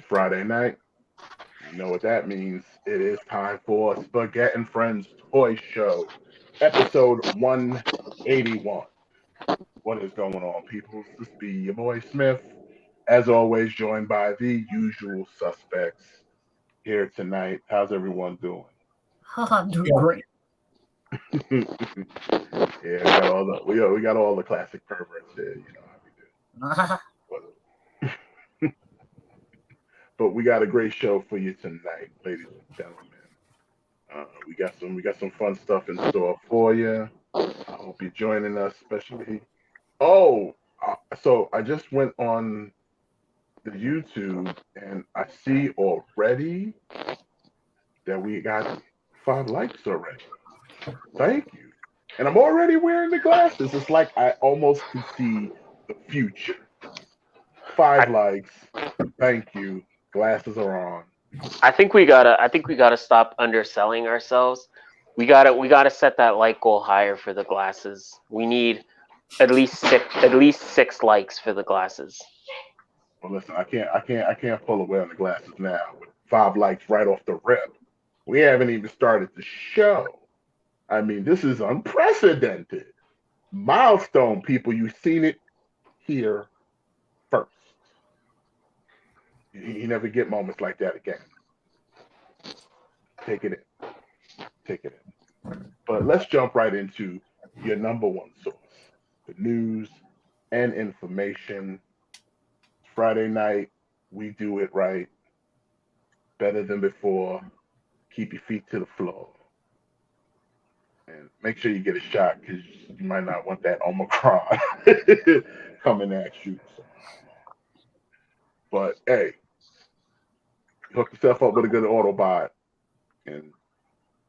Friday night. You know what that means. It is time for Spaghetti and Friends Toy Show, episode 181. What is going on, people? This be your boy Smith, as always, joined by the usual suspects here tonight. How's everyone doing? I'm doing great. Yeah, we got all the classic perverts here. You know how we do. But we got a great show for you tonight, ladies and gentlemen. We got some fun stuff in store for you. I hope you're joining us, especially. Oh, so I just went on the YouTube and I see already that we got 5 likes already. Thank you. And I'm already wearing the glasses. It's like I almost can see the future. 5 likes. Thank you. Glasses are on. I think we gotta stop underselling ourselves. We gotta set that like goal higher for the glasses. We need at least six likes for the glasses. Well, listen, I can't pull away on the glasses now with 5 likes right off the rip. We haven't even started the show. I mean, this is unprecedented. Milestone, people. You've seen it here first. You never get moments like that again. Take it in. Take it in. But let's jump right into your number one source, the news and information. Friday night, we do it right, better than before. Keep your feet to the floor. And make sure you get a shot because you might not want that Omicron coming at you. But hey, hook yourself up with a good Autobot and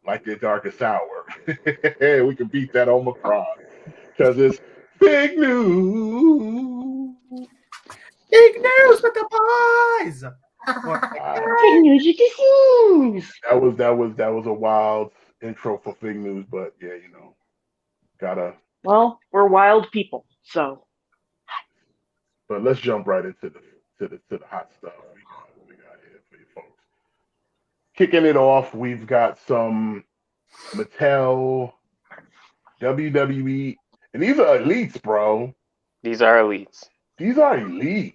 like your darkest hour. We can beat that Omicron because it's big news. Big news with the boys. That was a wild intro for Fig News, but yeah, gotta. Well, we're wild people, so. But let's jump right into the hot stuff. We got here for you folks. Kicking it off, we've got some Mattel, WWE, and these are elites, bro. These are elites. These are elites.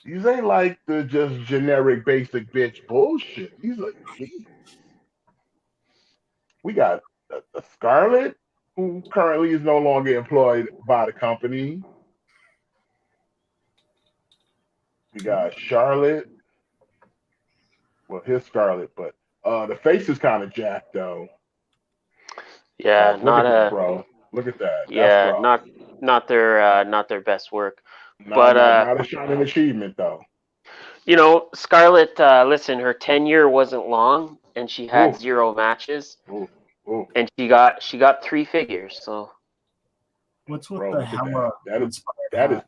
These ain't like the just generic basic bitch bullshit. These are elites. We got a Scarlet, who currently is no longer employed by the company. We got Charlotte. Well, here's Scarlet, but the face is kind of jacked though. Yeah, Look not at this, a bro. Look at that. yeah, That's rough. not their best work. Not, But not, not a shining achievement though. Scarlett, listen, her tenure wasn't long, and she had Ooh, 0 matches, ooh, ooh, and she got 3 figures. So What's with bro. the Look at Hella that. That is inspired that is hat?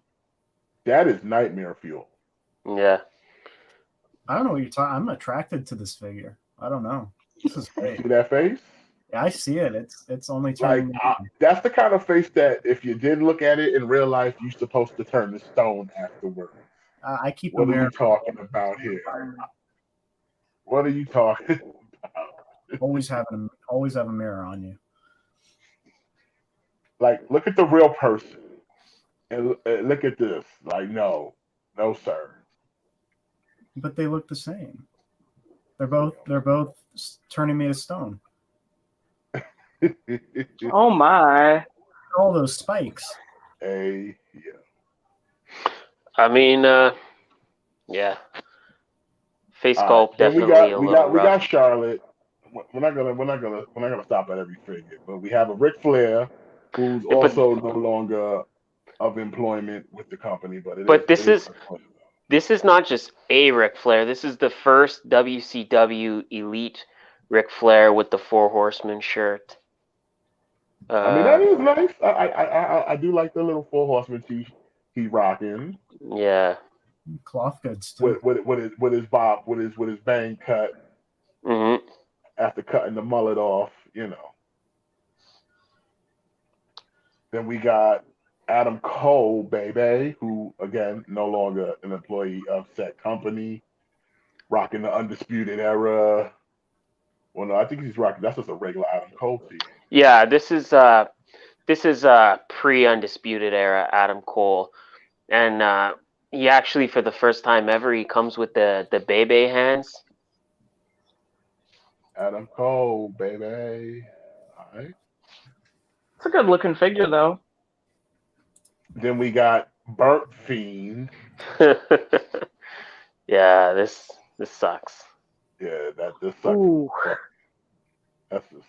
that is nightmare fuel. yeah, I don't know what you're talking. I'm attracted to this figure. I don't know. This is You great. see that face? Yeah, I see it. It's only Like turning me on. that's the kind of face that if you did look at it in real life, you're supposed to turn to stone afterwards. I keep a What are you mirror. talking about here? What are you talking about? Always have a mirror on you. Like, look at the real person and look at this. Like, no, no, sir. But they look the same. They're both turning me to stone. Oh my. All those spikes. Yeah. I mean, yeah, face All right. sculpt Then we definitely got a we little got we got rough. Charlotte. We're not gonna stop at every figure, but we have a Ric Flair who's Yeah, but also no longer of employment with the company, but it is but it this is is Ric Flair. this is not just a Ric Flair. This is the first WCW Elite Ric Flair with the Four Horsemen shirt. I mean, that Uh, is nice. I do like the little four horsemen he rocking yeah. Cloth goods too. with his bang cut hmm after cutting the mullet off. Then we got Adam Cole, baby, who again no longer an employee of said company. rocking the Undisputed Era. Well, no, I think he's rocking. That's just a regular Adam Cole tee. Yeah, this is pre-Undisputed Era Adam Cole, and he actually, for the first time ever, he comes with the Bebe hands. Adam Cole, baby. All right. It's a good looking figure though. Then we got Burp Fiend. Yeah, this sucks. Yeah, this sucks. Ooh. That's just...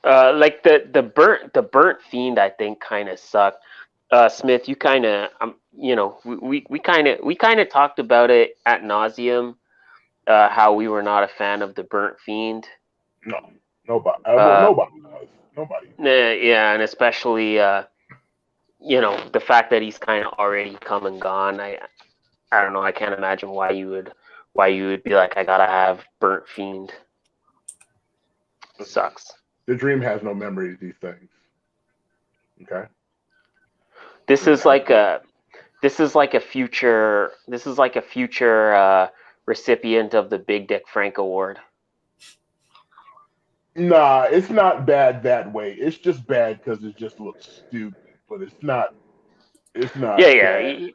Like the burnt fiend, I think kind of sucked. Smith, you kind of we kind of talked about it ad nauseum, how we were not a fan of the burnt fiend. No, nobody does. Nobody. Yeah, and especially the fact that he's kind of already come and gone. I don't know. I can't imagine why you would be like, I gotta have burnt fiend. It sucks. The Dream has no memories. These things. Okay. This is like a future recipient of the Big Dick Frank Award. Nah, it's not bad that way. It's just bad because it just looks stupid. But it's not. It's not. Yeah.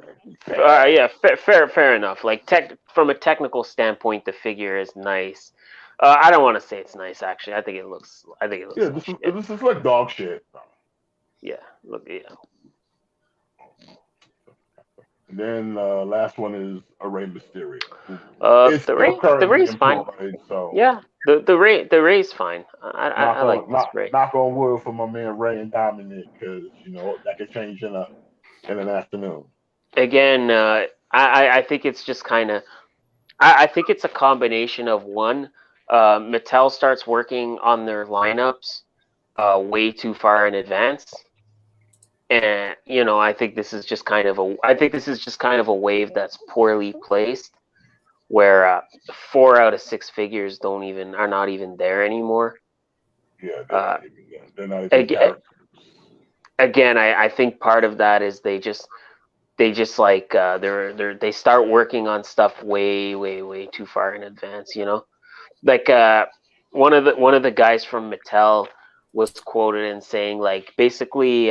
Fair enough. Like from a technical standpoint, the figure is nice. I don't want to say it's nice. Actually, I think it looks. Yeah, this is like dog shit. Yeah. Look. Yeah. And then last one is a Rey Mysterio. The Rey's fine. So yeah, the Rey's fine. I like this Rey. Knock on wood for my man Rey and Dominic, because that could change in an afternoon. Again, I think it's just kind of. I think it's a combination of one. Mattel starts working on their lineups way too far in advance. And I think this is just kind of a wave that's poorly placed, where 4 out of 6 figures are not even there anymore. Yeah, they're not even again, I think part of that is they start working on stuff way too far in advance. Like one of the guys from Mattel was quoted in saying basically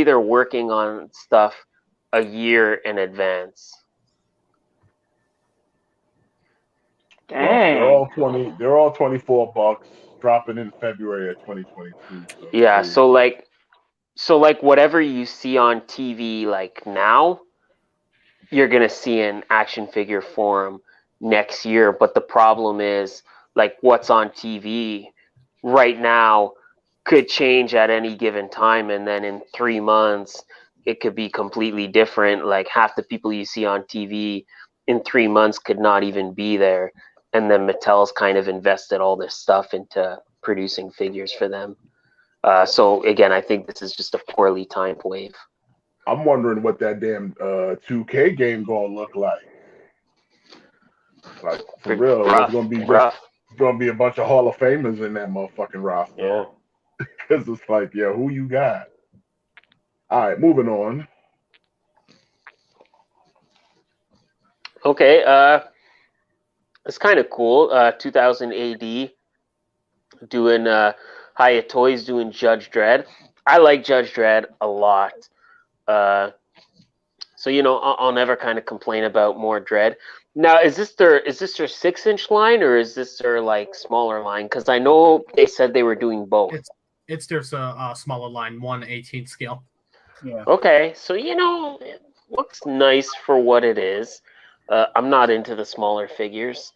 they're working on stuff a year in advance. Dang. Well, they're all $24, dropping in February of 2022. So yeah, so whatever you see on TV now, you're gonna see in action figure form next year. But the problem is what's on TV right now could change at any given time, and then in 3 months it could be completely different. Half the people you see on TV in 3 months could not even be there, and then Mattel's kind of invested all this stuff into producing figures for them. So again, I think this is just a poorly timed wave. I'm wondering what that damn 2K game gonna look like. For real, it's gonna be a bunch of Hall of Famers in that motherfucking roster. Yeah. Because it's who you got? All right, moving on. Okay, it's kind of cool. 2000 AD doing Hiya Toys doing Judge Dredd. I like Judge Dredd a lot. So I'll never kind of complain about more Dredd. Now, is this their 6-inch line, or is this their smaller line? Because I know they said they were doing both. It's their smaller line, 1/18 scale. Yeah. Okay, so it looks nice for what it is. I'm not into the smaller figures,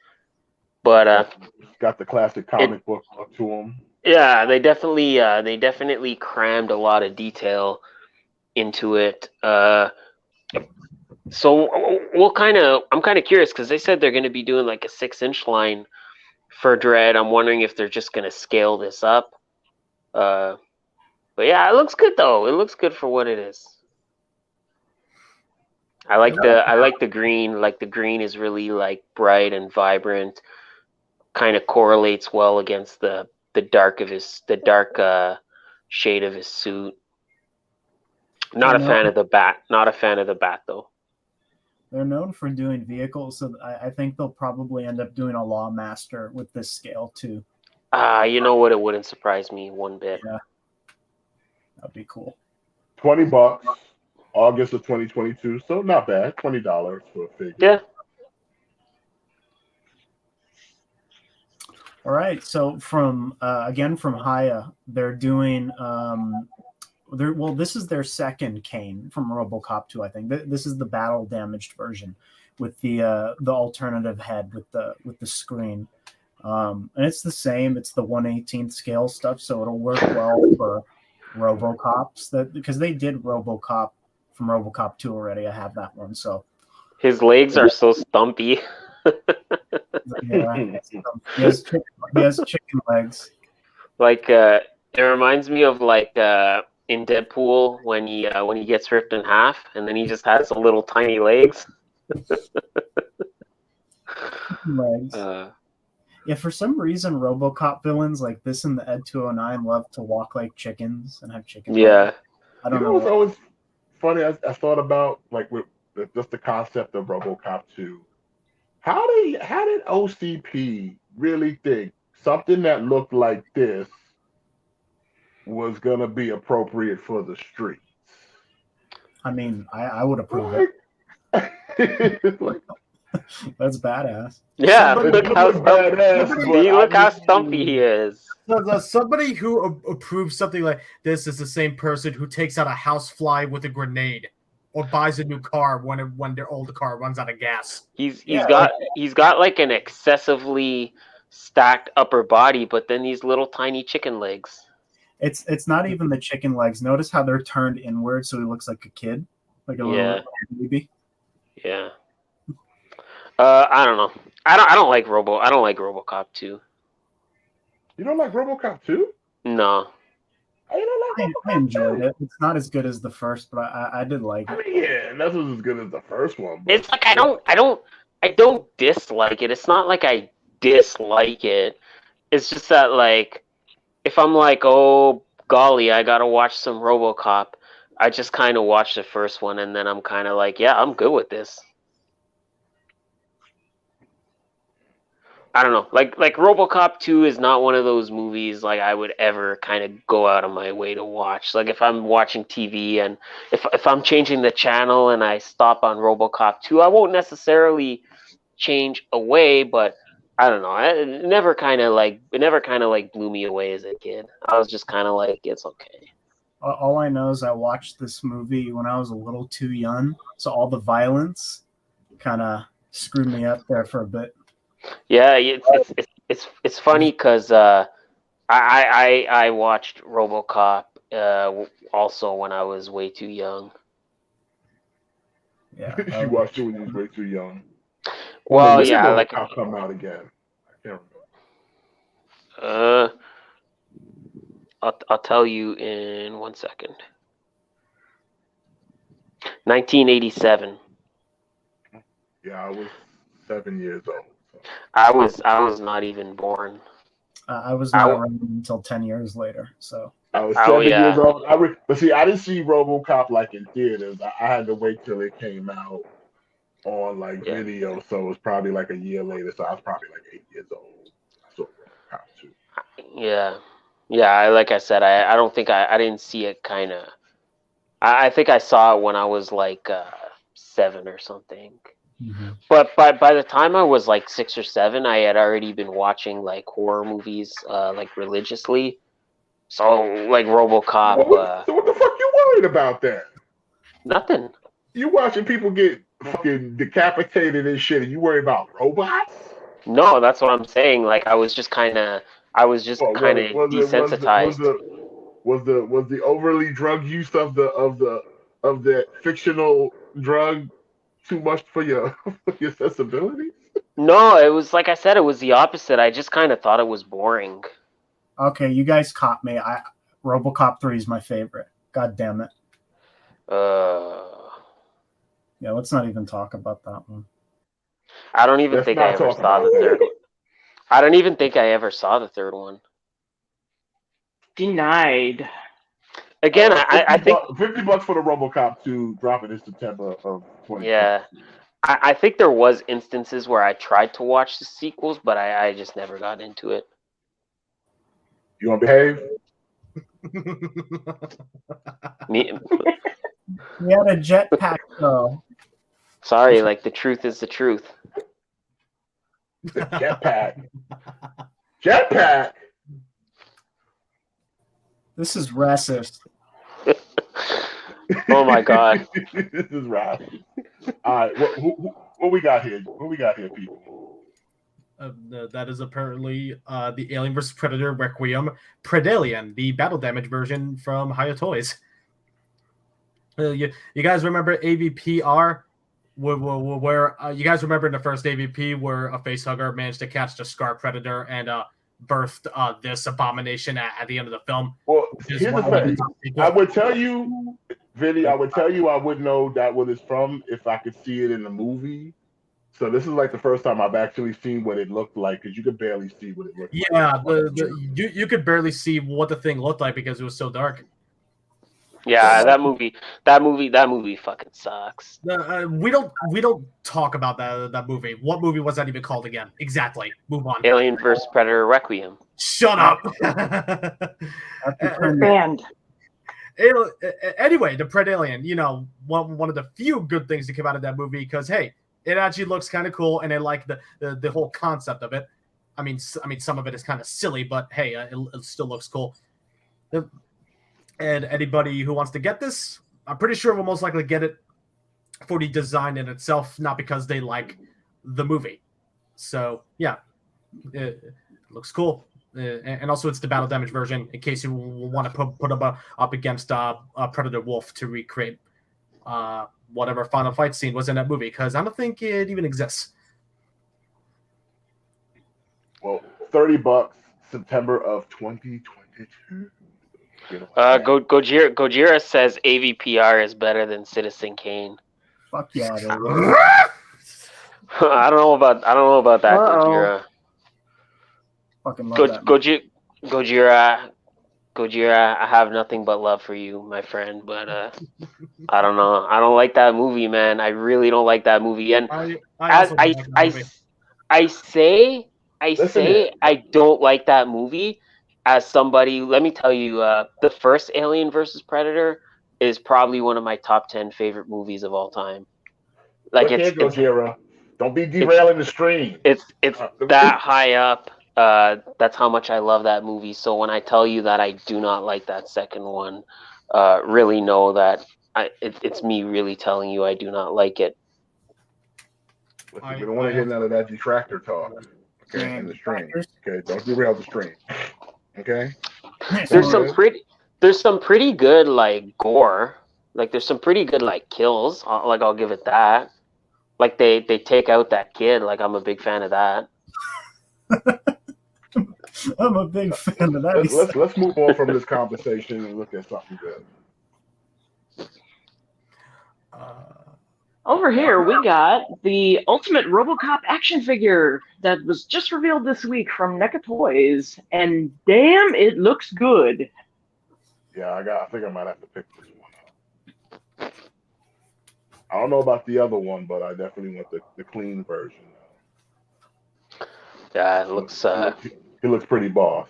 but got the classic comic book look to them. Yeah, they definitely crammed a lot of detail into it. So I'm kind of curious, because they said they're going to be doing a 6-inch line for Dredd. I'm wondering if they're just going to scale this up. But yeah, it looks good though. It looks good for what it is. I like the green. The green is really bright and vibrant. Kind of correlates well against the dark shade of his suit. Not a fan of the bat. Not a fan of the bat though. They're known for doing vehicles, so I think they'll probably end up doing a Lawmaster with this scale too. You know what? It wouldn't surprise me one bit. Yeah, that'd be cool. $20, August of 2022. So not bad. $20 for a figure. Yeah. All right, so from again from Haya, they're doing this is their second Kane from RoboCop 2, I think. This is the battle damaged version with the alternative head with the screen. And it's the same, it's the 1/18th scale stuff, so it'll work well for RoboCops because they did RoboCop from RoboCop 2 already. I have that one, so his legs are so stumpy. yeah, he has chicken legs. Like it reminds me of like in Deadpool when he gets ripped in half and then he just has some little tiny legs. Legs. Yeah, for some reason, RoboCop villains like this in the Ed 209 love to walk like chickens and have chicken. Yeah. legs. I don't know. What's always funny? I thought about like with just the concept of RoboCop 2. How did OCP really think something that looked like this was gonna be appropriate for the streets? I mean, I would approve it. Like, That's badass. Yeah, Somebody- look how badass, stumpy. but Look how I stumpy he is. Somebody who approves something like this is the same person who takes out a housefly with a grenade, or buys a new car when their old car runs out of gas. He's got like an excessively stacked upper body, but then these little tiny chicken legs. It's not even the chicken legs. Notice how they're turned inward, so he looks like a kid, like a little baby. Yeah. I don't know. I don't like RoboCop 2. You don't like RoboCop 2? No. I don't like I enjoyed it. It's not as good as the first, but I did like I it. mean, yeah, nothing's as good as the first one. But It's like I don't dislike it. It's not like I dislike it. It's just that like if I'm like, oh golly, I gotta watch some RoboCop, I just kind of watch the first one and then I'm kind of like, yeah, I'm good with this. I don't know. Like RoboCop 2 is not one of those movies like I would ever kind of go out of my way to watch. Like if I'm watching TV and if I'm changing the channel and I stop on RoboCop 2, I won't necessarily change away, but I don't know. It never kind of like blew me away as a kid. I was just kind of like, it's okay. All I know is I watched this movie when I was a little too young, so all the violence kind of screwed me up there for a bit. Yeah, it's funny because I watched RoboCop also when I was way too young. Yeah, you watched it when you was way too young. Well, when did yeah, like RoboCop come out again? I can't remember. I'll tell you in 1 second. 1987. Yeah, I was 7 years old. So. I was not even born. I was not around until 10 years later. So I was 7 years old. But see, I didn't see RoboCop like in theaters. I had to wait till it came out on like video, so it was probably like a year later. So I was probably like 8 years old. I saw RoboCop 2. Yeah. Like I said, I don't think I didn't see it. Kind of. I think I saw it when I was like 7 or something. Mm-hmm. But by the time I was like 6 or 7, I had already been watching like horror movies like religiously. So like RoboCop. So what the fuck you worried about then? Nothing. You watching people get fucking decapitated and shit, and you worry about robots? No, that's what I'm saying. Like I was just kind of desensitized. Was the overly drug use of the fictional drug too much for your sensibilities? No, it was like I said, it was the opposite. I just kind of thought it was boring. Okay, you guys caught me. RoboCop 3 is my favorite. God damn it. Yeah, let's not even talk about that one. I don't even think I ever saw the third one. I don't even think I ever saw the third one. Denied. Again, I think $50 for the RoboCop 2 dropping in September of 2020. Yeah, I think there was instances where I tried to watch the sequels, but I just never got into it. You want to behave? Me, He had a jetpack though. sorry, like the truth is the truth. The jetpack. Jetpack. This is racist. Oh my god. This is right. All right, what we got here? What we got here, people? That is apparently the Alien vs. Predator Requiem Predalien, the battle damage version from Haya Toys. You guys remember AVPR? Where you guys remember in the first AVP where a facehugger managed to catch the Scar Predator and birthed this abomination at the end of the film? Well, here's the thing. I would tell you, Vinny, I would know that what it's from if I could see it in the movie. So this is like the first time I've actually seen what it looked like, because you could barely see what it looked like. Yeah, you could barely see what the thing looked like because it was so dark. Yeah, that movie fucking sucks. We don't talk about that movie. What movie was that even called again? Exactly. Move on. Alien vs. Predator Requiem. Shut up. Banned. Anyway, the Predalien, you know, one of the few good things that came out of that movie, because hey, it actually looks kind of cool, and I like the whole concept of it. I mean, some of it is kind of silly, but hey, it still looks cool. And anybody who wants to get this, I'm pretty sure will most likely get it for the design in itself, not because they like the movie. So yeah, it looks cool. And also it's the battle damage version in case you want to put them up against Predator Wolf to recreate whatever final fight scene was in that movie, because I don't think it even exists. Well, $30, September of 2022. Gojira says AVPR is better than Citizen Kane. Fuck yeah, they I don't know about that, Gojira. fucking love that. Gojira, I have nothing but love for you, my friend. But I don't know. I don't like that movie, man. I really don't like that movie. And I say I don't like that movie. As somebody, let me tell you, the first Alien vs. Predator is probably one of my top 10 favorite movies of all time. Like Gojira. Don't be derailing the stream. It's that high up. That's how much I love that movie. So when I tell you that I do not like that second one, really know that it's me really telling you I do not like it. Listen, we don't want to hear none of that detractor talk. Okay, in the stream. Okay, don't derail the stream. Okay. There's some pretty good like gore. Like there's some pretty good like kills. I'll give it that. Like they take out that kid. Like I'm a big fan of that. I'm a big fan of that. Let's move on from this conversation and look at something good. Over here, we got the Ultimate Robocop action figure that was just revealed this week from NECA Toys, and damn, it looks good. Yeah, I think I might have to pick this one up. I don't know about the other one, but I definitely want the clean version. Yeah, it looks. He looks pretty boss.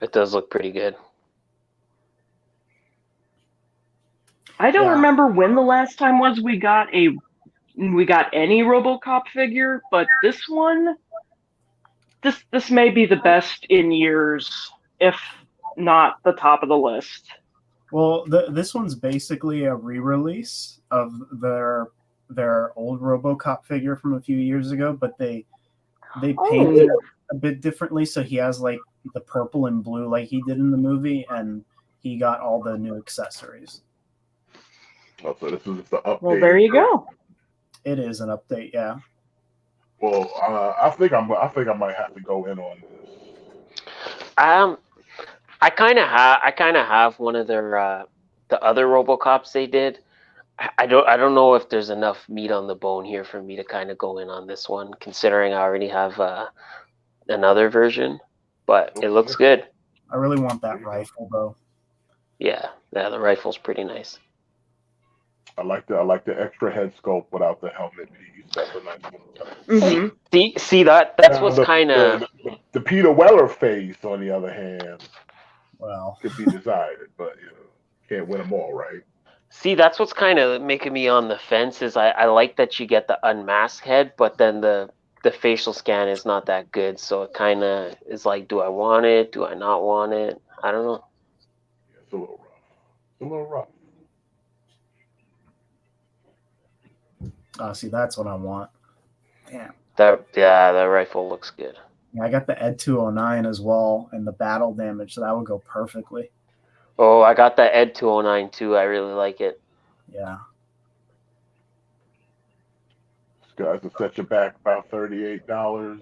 It does look pretty good. I don't remember when the last time was we got any RoboCop figure, but this one, this may be the best in years, if not the top of the list. Well, this one's basically a re-release of their old RoboCop figure from a few years ago, but they painted it a bit differently, so he has like the purple and blue like he did in the movie, and he got all the new accessories. Oh, so this is the update. Well, there you go. It is an update, yeah. Well, I think I might have to go in on this. I kind of have one of their the other RoboCops they did. I don't know if there's enough meat on the bone here for me to kind of go in on this one, considering I already have another version, but it looks good. I really want that rifle though. Yeah, the rifle's pretty nice. I like the extra head sculpt without the helmet piece. That's a nice little touch. Mm-hmm. See that's Now, what's kind of the Peter Weller face, on the other hand, Well, could be desired, but can't win them all, right? see that's what's kind of making me on the fence. Is I like that you get the unmasked head, but then the facial scan is not that good, so it kind of is like, do I want it? Do I not want it? I don't know. Yeah, it's a little rough. It's a little rough. see, that's what I want. Damn. That rifle looks good. Yeah, I got the Ed 209 as well, and the battle damage, so that would go perfectly. Oh, I got that Ed 209 too. I really like it. Yeah. Guys, will set you back about $38.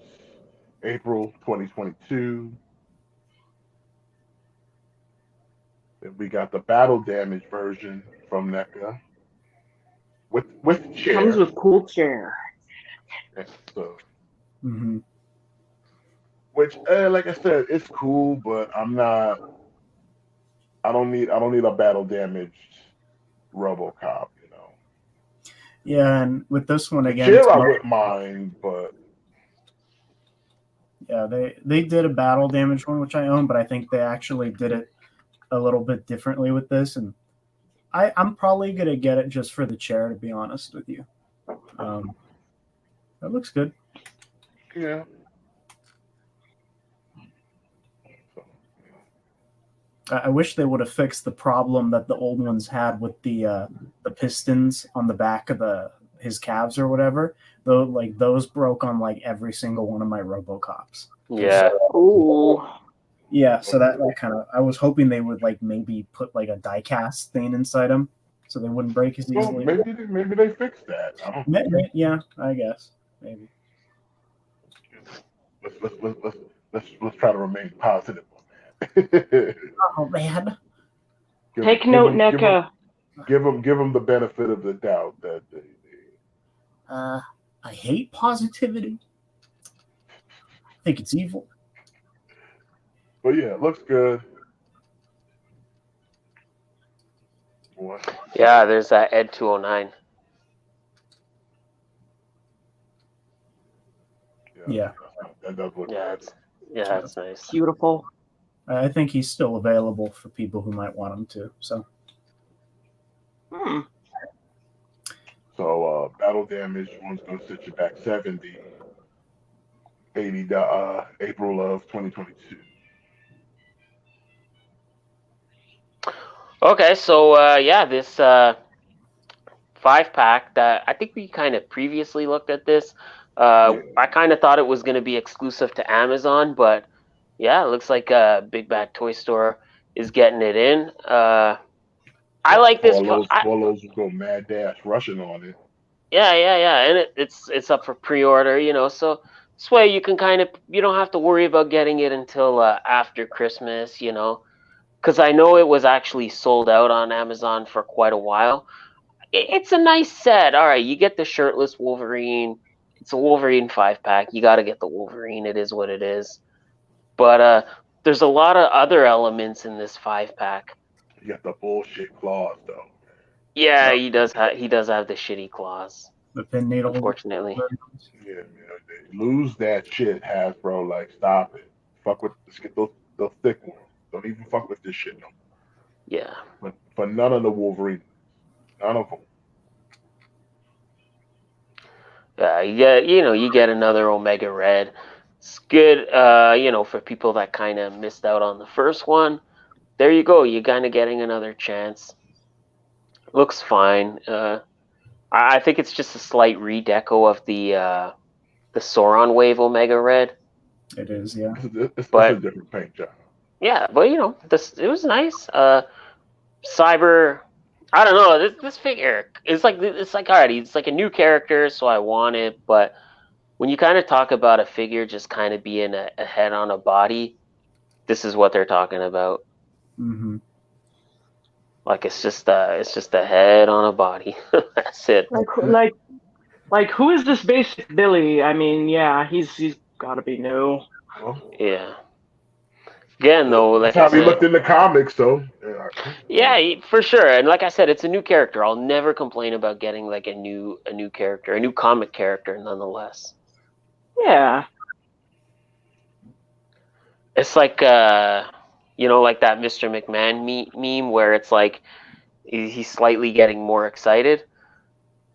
April 2022. Then we got the battle damage version from NECA with chair. Comes with cool chair. Yeah, so, Mm-hmm. which, like I said, it's cool, but I don't need a battle damaged RoboCop. Yeah, and with this one The again, chair I wouldn't mind, but yeah, they did a battle damage one, which I own, but I think they actually did it a little bit differently with this, and I'm probably gonna get it just for the chair, to be honest with you. That looks good. yeah. I wish they would have fixed the problem that the old ones had with the pistons on the back of his calves or whatever. Though, like, those broke on like every single one of my RoboCops. Yeah. Ooh. Yeah, so that kind of, I was hoping they would like maybe put like a die-cast thing inside them so they wouldn't break as Well, easily. maybe they fixed that. I don't Yeah, I guess maybe. Let's try to remain positive on that. Oh man, Take note, NECA. Give them the benefit of the doubt that they I hate positivity. I think it's evil. But yeah, it looks good. What? Yeah, there's that Ed 209. Yeah. That does look Yeah, good. that's nice. Beautiful. I think he's still available for people who might want him to. So. So battle damage one's gonna set you back 70, 80 April of 2022. Okay, so this 5-pack that I think we kind of previously looked at this. I kind of thought it was going to be exclusive to Amazon, but yeah, it looks like Big Bad Toy Store is getting it in. I like this. All those will go mad dash rushing on it. Yeah, and it's up for pre-order, so this way you can you don't have to worry about getting it until after Christmas, because I know it was actually sold out on Amazon for quite a while. It's a nice set. All right, you get the shirtless Wolverine. It's a Wolverine 5-pack. You got to get the Wolverine. It is what it is. But there's a lot of other elements in this 5-pack. You got the bullshit claws though. Yeah, he does have the shitty claws. The pin needle. Unfortunately. Yeah, they lose that shit, Hasbro. Like, stop it. Fuck with. Let's get those thick ones. Don't even fuck with this shit no more. Yeah. But for none of the Wolverine, none of them. Yeah, you get another Omega Red. It's good, for people that kind of missed out on the first one. There you go. You're kind of getting another chance. Looks fine. I think it's just a slight redeco of the Sauron Wave Omega Red. It is, yeah. It's a different paint job. Yeah, but it was nice. Cyber, I don't know. This figure it's like alrighty, it's like a new character, so I want it. But when you kind of talk about a figure just kind of being a head on a body, this is what they're talking about. Mm-hmm. Like it's just a head on a body. That's it. Like who is this basic Billy? I mean, yeah, he's got to be new. Well, Yeah. Again, though, like That's how I we looked said, in the comics, so yeah, for sure. And like I said, it's a new character. I'll never complain about getting like a new character, a new comic character, nonetheless. Yeah. It's like like that Mr. McMahon meme where it's like he's slightly getting more excited.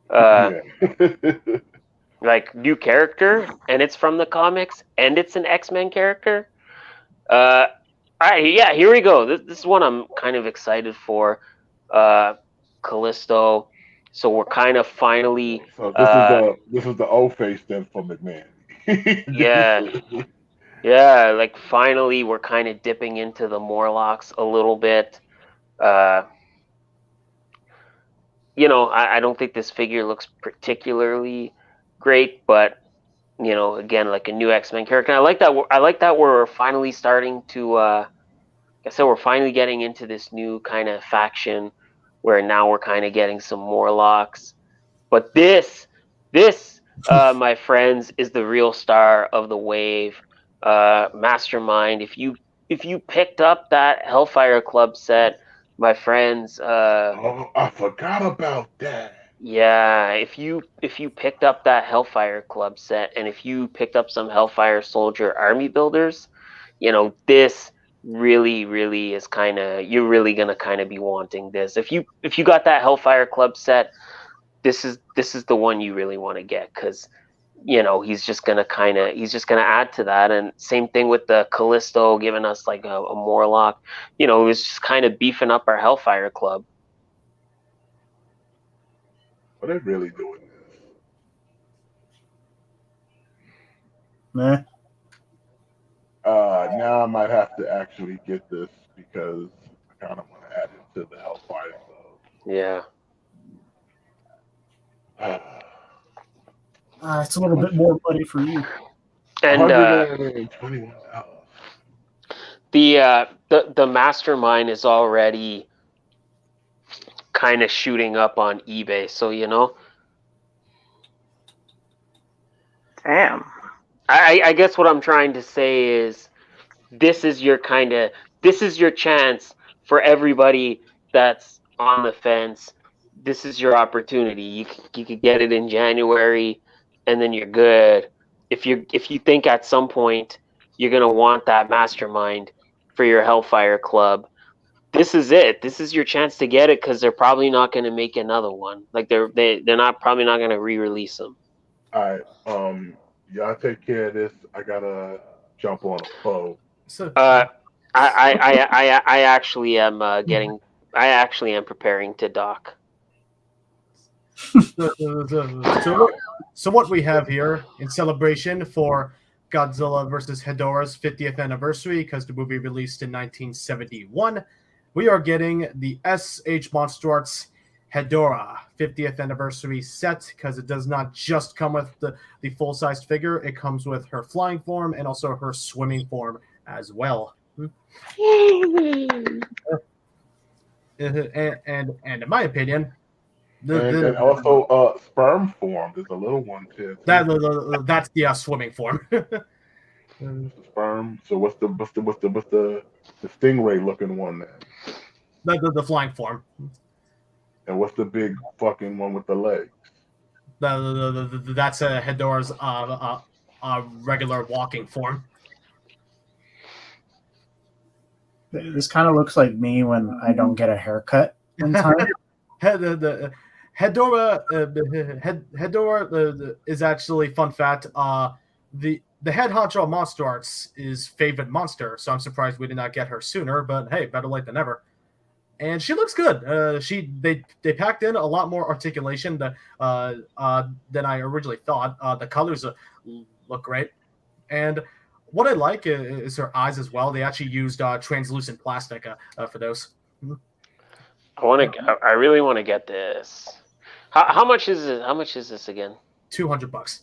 yeah. Like new character, and it's from the comics, and it's an X-Men character. All right, yeah, here we go. This is one I'm kind of excited for. Callisto. So we're kind of finally. So this is the old face then for McMahon. Yeah. Yeah, like finally we're kind of dipping into the Morlocks a little bit. I don't think this figure looks particularly great, but again, like a new X-Men character. And I like that we're finally starting to. Like I said, we're finally getting into this new kind of faction, where now we're kind of getting some Morlocks. But this, my friends, is the real star of the wave. Mastermind. If you picked up that Hellfire Club set, my friends. Oh, I forgot about that. Yeah, if you picked up that Hellfire Club set, and if you picked up some Hellfire Soldier army builders, this really is kind of, you're really gonna kind of be wanting this. If you got that Hellfire Club set, this is the one you really want to get, because he's just gonna add to that. And same thing with the Callisto, giving us like a Morlock. It was just kind of beefing up our Hellfire Club. Are they really doing this? Meh. Now I might have to actually get this because I kind of want to add it to the Hellfire Club. Yeah. It's a little bit more money for you. And $121. the Mastermind is already kind of shooting up on eBay, so Damn. I guess what I'm trying to say is this is your chance for everybody that's on the fence. This is your opportunity. You could get it in January, and then you're good. If you think at some point you're gonna want that Mastermind for your Hellfire Club, this is it. This is your chance to get it, because they're probably not gonna make another one. Like they're probably not gonna re-release them. All right. Y'all take care of this. I gotta jump on a phone. So, I actually am preparing to dock. so what we have here in celebration for Godzilla versus Hedorah's 50th anniversary, because the movie released in 1971, we are getting the SH Monster Arts Hedorah 50th anniversary set, because it does not just come with the full-sized figure. It comes with her flying form and also her swimming form as well. And in my opinion, and also sperm form. There's a little one too. That's the swimming form. Sperm. So what's the stingray looking one then? The flying form. And what's the big fucking one with the legs? That's Hedorah's regular walking form. This kind of looks like me when I don't get a haircut in time. Hedorah is actually, fun fact, the head honcho of Monster Arts is favorite monster, so I'm surprised we did not get her sooner, but hey, better late than never. And she looks good. They packed in a lot more articulation than I originally thought. The colors look great, and what I like is her eyes as well. They actually used translucent plastic for those. I really want to get this. How much is it? How much is this again? $200.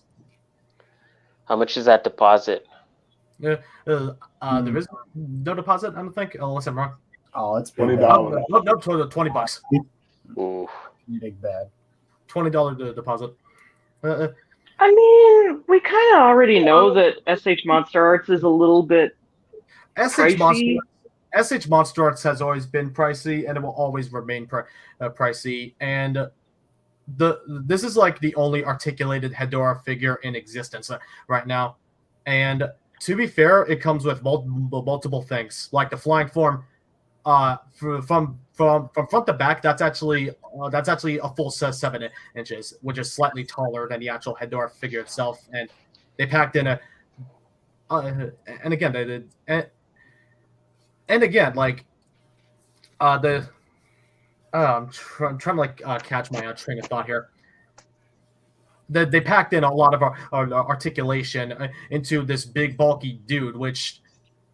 How much is that deposit? There is no deposit, I don't think, unless I'm wrong. Oh, it's $20. No, $20. Ooh. Big bad. $20 deposit. I mean, we kind of already know that SH Monster Arts is a little bit Pricey. SH Monster Arts has always been pricey, and it will always remain pricey. And this is like the only articulated Hedorah figure in existence right now. And to be fair, it comes with multiple things, like the flying form. From front to back, that's actually a full 7 inches, which is slightly taller than the actual Hedorah figure itself. And they packed in and again, like I'm trying to like catch my train of thought here. They packed in a lot of our articulation into this big bulky dude, which,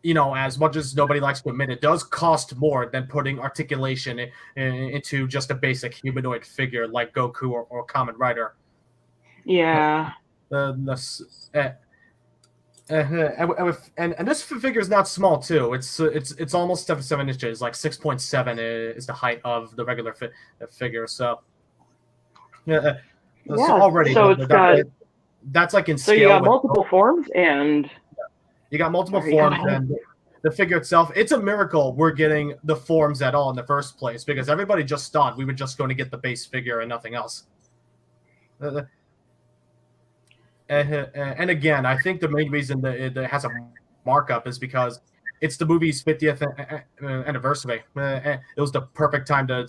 you know, as much as nobody likes to admit, it does cost more than putting articulation into just a basic humanoid figure like Goku or Kamen Rider. Yeah. And this figure is not small too. It's almost 7 inches, like 6.7 is the height of the regular figure. So yeah. So already, so it's that's like in so scale. You got multiple forms, and you got multiple forms, and the figure itself. It's a miracle we're getting the forms at all in the first place, because everybody just thought we were just going to get the base figure and nothing else. And again, I think the main reason that it has a markup is because it's the movie's 50th anniversary. It was the perfect time to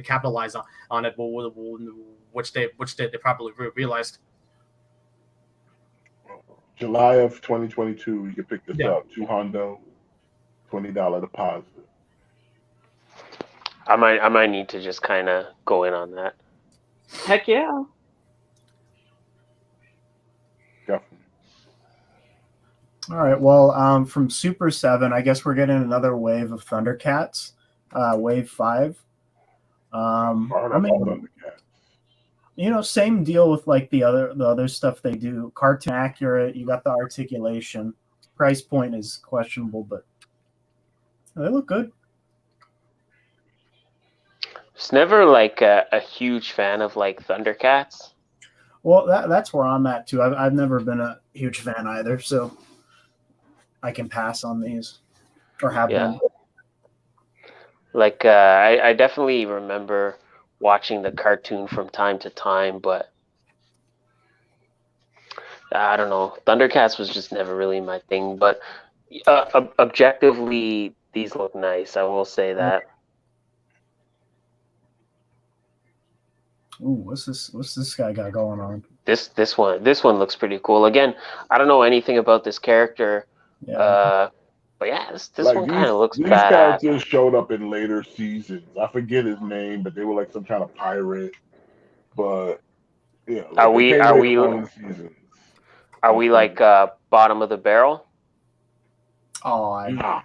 capitalize on it, which they probably realized. July of 2022, you can pick this up. $200, $20 deposit. I might need to just kind of go in on that. Heck yeah. Definitely. All right. Well, from Super 7, I guess we're getting another wave of Thundercats, wave 5. I mean, you know, same deal with like the other stuff they do. Cartoon accurate. You got the articulation. Price point is questionable, but they look good. Just never like a huge fan of like Thundercats. Well, that's where I'm at too. I've never been a huge fan either, so I can pass on these, or have been. Like I definitely remember watching the cartoon from time to time, but I don't know. Thundercats was just never really my thing. But objectively, these look nice. I will say that. Ooh, what's this guy got going on? This one looks pretty cool. Again, I don't know anything about this character. Yeah. But yeah, this like one kind of looks these badass. characters showed up in later seasons. I forget his name, but they were like some kind of pirate. But yeah, like Are we like bottom of the barrel? Oh,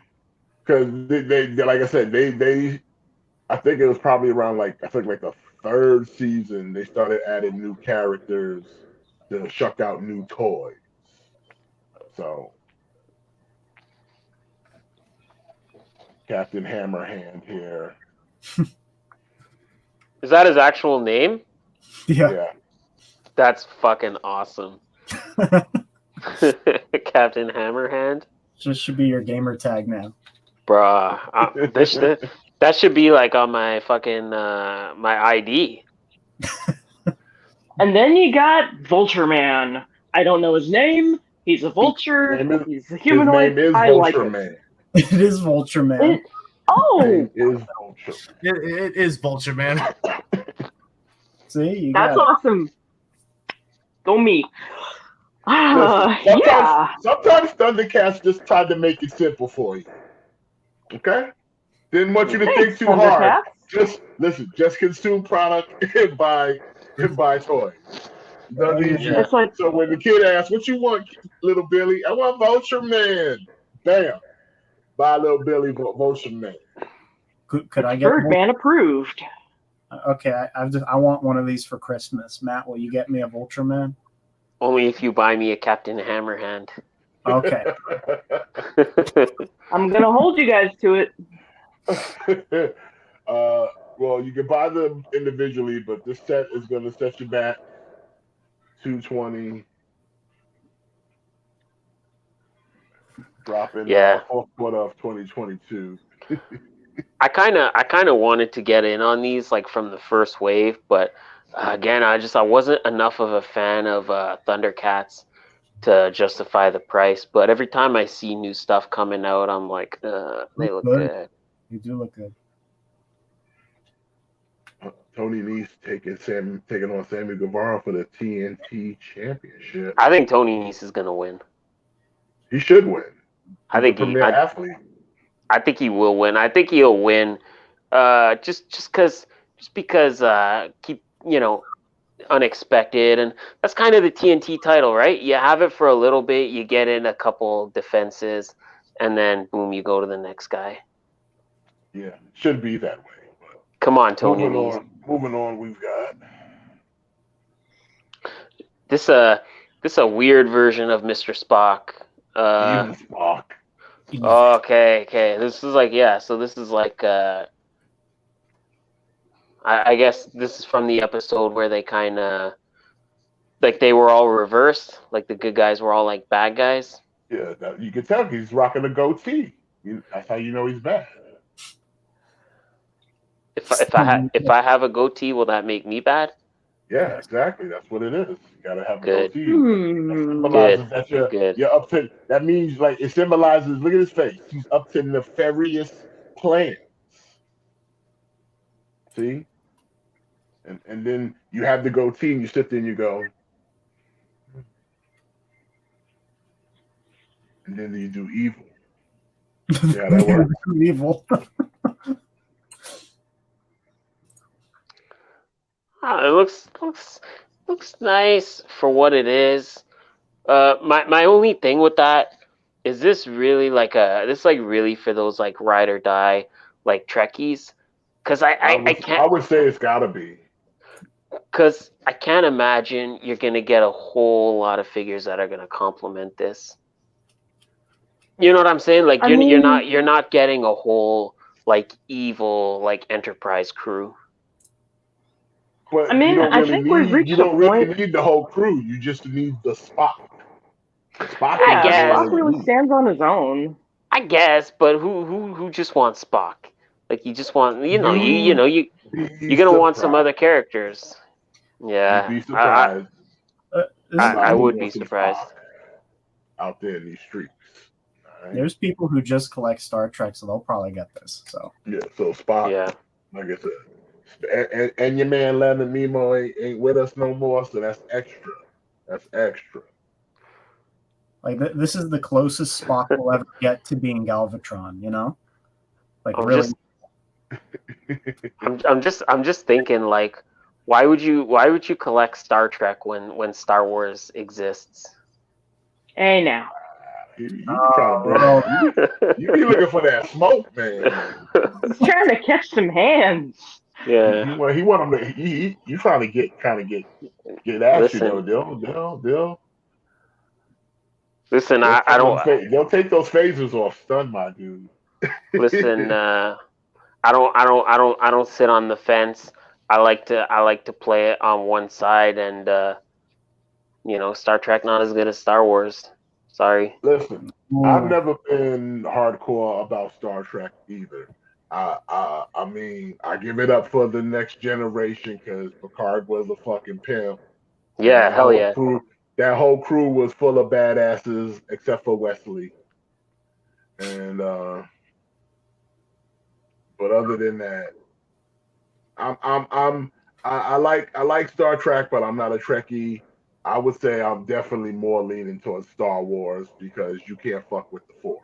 because they like I said, they I think it was probably around like the third season they started adding new characters to shuck out new toys. So Captain Hammerhand here. Is that his actual name? Yeah. That's fucking awesome. Captain Hammerhand. Just should be your gamer tag now. Bruh. That should be like on my fucking my ID. And then you got Vulture Man. I don't know his name. He's a vulture. He's a humanoid. His name is I Vulture like it. Man. It is Vulture Man. It is Vulture. It is Vulture Man. See, that's awesome. Go me. Sometimes Thundercats just tried to make it simple for you. Okay? Didn't want you to think too hard. Just listen. Just consume product and buy toys. So when the kid asks, "What you want, little Billy?" "I want Vulture Man." Bam. Buy little Billy Vulture Man. Could I get Birdman approved? Okay, I want one of these for Christmas. Matt, will you get me a Vulture Man? Only if you buy me a Captain Hammerhand. Okay. I'm gonna hold you guys to it. Well, you can buy them individually, but this set is going to set you back $220. Dropping Yeah. fourth quarter of 2022. I kind of wanted to get in on these like from the first wave, but again, I wasn't enough of a fan of Thundercats to justify the price. But every time I see new stuff coming out, I'm like, they look good. They do look good. Tony Nese taking on Sammy Guevara for the TNT Championship. I think Tony Nese is gonna win. He should win. I think He's a premier athlete. I think he will win. I think he'll win. Just because keep unexpected, and that's kind of the TNT title, right? You have it for a little bit, you get in a couple defenses, and then boom, you go to the next guy. Yeah, should be that way. But come on, Tony. Moving on, we've got this a weird version of Mr. Spock. Evil Spock. Okay. This is like so this is like I guess this is from the episode where they kind of like they were all reversed, like the good guys were all like bad guys. Yeah, you can tell he's rocking a goatee. That's how you know he's bad. If I have a goatee, will that make me bad? Yeah, exactly. That's what it is. You gotta have good. a goatee. That symbolizes that you're up to. That means like it symbolizes. Look at his face. He's up to nefarious plans. See, and then you have the goatee, and you sit there and you go, and then you do evil. Yeah, that works. Evil. It looks nice for what it is. My only thing with that is this really really for those like ride or die like Trekkies, because I can't. I would say it's gotta be. Because I can't imagine you're gonna get a whole lot of figures that are gonna complement this. You know what I'm saying? Like you're not getting a whole like evil like Enterprise crew. But I think we've reached you don't really need the whole crew. You just need the Spock. Spock really stands on his own. I guess, but who just wants Spock? Like you just want you're gonna want some other characters. Yeah, You'd be surprised. I would be surprised. Out there in these streets. Right? There's people who just collect Star Trek, so they'll probably get this. So so Spock. Yeah. Like I said. And your man Leonard Nimoy ain't with us no more, so that's extra. That's extra. Like this is the closest Spock will ever get to being Galvatron, you know? Like really. I'm just thinking like, why would you collect Star Trek when Star Wars exists? Hey now. You be looking for that smoke, man. He's trying to catch some hands. Yeah. He want him to. You trying to get at you though. They'll. Listen, I don't. They'll take those phasers off, stun my dude. Listen, I don't sit on the fence. I like to play it on one side, and Star Trek not as good as Star Wars. Sorry. Listen, I've never been hardcore about Star Trek either. I mean, I give it up for the next generation because Picard was a fucking pimp. Yeah, hell yeah. That whole crew was full of badasses except for Wesley. And but other than that, I like Star Trek, but I'm not a Trekkie. I would say I'm definitely more leaning towards Star Wars because you can't fuck with the Force.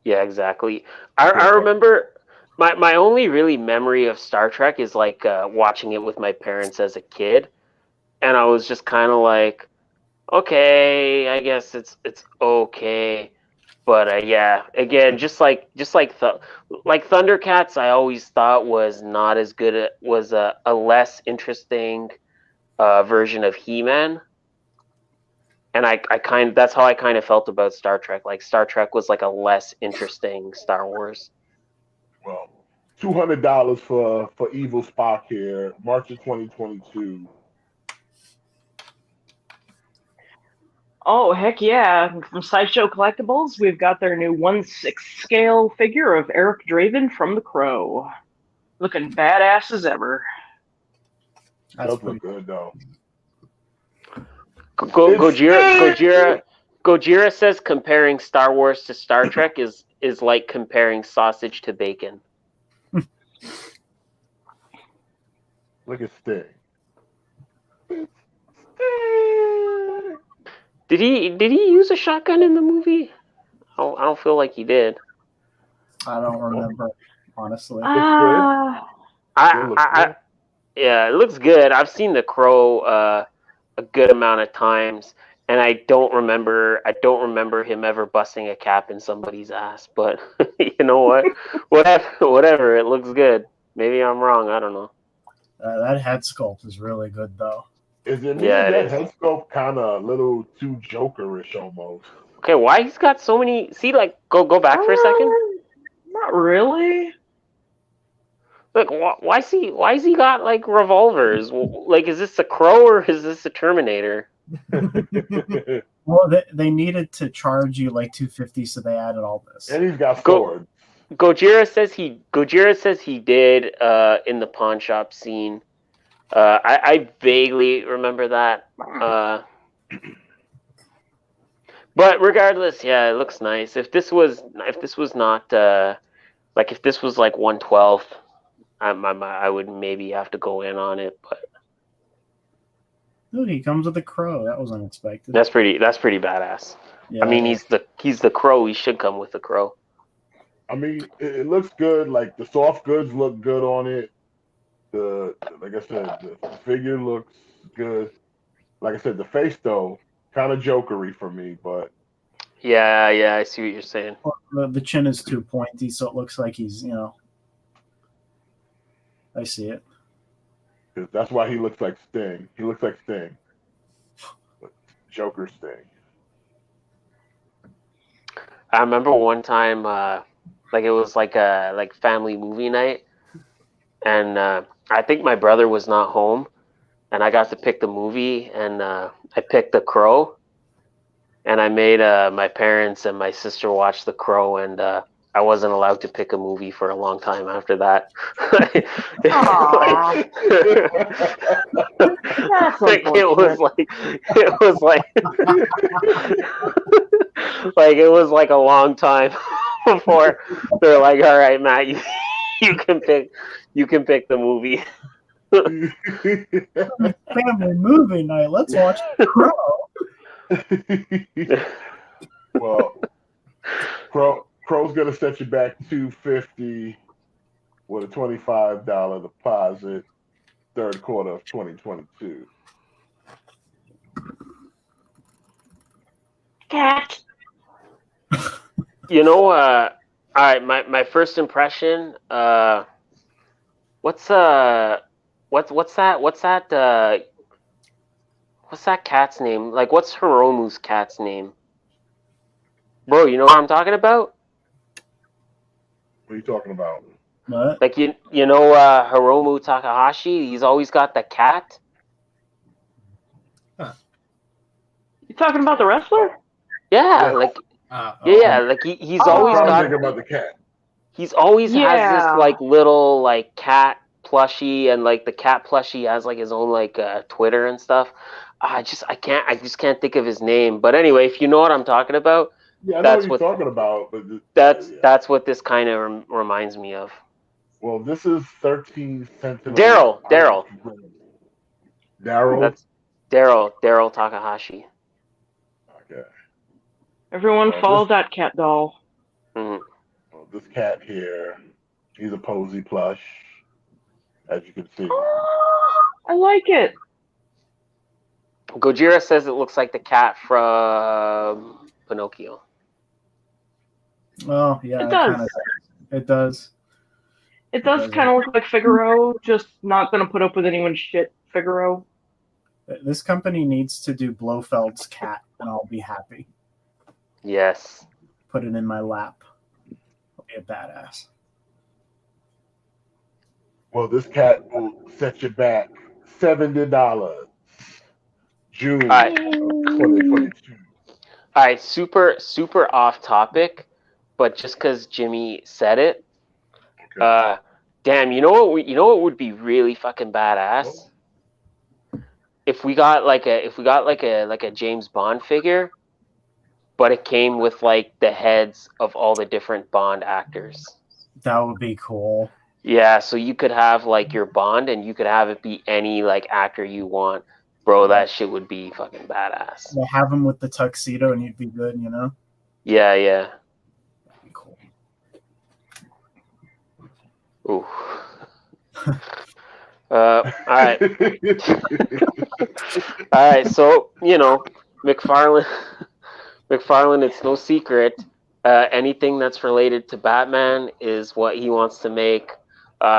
Yeah, exactly. I remember my only really memory of Star Trek is like watching it with my parents as a kid, and I was just kind of like, okay, I guess it's okay, but yeah, again, just like Thundercats, I always thought was not as good. Was a less interesting version of He-Man. And that's how I kind of felt about Star Trek. Like Star Trek was like a less interesting Star Wars. Well, $200 for Evil Spock here, March of 2022. Oh, heck yeah. From Sideshow Collectibles, we've got their new 1/6 scale figure of Eric Draven from The Crow. Looking badass as ever. That's Those look good though. Gojira says comparing Star Wars to Star Trek is like comparing sausage to bacon. Look at Sting. Did he use a shotgun in the movie? I don't feel like he did. I don't remember, honestly. Ah, Yeah, it looks good. I've seen The Crow a good amount of times, and I don't remember him ever busting a cap in somebody's ass. But you know what? Whatever. It looks good. Maybe I'm wrong. I don't know. That head sculpt is really good, though. Is it me? Yeah, it That is. head sculpt kind of a little too Jokerish almost. Okay, why he's got so many? See, like, go back for a second. Not really. Look, why's he got like revolvers? Like, is this a Crow or is this a Terminator? Well, they needed to charge you like $250, so they added all this. And he's got swords. Gojira says he did in the pawn shop scene. I vaguely remember that. But regardless, yeah, it looks nice. If this was not like if this was like 1/12, I would maybe have to go in on it. But Look, he comes with a crow. That was unexpected. that's pretty badass. Yeah, I mean, he's the Crow. He should come with the Crow. I mean, it looks good. Like the soft goods look good on it. Like I said, the figure looks good. Like I said, the face though, kind of jokery for me, but Yeah, I see what you're saying. the chin is too pointy, so it looks like he's, I see it. 'cause that's why he looks like Sting. He looks like Sting, but Joker Sting. I remember one time, like it was like a family movie night, and I think my brother was not home, and I got to pick the movie, and I picked The Crow, and I made my parents and my sister watch The Crow, and I wasn't allowed to pick a movie for a long time after that. Aw. That's It was like a long time before they're like, all right, Matt, you can pick the movie. Family movie night. Let's watch The Crow. Well, Crow's gonna set you back $250 with a $25 deposit, third quarter of 2022. Cat. You know, all right, my first impression, what's that cat's name? Like, what's Hiromu's cat's name? Bro, you know what I'm talking about? What are you talking about? What? Like, you know Hiromu Takahashi? He's always got the cat. You talking about the wrestler? Yeah, Yeah. like like he's always I'm got. thinking about the cat. He's always has Yeah. this like little like cat plushie, and like the cat plushie has like his own like Twitter and stuff. I just can't think of his name. But anyway, if you know what I'm talking about, Yeah, I know That's what what- you're talking about, but that's what this kind of reminds me of. well, this is 13 Sentinel. Daryl. Daryl. That's Daryl Takahashi. Okay. Everyone Oh, follow this- that cat doll. Mhm. Well, this cat here, he's a posy plush, as you can see. I like it. Gojira says it looks like the cat from Pinocchio. Oh, yeah. It does. It does. It does kind of look like Figaro, just not going to put up with anyone's shit, Figaro. This company needs to do Blofeld's cat, and I'll be happy. Yes. Put it in my lap. I'll be a badass. Well, this cat will set you back $70. June All right. 2022. All right, super off topic, but just because Jimmy said it, Okay. damn, you know what would be really fucking badass? If we got like a James Bond figure, but it came with like the heads of all the different Bond actors. That would be cool. Yeah, so you could have like your Bond, and you could have it be any like actor you want, bro. That shit would be fucking badass. We'll have him with the tuxedo, and you'd be good, you know. Yeah, yeah. That'd be cool. Ooh. All right. All right. So McFarlane. It's no secret. Anything that's related to Batman is what he wants to make.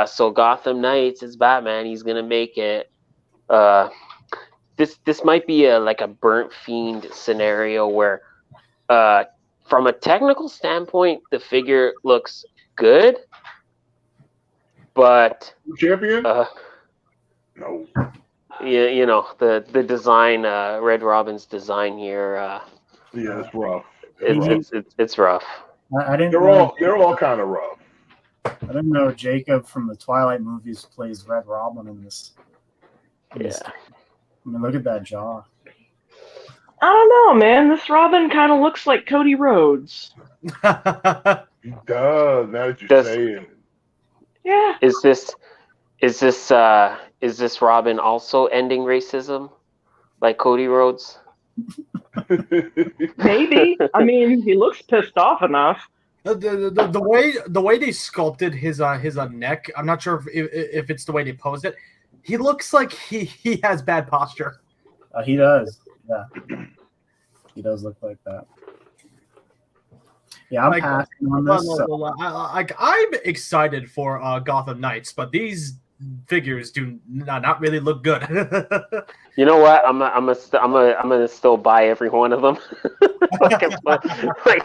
So Gotham Knights is Batman. He's gonna make it. This might be like a burnt fiend scenario where, from a technical standpoint, the figure looks good, but Champion? no. Yeah, the design, Red Robin's design here. Yeah, it's rough. It's rough. I didn't. They're all kind of rough. I didn't know Jacob from the Twilight movies plays Red Robin in this. Yeah. I mean, look at that jaw. I don't know, man. This Robin kind of looks like Cody Rhodes. He does. Now that you say it. Yeah. Is this Robin also ending racism, like Cody Rhodes? Maybe. I mean, he looks pissed off enough. The way they sculpted his neck, I'm not sure if it's the way they posed it. He looks like he has bad posture. He does. Yeah. He does look like that. Yeah, I'm passing on this. I'm excited for Gotham Knights, but these figures do not really look good. You know what? I'm gonna still buy every one of them.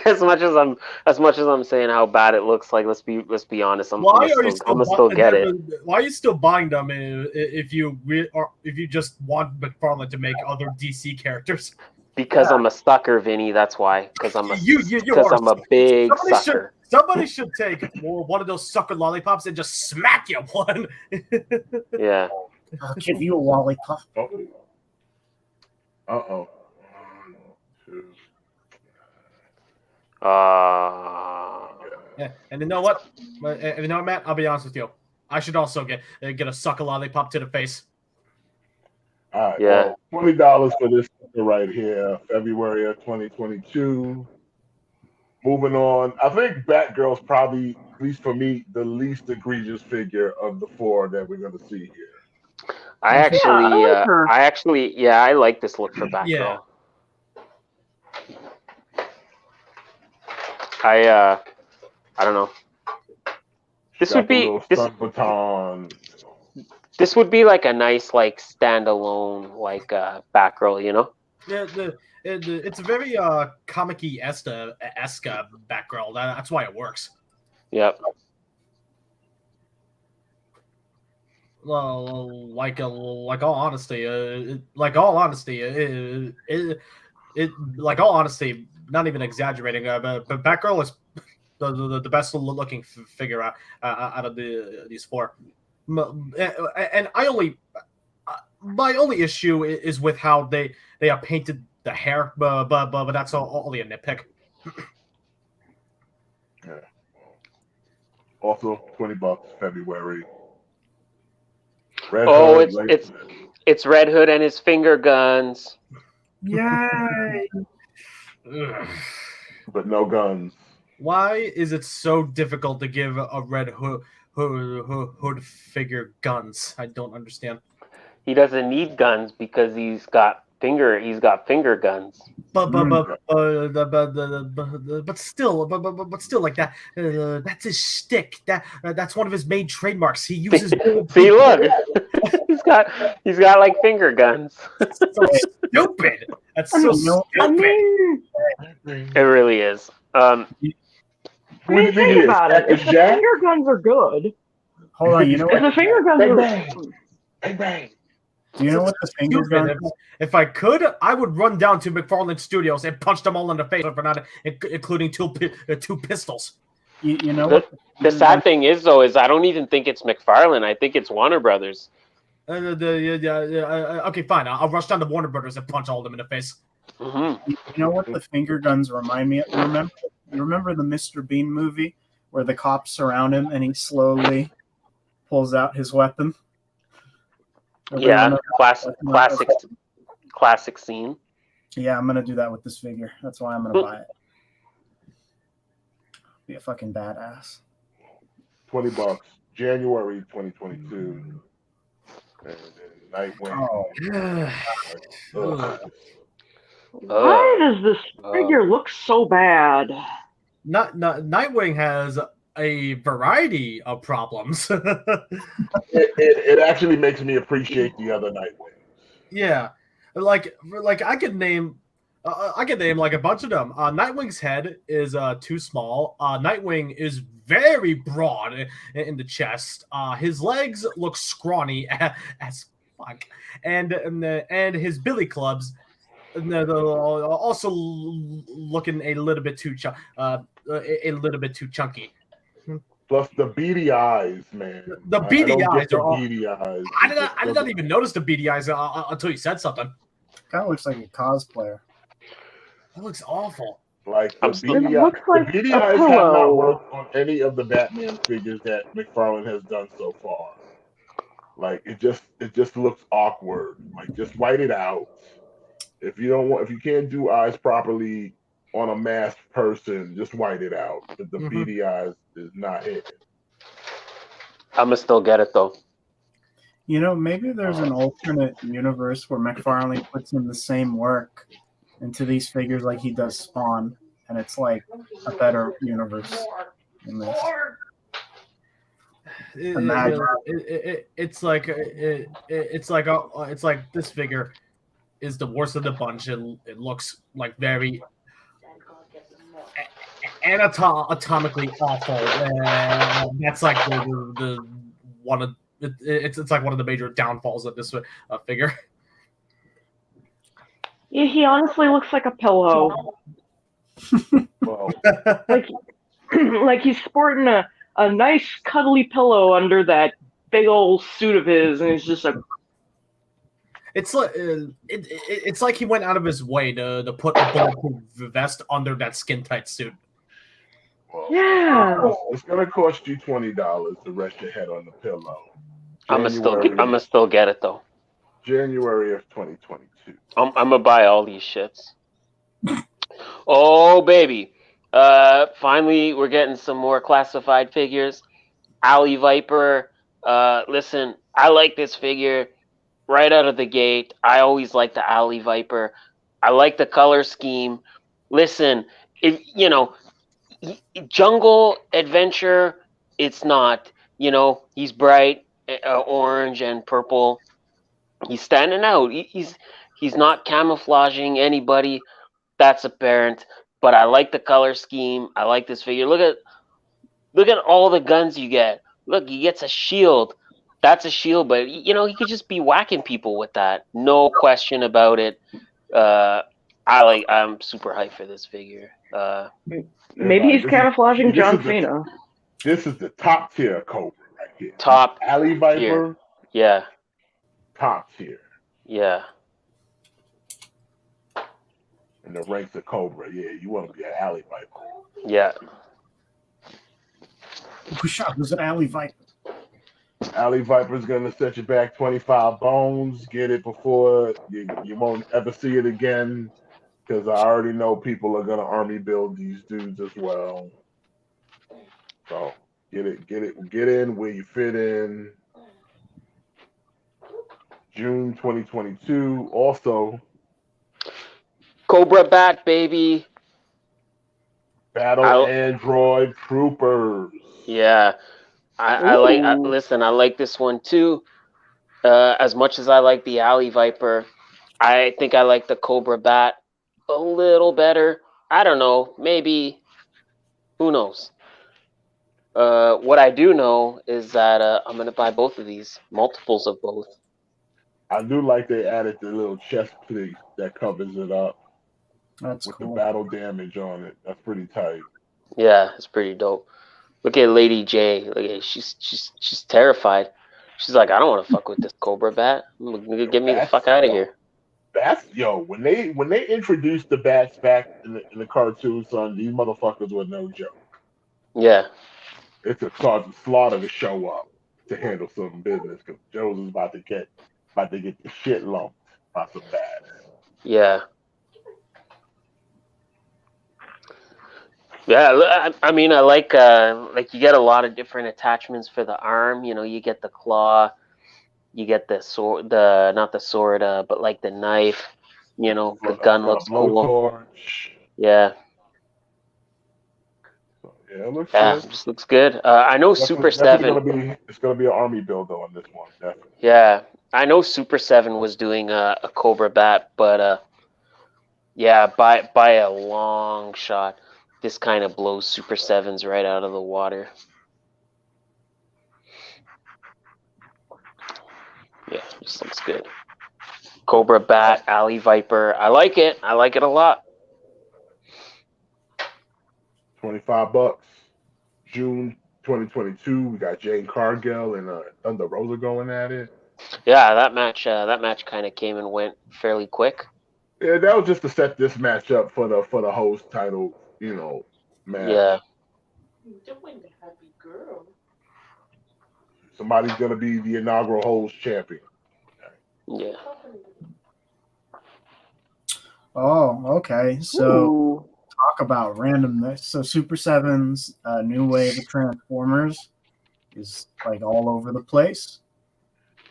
as much as I'm saying how bad it looks like. Let's be honest. I'm gonna still get it. Why are you still buying them if you just want McFarlane to make other DC characters? Because I'm a sucker, Vinny. That's why. Because I'm a big sucker. Somebody should take one of those sucker lollipops and just smack you one. Yeah. I'll give you a lollipop. Uh-oh. Yeah. And you know what? Matt? I'll be honest with you. I should also get a sucker lollipop to the face. All right. Yeah. Well, $20 for this right here, February of 2022. Moving on, I think Batgirl's probably, at least for me, the least egregious figure of the four that we're going to see here. I like this look for Batgirl. Yeah. I don't know. This would be This would be like a nice like standalone like Batgirl, you know? Yeah, it's a very comic-y esque Batgirl. That's why it works. Yep. Well, like all honesty, not even exaggerating, but Batgirl is the best looking figure out of these four. And my only issue is with how they are painted the hair, but that's only a nitpick. Yeah. Also, $20 February. It's Red Hood and his finger guns. Yay! But no guns. Why is it so difficult to give a Red Hood figure guns? I don't understand. He doesn't need guns because he's got finger guns. But still, like that. That's his shtick. That's one of his main trademarks. He uses. See, look, he's got like finger guns. So stupid. That's so stupid. It really is. I mean, think about it. If the finger guns are good, Hold on, you know if what? the finger guns are Bang bang. Do you know what the finger Stupid. gun? If I could, I would run down to McFarlane Studios and punch them all in the face for not including two pistols. You know The, what? the sad thing is, though, is I don't even think it's McFarlane. I think it's Warner Brothers. Okay, fine. I'll rush down to Warner Brothers and punch all of them in the face. Mm-hmm. You know what the finger guns remind me of? You remember the Mr. Bean movie where the cops surround him and he slowly pulls out his weapon? Yeah, classic scene. Yeah, I'm gonna do that with this figure. That's why I'm gonna buy it. Be a fucking badass. $20, January 2022. And then Nightwing. Why does this figure look so bad? Nightwing has a variety of problems. it actually makes me appreciate the other Nightwing. Yeah, like I could name like a bunch of them. Nightwing's head is too small. Nightwing is very broad in the chest. His legs look scrawny as fuck, and his billy clubs also looking a little bit too chunky. Plus the beady eyes, man. The beady eyes are all. Beady eyes. I did not even notice the beady eyes until you said something. Kind of looks like a cosplayer. That looks awful. Like It looks like the beady a eyes have not pillow. worked on any of the Batman figures that McFarlane has done so far. Like it just looks awkward. Like just white it out. If you can't do eyes properly on a masked person, just white it out. But the beady eyes is not it. I'ma still get it though. You know, maybe there's an alternate universe where McFarlane puts in the same work into these figures like he does Spawn, and it's like a better universe in this. It's like this figure is the worst of the bunch. It looks like very anatomically awful. That's like the one of it's like one of the major downfalls of this figure. Yeah, he honestly looks like a pillow. Well, like he's sporting a nice cuddly pillow under that big old suit of his, and he's just like. It's like it's like he went out of his way to put a bulletproof vest under that skin tight suit. well, Yeah. it's gonna cost you $20 to rest your head on the pillow. I'ma still get it though. January of 2022. I'm gonna buy all these shits. Oh baby, finally we're getting some more classified figures. Alley Viper. Listen, I like this figure right out of the gate. I always like the Alley Viper. I like the color scheme. Listen, if jungle adventure, it's not. He's bright orange and purple. He's standing out. He's not camouflaging anybody. That's apparent. But I like the color scheme. I like this figure. Look at all the guns you get. Look, he gets a shield. That's a shield, but he could just be whacking people with that. No question about it. I'm super hyped for this figure. Maybe he's camouflaging John Cena. This is the top tier Cobra right here. Top Alley Viper. tier. Yeah. Top tier. Yeah. In the ranks of Cobra, yeah, you want to be an Alley Viper. Yeah. Who's an Alley Viper? Alley Viper's gonna set you back 25 bones. Get it before you won't ever see it again. Because I already know people are gonna army build these dudes as well. So get in where you fit in. June 2022. Also, Cobra Bat, baby. Battle Android Troopers. Yeah. I like this one too. As much as I like the Alley Viper, I think I like the Cobra Bat a little better. I don't know. Maybe. Who knows? What I do know is that I'm going to buy both of these. Multiples of both. I do like they added the little chest plate that covers it up That's with the cool. battle damage on it. That's pretty tight. Yeah, it's pretty dope. Look at Lady J. Look at she's terrified. She's like, I don't want to fuck with this Cobra Bat. Get me the fuck out of here. Bats, yo, when they introduced the bats back in the cartoon, son, these motherfuckers were no joke. Yeah. It took Sergeant Slaughter to show up to handle some business because Jones was about to get the shit lumped by some bats. Yeah. Yeah, I mean, I like you get a lot of different attachments for the arm. You know, you get the claw, you get the sword, not the sword, but like the knife. You know, the gun looks cool. Blowtorch. Yeah. Yeah, it looks Yeah, good. it just looks good. I know Super 7. It's gonna be an army build on this one, definitely. Yeah, I know Super 7 was doing a Cobra Bat, but yeah, by a long shot, this kind of blows Super 7's right out of the water. Yeah, this looks good. Cobra Bat, Alley Viper. I like it. I like it a lot. $25. June 2022. We got Jane Cargill and Thunder Rosa going at it. Yeah, that match kind of came and went fairly quick. Yeah, that was just to set this match up for the host title, you know, match. Yeah. Somebody's gonna be the inaugural host champion. Yeah. Oh, okay. So talk about randomness. So Super 7's new wave of Transformers is like all over the place.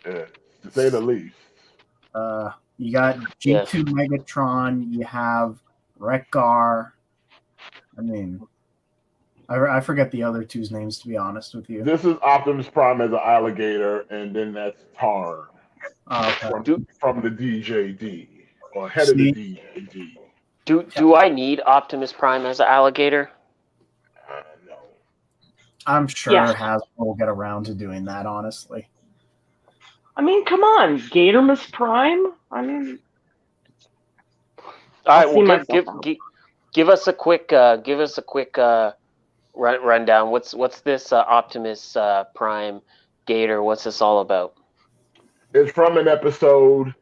Yeah, to say the least. You got G2 Megatron. You have Wreck-Gar. I mean, I forget the other two's names, to be honest with you. This is Optimus Prime as an alligator, and then that's Tarn from the DJD, or head of the DJD. Do I need Optimus Prime as an alligator? No. I'm sure Hasbro will get around to doing that, honestly. I mean, come on, Gatormus Prime. I mean, all right. Well, give us a quick rundown. What's this Optimus Prime Gator? What's this all about? It's from an episode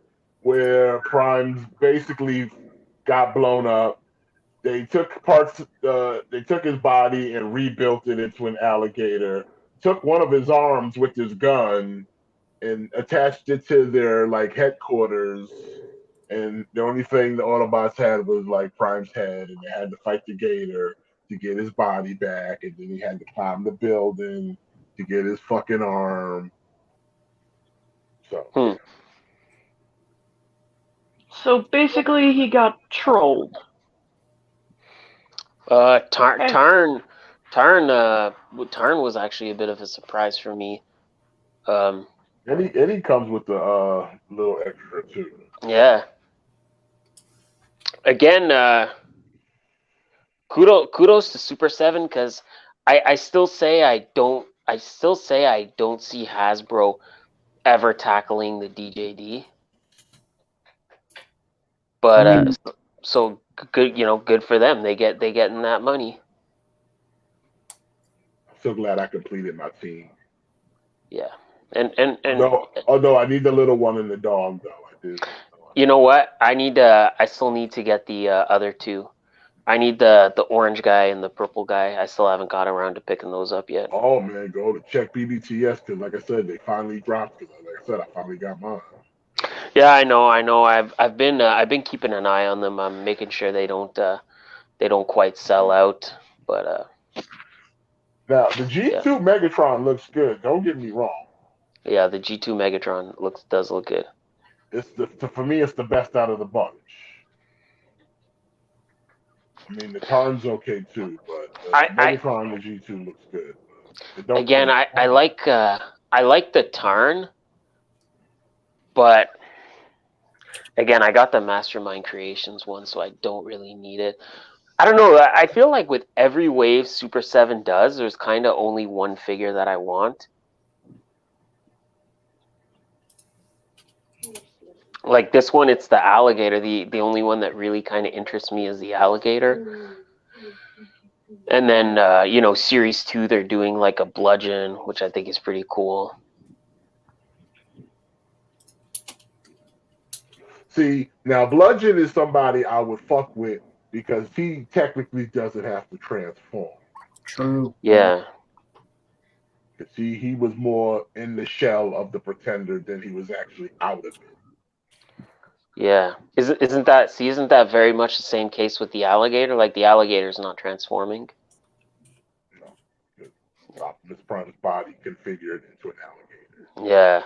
where Prime basically got blown up. They took his body and rebuilt it into an alligator. Took one of his arms with his gun and attached it to their headquarters. And the only thing the Autobots had was Prime's head, and they had to fight the Gator to get his body back, and then he had to climb the building to get his fucking arm. So basically, he got trolled. Tarn was actually a bit of a surprise for me. And he comes with the little extra too. Yeah. Again, kudos to Super 7 because I still say I don't see Hasbro ever tackling the DJD. But so good, good for them. They getting that money. I'm so glad I completed my team. Yeah. And although I need the little one and the dog though. I do. You know what? I still need to get the other two. I need the orange guy and the purple guy. I still haven't got around to picking those up yet. Oh man, go to check BBTS because, like I said, they finally dropped. Because, like I said, I finally got mine. Yeah, I know. I've been keeping an eye on them. I'm making sure they don't quite sell out. But now the G2 Megatron looks good. Don't get me wrong. Yeah, the G2 Megatron does look good. For me, it's the best out of the bunch. I mean, the Tarn's okay too, but Megatron and the G2 looks good. Again, I like the Tarn, but again, I got the Mastermind Creations one, so I don't really need it. I don't know. I feel like with every wave Super 7 does, there's kind of only one figure that I want. Like this one, it's the alligator. The only one that really kind of interests me is the alligator. And then, Series 2, they're doing like a bludgeon, which I think is pretty cool. See, now Bludgeon is somebody I would fuck with because he technically doesn't have to transform. True. Yeah. Because he was more in the shell of the Pretender than he was actually out of it. Yeah. Isn't that very much the same case with the alligator? Like the alligator's not transforming. Optimus Prime's body configured into an alligator. Yeah.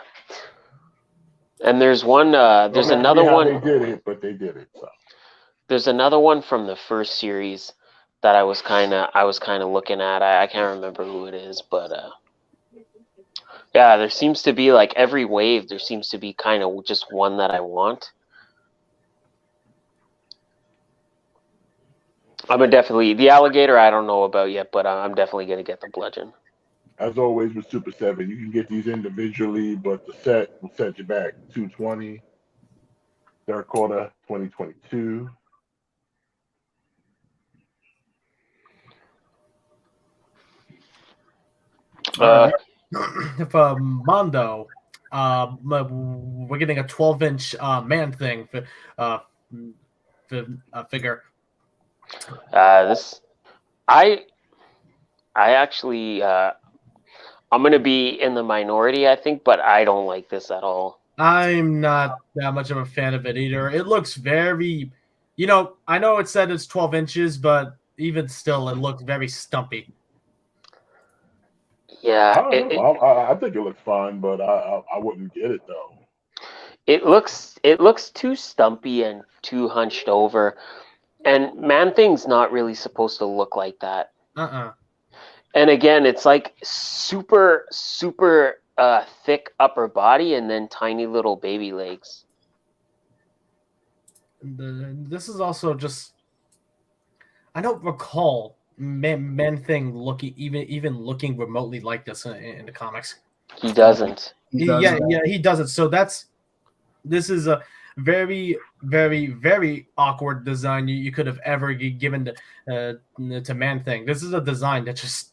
And there's one. There's another one. They did it, but they did it. So. There's another one from the first series that I was kind of looking at. I can't remember who it is, but yeah, there seems to be like every wave. There seems to be kind of just one that I want. The alligator I don't know about yet, but I'm definitely gonna get the bludgeon. As always with Super 7, you can get these individually, but the set will set you back $220, third quarter 2022. For Mondo, we're getting a 12-inch Man Thing figure. I actually I'm gonna be in the minority, I think, but I don't like this at all. I'm not that much of a fan of it either. It looks very, I know it said it's 12 inches, but even still, it looks very stumpy. Yeah, I think it looks fine, but I wouldn't get it though. It looks too stumpy and too hunched over, and Man Thing's not really supposed to look like that. And again, it's like super thick upper body and then tiny little baby legs. This is also just, I don't recall Man Thing looking looking remotely like this in the comics. He doesn't. He doesn't. So this is a very, very, very awkward design you could have ever given to Man Thing. This is a design that just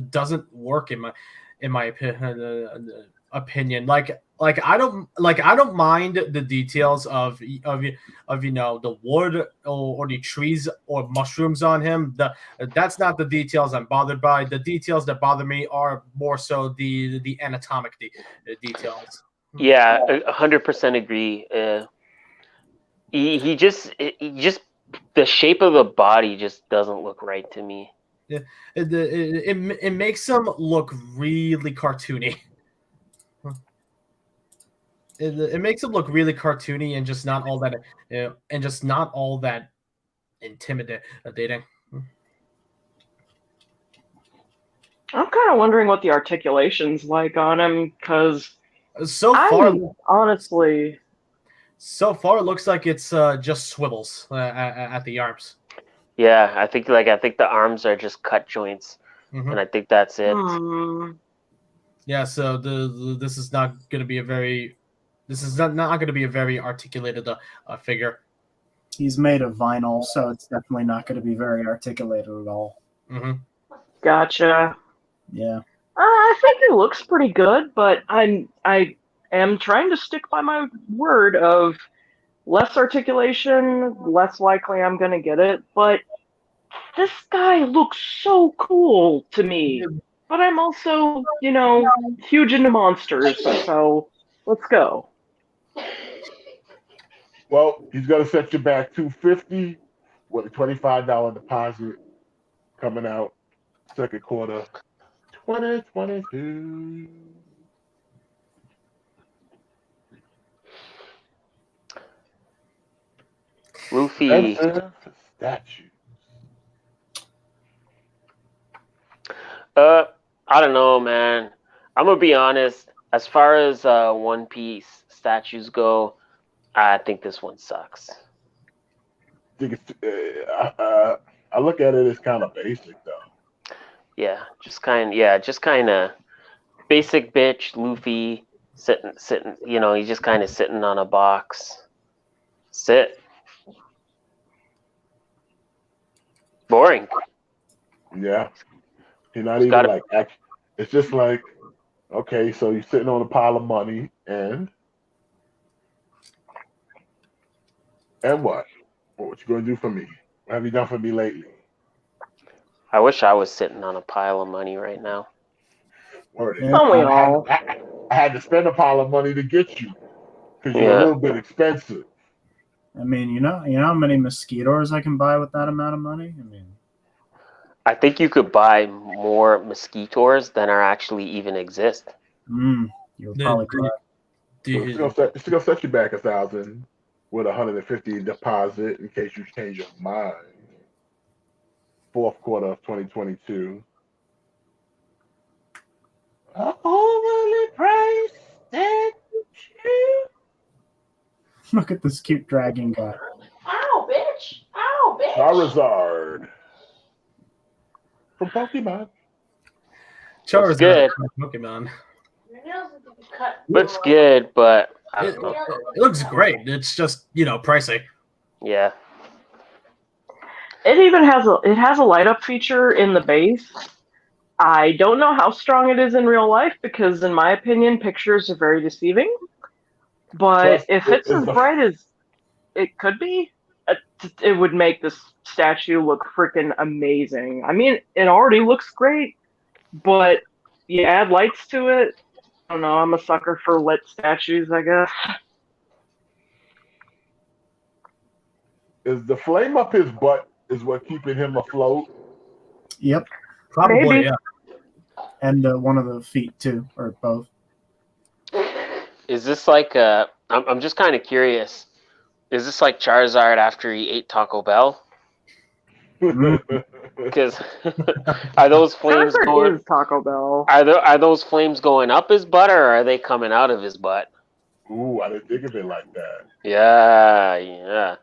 doesn't work in my opinion. Like I don't mind the details of the wood or the trees or mushrooms on him. That's not the details I'm bothered by. The details that bother me are more so the anatomic details. Yeah, 100% agree. He just the shape of the body just doesn't look right to me. It makes him look really cartoony. It makes him look really cartoony and just not all that intimidating. I'm kind of wondering what the articulation's like on him, because so far it looks like it's just swivels at the arms. Yeah, I think the arms are just cut joints, and I think that's it. Yeah, so this is not going to be a very articulated figure. He's made of vinyl, so it's definitely not going to be very articulated at all. Gotcha. Yeah. I think he looks pretty good, but I am trying to stick by my word of less articulation, less likely I'm going to get it, but this guy looks so cool to me. But I'm also, huge into monsters, so let's go. Well, he's going to set you back $250 with a $25 deposit coming out second quarter 2022. Luffy. Statues. I don't know, man. I'm gonna be honest. As far as One Piece statues go, I think this one sucks. I look at it as kind of basic, though. Yeah, just kind of basic bitch Luffy Sitting. You know, he's just kind of sitting on a box. Sit. Boring. Yeah. He's not He's even gotta- like act. It's just like, okay, so you're sitting on a pile of money, and what? What you gonna do for me? What have you done for me lately? I wish I was sitting on a pile of money right now. Word. Yeah. Don't we I had, all? I had to spend a pile of money to get you because you're Yeah. a little bit expensive. I mean, you know how many mosquitoes I can buy with that amount of money? I mean, I think you could buy more mosquitoes than are actually even exist. you're probably correct. It's gonna set you back 1,000 with 150 deposit in case you change your mind. Fourth quarter of 2022. Overly priced statue. Look at this cute dragon guy. Ow, bitch! Ow, bitch! Charizard from Pokemon. Charizard good. Pokemon. Your nails need to be cut. Looks good, but I It, don't know. it looks great. It's just, you know, pricey. Yeah. It even has a light up feature in the base. I don't know how strong it is in real life because, in my opinion, pictures are very deceiving. But Plus, if it's as bright as it could be, it would make this statue look freaking amazing. I mean, it already looks great, but you add lights to it. I don't know. I'm a sucker for lit statues, I guess. Is the flame up his butt is what keeping him afloat? Yep, Probably, Maybe. yeah. and one of the feet too, or both. Is this like I'm just kind of curious. Is this like Charizard after he ate Taco Bell? Because are those flames Charizard going? is Taco Bell. Are those flames going up his butt, or are they coming out of his butt? Ooh, I didn't think of it like that. Yeah.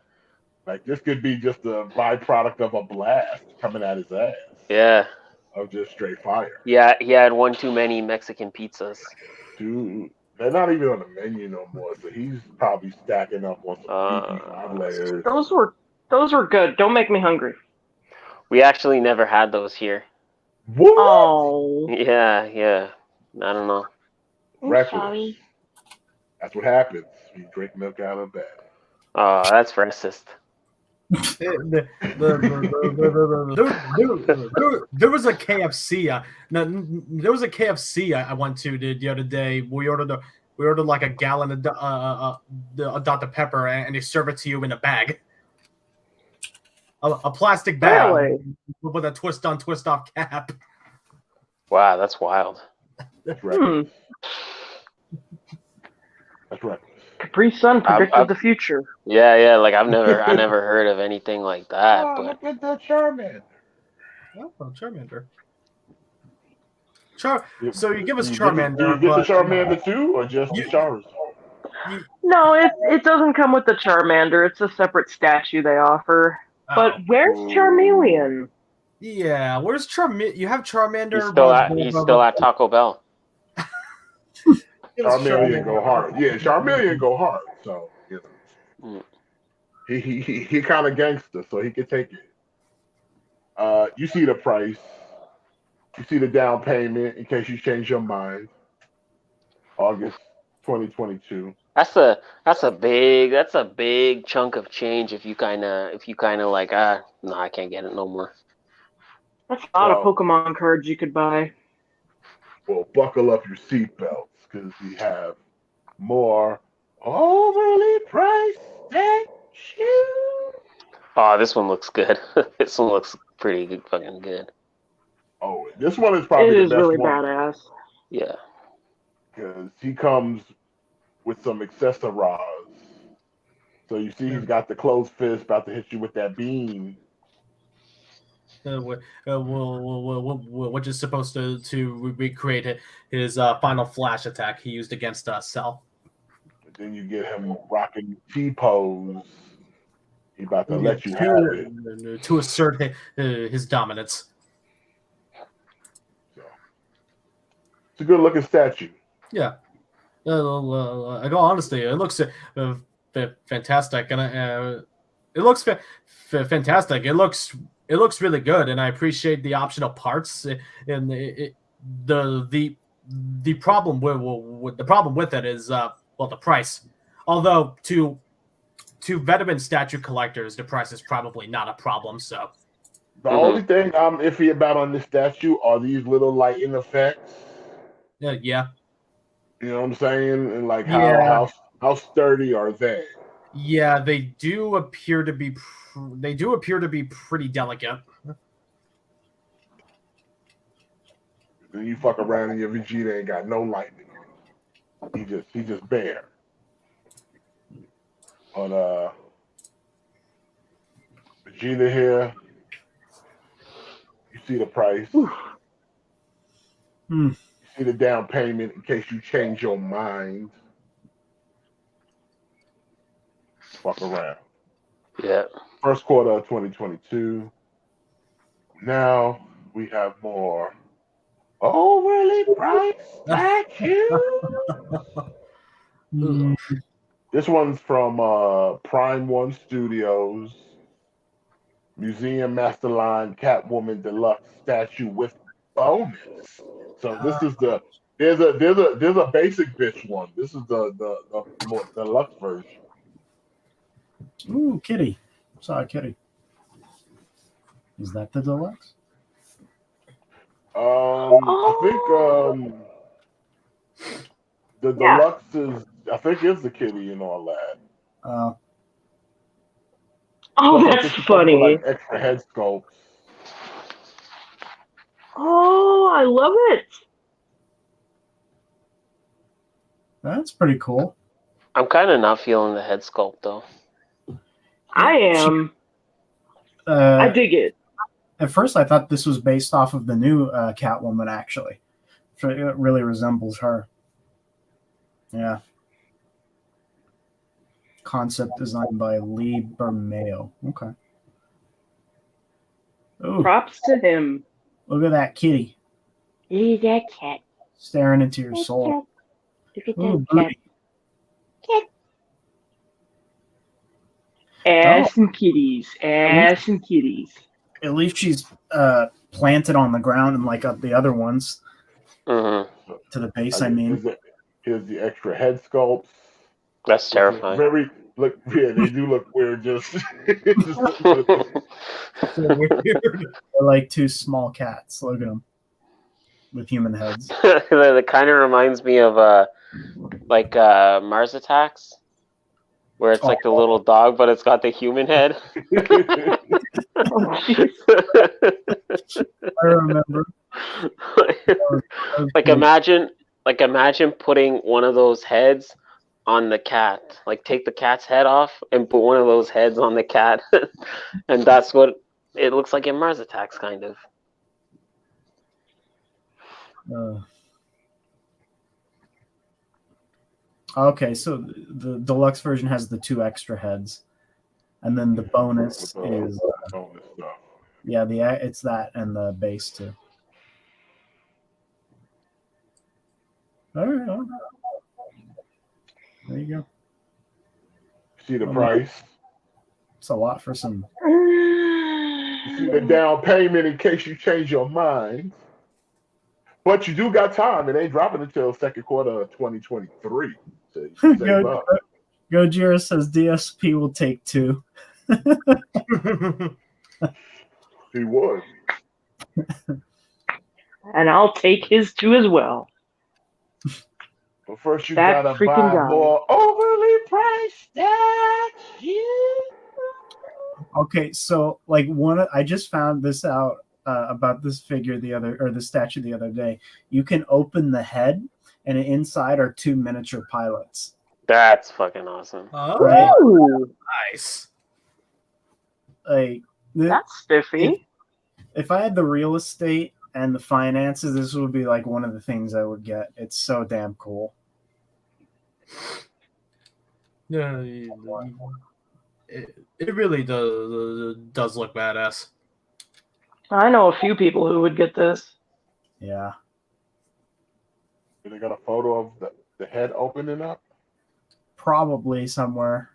Like this could be just a byproduct of a blast coming at his ass Yeah. of just straight fire. Yeah, he had one too many Mexican pizzas. Dude, they're not even on the menu no more, so he's probably stacking up on some beefy 5 layers. Those were good. Don't make me hungry. We actually never had those here. What? Oh. Yeah. I don't know. Reckless. That's what happens. You drink milk out of bed. Oh, that's racist. There was a KFC. There was a KFC I went to the other day. We ordered like a gallon of Dr. Pepper, and they serve it to you in a bag, a plastic bag Really? with a twist on, twist off cap. Wow, that's wild. That's reckless. That's reckless. Capri Sun predicted the future. Yeah. Like I never heard of anything like that. Oh, But look at the Charmander. Oh, Charmander. So you give us Do Charmander. you get the but, Charmander too, or just the Charizard? No, it doesn't come with the Charmander. It's a separate statue they offer. But where's Charmeleon? Yeah, where's Charmander? You have Charmander. he's still at Taco Bell. Charmeleon go hard. Yeah, Charmeleon go hard. So you know, he kind of gangster, so he can take it. You see the price. You see the down payment in case you change your mind. August 2022. That's a big chunk of change if you kind of like no, I can't get it no more. That's a lot of Pokemon cards you could buy. Well, buckle up your seatbelts because we have more overly priced statues. Oh, this one looks good. This one looks pretty good, fucking good. Oh, this one is probably It the is best really one. badass. Yeah. Because he comes with some accessories. So you see he's got the closed fist about to hit you with that beam. Which is supposed to recreate his final flash attack he used against Cell. But then you get him rocking T-pose. He about to let you have it. To assert his dominance. So, it's a good looking statue. Yeah. I go honestly, it looks fantastic, and it looks fantastic. It looks really good, and I appreciate the optional parts. And the problem with it is the price. Although to veteran statue collectors, the price is probably not a problem. So The only thing I'm iffy about on this statue are these little lighting effects. yeah. You know what I'm saying? And like Yeah. how sturdy are they? Yeah, they do appear to be pretty delicate. Then you fuck around and your Vegeta ain't got no lightning on him. He just bare. But Vegeta here, you see the price. You see the down payment in case you change your mind. Fuck around. Yeah. First quarter of 2022. Now we have more overly priced statues. This one's from Prime One Studios. Museum Masterline Catwoman Deluxe statue with bonus. So this is there's a basic bitch one. This is the more deluxe version. Ooh, kitty. Saw a kitty. Is that the deluxe? I think the deluxe is the kitty and all that. Oh, that's funny. Like extra head sculpts. Oh, I love it. That's pretty cool. I'm kind of not feeling the head sculpt though. I am. I dig it. At first, I thought this was based off of the new Catwoman, actually. So it really resembles her. Yeah. Concept designed by Lee Bermeo. Okay. Ooh, Props to him. look at that kitty Look at that cat. staring into your soul. Look at Ooh, that cat. booty. Ass and kitties. Ass and kitties. At least she's planted on the ground and like the other ones Mm-hmm. to the base. I mean, Here's the extra head sculpts. That's terrifying. They do look weird. Just they're like two small cats. Look at them with human heads. That kind of reminds me of Mars Attacks, where it's like the little dog, but it's got the human head. I remember. Imagine putting one of those heads on the cat. Like take the cat's head off and put one of those heads on the cat, and that's what it looks like in Mars Attacks, kind of. Okay, so the deluxe version has the two extra heads, and then the bonus is it's that and the base too. All right. There you go. See the price. It's a lot for some. You see the down payment in case you change your mind. But you do got time. It ain't dropping until second quarter of 2023. So you can save up. Gojira says DSP will take two. He would. And I'll take his two as well. But first, you That gotta freaking buy guy. more overly priced statues. Okay, so like I just found this out about this figure the statue the other day. You can open the head, and inside are two miniature pilots. That's fucking awesome. Oh, Right. Ooh, nice. Like that's spiffy. if I had the real estate and the finances, this would be like one of the things I would get. It's so damn cool. Yeah, it really does look badass. I know a few people who would get this. Yeah. They got a photo of The head opening up. Probably somewhere.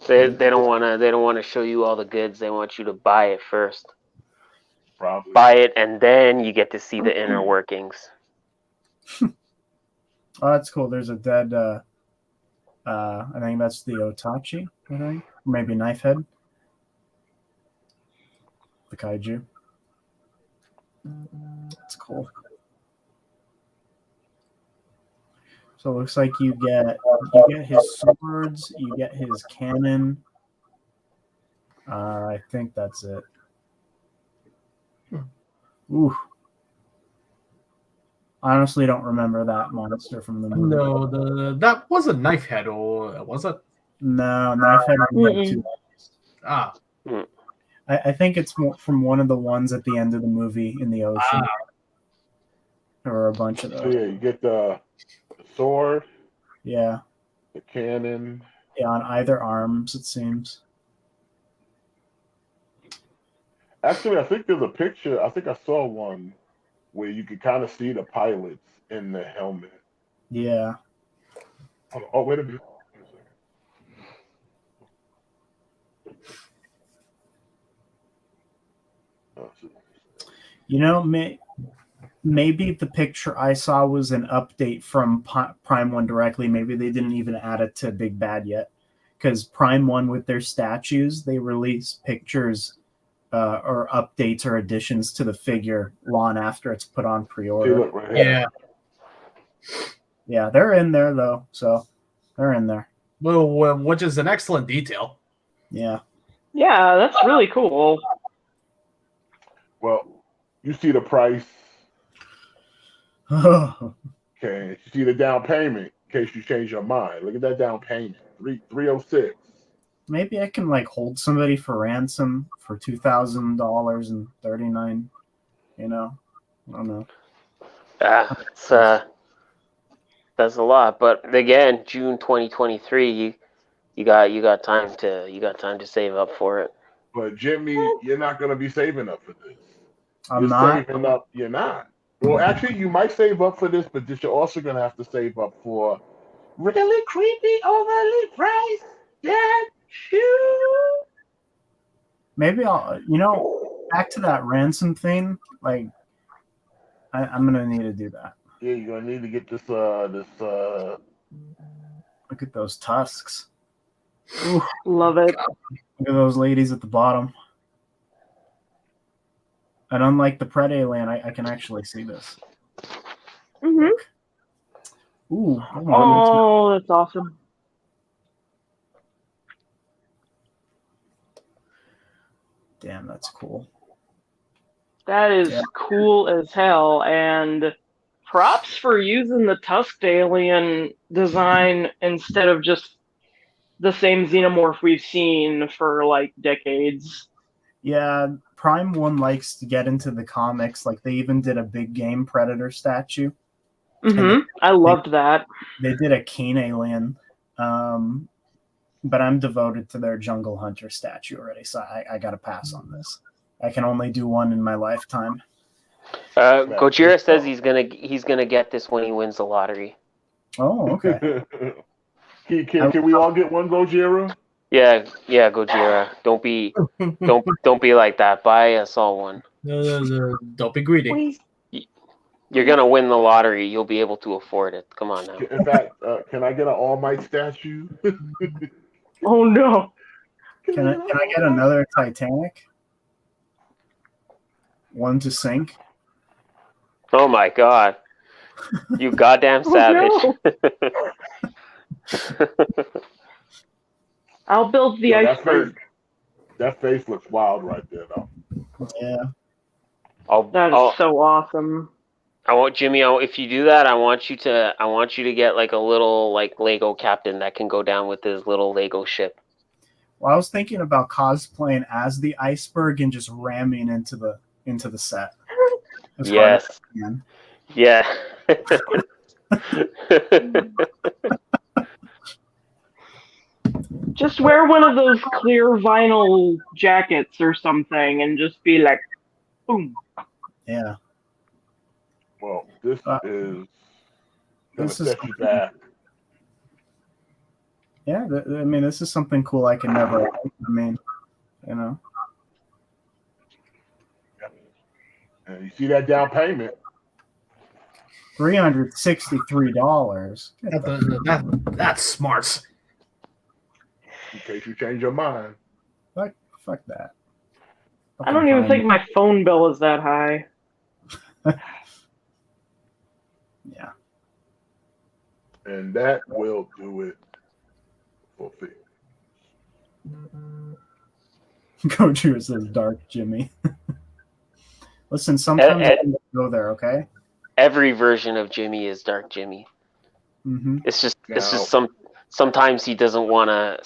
They don't want to show you all the goods. They want you to buy it first. Probably. Buy it, and then you get to see the inner workings. Oh, that's cool. There's a dead. I think that's the Otachi. I think maybe Knife Head. The kaiju. That's cool. So it looks like you get his swords, you get his cannon. I think that's it. Ooh. I honestly don't remember that monster from the movie. No, that wasn't Knife Head, or was it? No, Knife Head. Ah. I think it's from one of the ones at the end of the movie in the ocean. There were a bunch of those. So yeah, you get the sword. Yeah. The cannon. Yeah, on either arms, it seems. Actually, I think there's a picture. I think I saw one where you could kind of see the pilots in the helmet. Yeah. Oh, wait a minute. You know, maybe the picture I saw was an update from Prime 1 directly. Maybe they didn't even add it to Big Bad yet. Because Prime 1, with their statues, they release pictures or updates or additions to the figure long after it's put on pre-order. Right here. Yeah, they're in there, though. So they're in there. Well, which is an excellent detail. Yeah. Yeah, that's really cool. Well, you see the price. Oh, Okay, you see the down payment in case you change your mind. Look at that down payment, $306. maybe I can like hold somebody for ransom for $2,039. You know, I don't know. That's a lot. But again, June 2023, you got time to save up for it. But Jimmy, you're not gonna be saving up for this. I'm You're not. saving up. You're not. Well, actually, you might save up for this, but you're also gonna have to save up for really creepy, overly priced dead shoe. Maybe I'll. You know, back to that ransom thing. Like, I'm gonna need to do that. Yeah, you're gonna need to get this. Look at those tusks. Ooh, Love it. look at those ladies at the bottom. And unlike the Pred Alien, I can actually see this. Mm-hmm. Ooh. Oh, that's awesome. Damn, that's cool. That is Yeah. cool as hell. And props for using the tusked alien design instead of just the same xenomorph we've seen for like decades. Yeah, Prime 1 likes to get into the comics. Like, they even did a big game Predator statue. Mm-hmm. I loved that. They did a Keen Alien. But I'm devoted to their Jungle Hunter statue already, so I got to pass on this. I can only do one in my lifetime. Gojira says he's gonna get this when he wins the lottery. Oh, okay. Can we all get one Gojira? Yeah, Gojira. Don't be like that. Buy us all one. No, don't be greedy. You're gonna win the lottery. You'll be able to afford it. Come on now. In fact, can I get an All Might statue? Oh no. Can I get another Titanic? One to sink? Oh my god. You goddamn savage. I'll build the Yeah, iceberg. That face looks wild right there, though. Yeah. That is so awesome. I want Jimmy. If you do that, I want you to get like a little like Lego captain that can go down with his little Lego ship. Well, I was thinking about cosplaying as the iceberg and just ramming into the set. As hard Yes. as I can. Yeah. Just wear one of those clear vinyl jackets or something and just be like, boom. Yeah. Well, this is gonna this is set you back. Yeah, I mean, this is something cool I can never. I mean, you know. And you see that down payment. $363. That's smart. In case you change your mind. Fuck that. I don't even think my phone bill is that high. Yeah. And that will do it for Phil. Goju says Dark Jimmy. Listen, sometimes I go there, okay? Every version of Jimmy is Dark Jimmy. Mm-hmm. It's just sometimes he doesn't wanna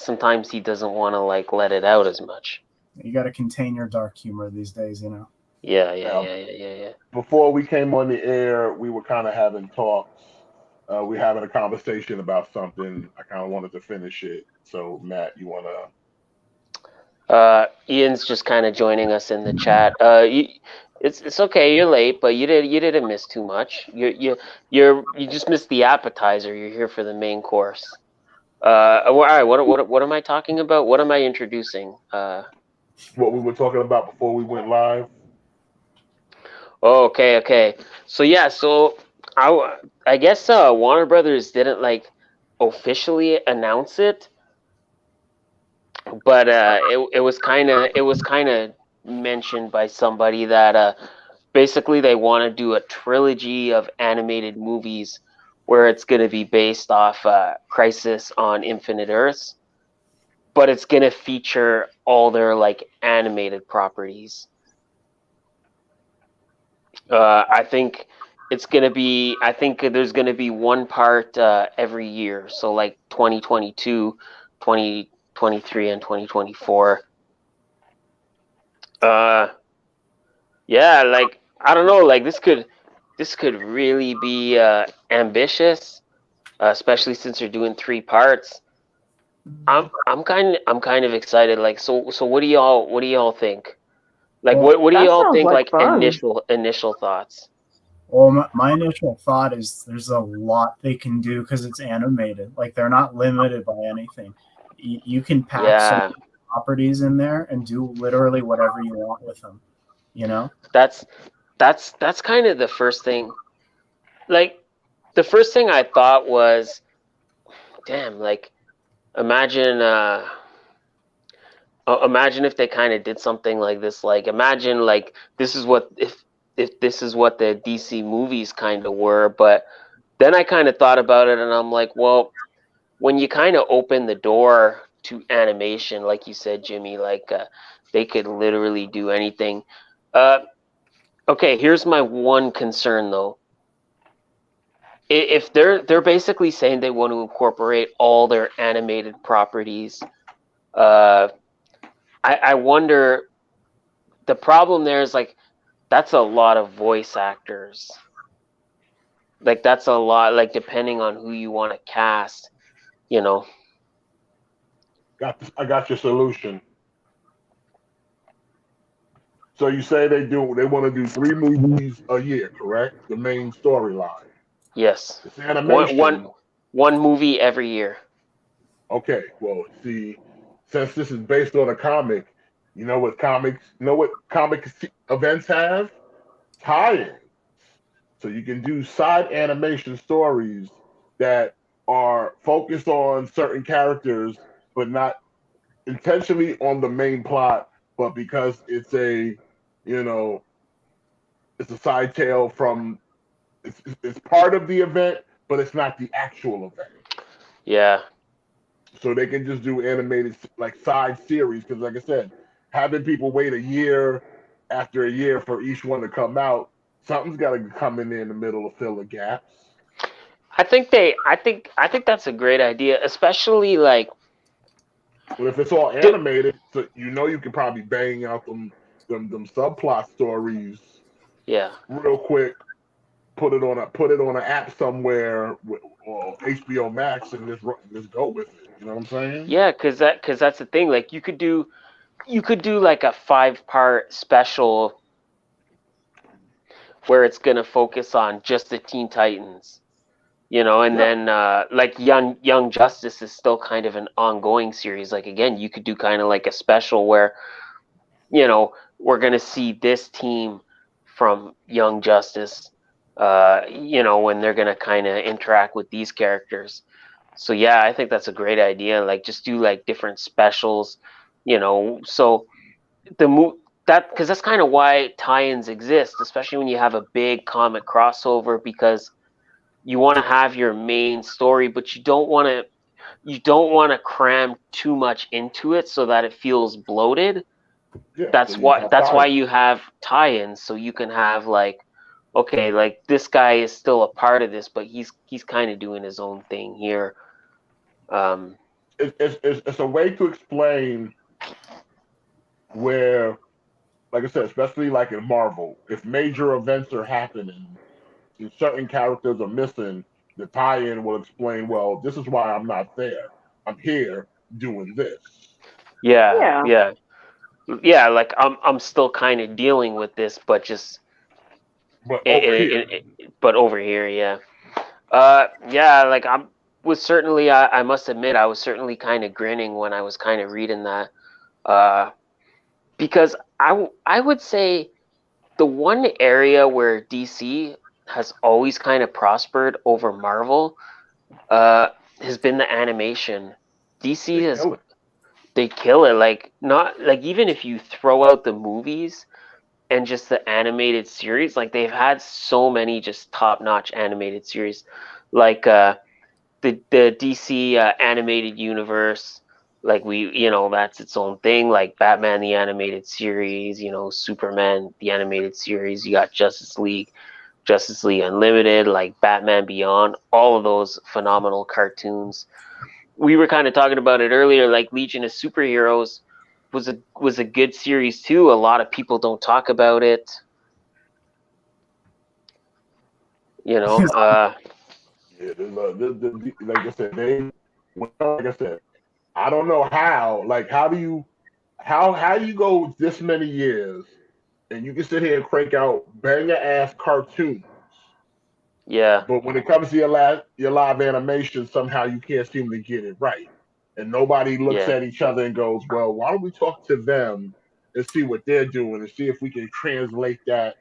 like let it out as much. You got to contain your dark humor these days, you know. Yeah. Before we came on the air, we were kind of having talks. We're having a conversation about something. I kind of wanted to finish it. So, Matt, you want to? Ian's just kind of joining us in the chat. It's okay. You're late, but you didn't miss too much. You just missed the appetizer. You're here for the main course. All right. What am I talking about? What am I introducing? What we were talking about before we went live. Oh, okay. So I guess Warner Brothers didn't like officially announce it, but it was kind of mentioned by somebody that basically they want to do a trilogy of animated movies where it's going to be based off Crisis on Infinite Earths, but it's going to feature all their like animated properties. I think there's going to be one part every year. So like 2022, 2023, and 2024. Yeah, like I don't know, like this could really be ambitious, especially since you're doing 3 parts. I'm kind of excited. Like, so what do y'all think? Like, what do y'all think? Like initial thoughts. Well, my initial thought is there's a lot they can do because it's animated. Like, they're not limited by anything. You can pack some properties in there and do literally whatever you want with them. You know. That's kind of the first thing. Like, the first thing I thought was, damn, like, imagine if they kind of did something like this. Like, imagine like this is what if this is what the DC movies kind of were. But then I kind of thought about it, and I'm like, well, when you kind of open the door to animation, like you said, Jimmy, like they could literally do anything. Okay, here's my one concern though. If they're basically saying they want to incorporate all their animated properties, I wonder. The problem there is like that's a lot of voice actors. Like that's a lot. Like depending on who you want to cast, you know. I got your solution. So you say they want to do 3 movies a year, correct? The main storyline. Yes. It's animation. One movie every year. Okay. Well, see, since this is based on a comic, you know what comic events have? Tie-ins. So you can do side animation stories that are focused on certain characters, but not intentionally on the main plot, but because it's a side tale from it's part of the event, but it's not the actual event. Yeah. So they can just do animated like side series because, like I said, having people wait a year after a year for each one to come out, something's got to come in there in the middle to fill the gaps. I think that's a great idea, especially like. But if it's all animated, so you can probably bang out them subplot stories. Yeah. Real quick, put it on an app somewhere or HBO Max and just go with it. You know what I'm saying? Yeah, because that's the thing. Like you could do like a 5-part special where it's going to focus on just the Teen Titans, and then like Young Justice is still kind of an ongoing series. Like, again, you could do kind of like a special where, we're going to see this team from Young Justice, when they're going to kind of interact with these characters. So yeah, I think that's a great idea. Like, just do like different specials, so because that's kind of why tie-ins exist, especially when you have a big comic crossover, because you want to have your main story, but you don't want to cram too much into it so that it feels bloated. Yeah, That's so you why have that's why tie-ins. you have tie-ins, so you can have like, okay, like this guy is still a part of this, but he's kind of doing his own thing here. It's a way to explain where, like I said, especially like in Marvel, if major events are happening and certain characters are missing, the tie-in will explain, well, this is why I'm not there. I'm here doing this. Yeah, Yeah. yeah. Like I'm still kind of dealing with this, but just But over here, but over here, yeah. Yeah. Like I must admit, I was certainly kind of grinning when I was kind of reading that, because I would say the one area where DC has always kind of prospered over Marvel, has been the animation. DC they has kill it. they kill it. Like, not like, even if you throw out the movies and just the animated series, like they've had so many just top-notch animated series, like the DC animated universe. Like, that's its own thing. Like Batman the animated series, Superman the animated series. You got Justice League Unlimited, like Batman Beyond. All of those phenomenal cartoons. We were kind of talking about it earlier. Like Legion of Superheroes was a good series too. A lot of people don't talk about it. You know, Yeah, like I said, like I said, I don't know how. Like, how do you go this many years and you can sit here and crank out banger ass cartoons, yeah, but when it comes to your live animation, somehow you can't seem to get it right, and nobody looks yeah. at each other and goes, "Well, why don't we talk to them and see what they're doing and see if we can translate that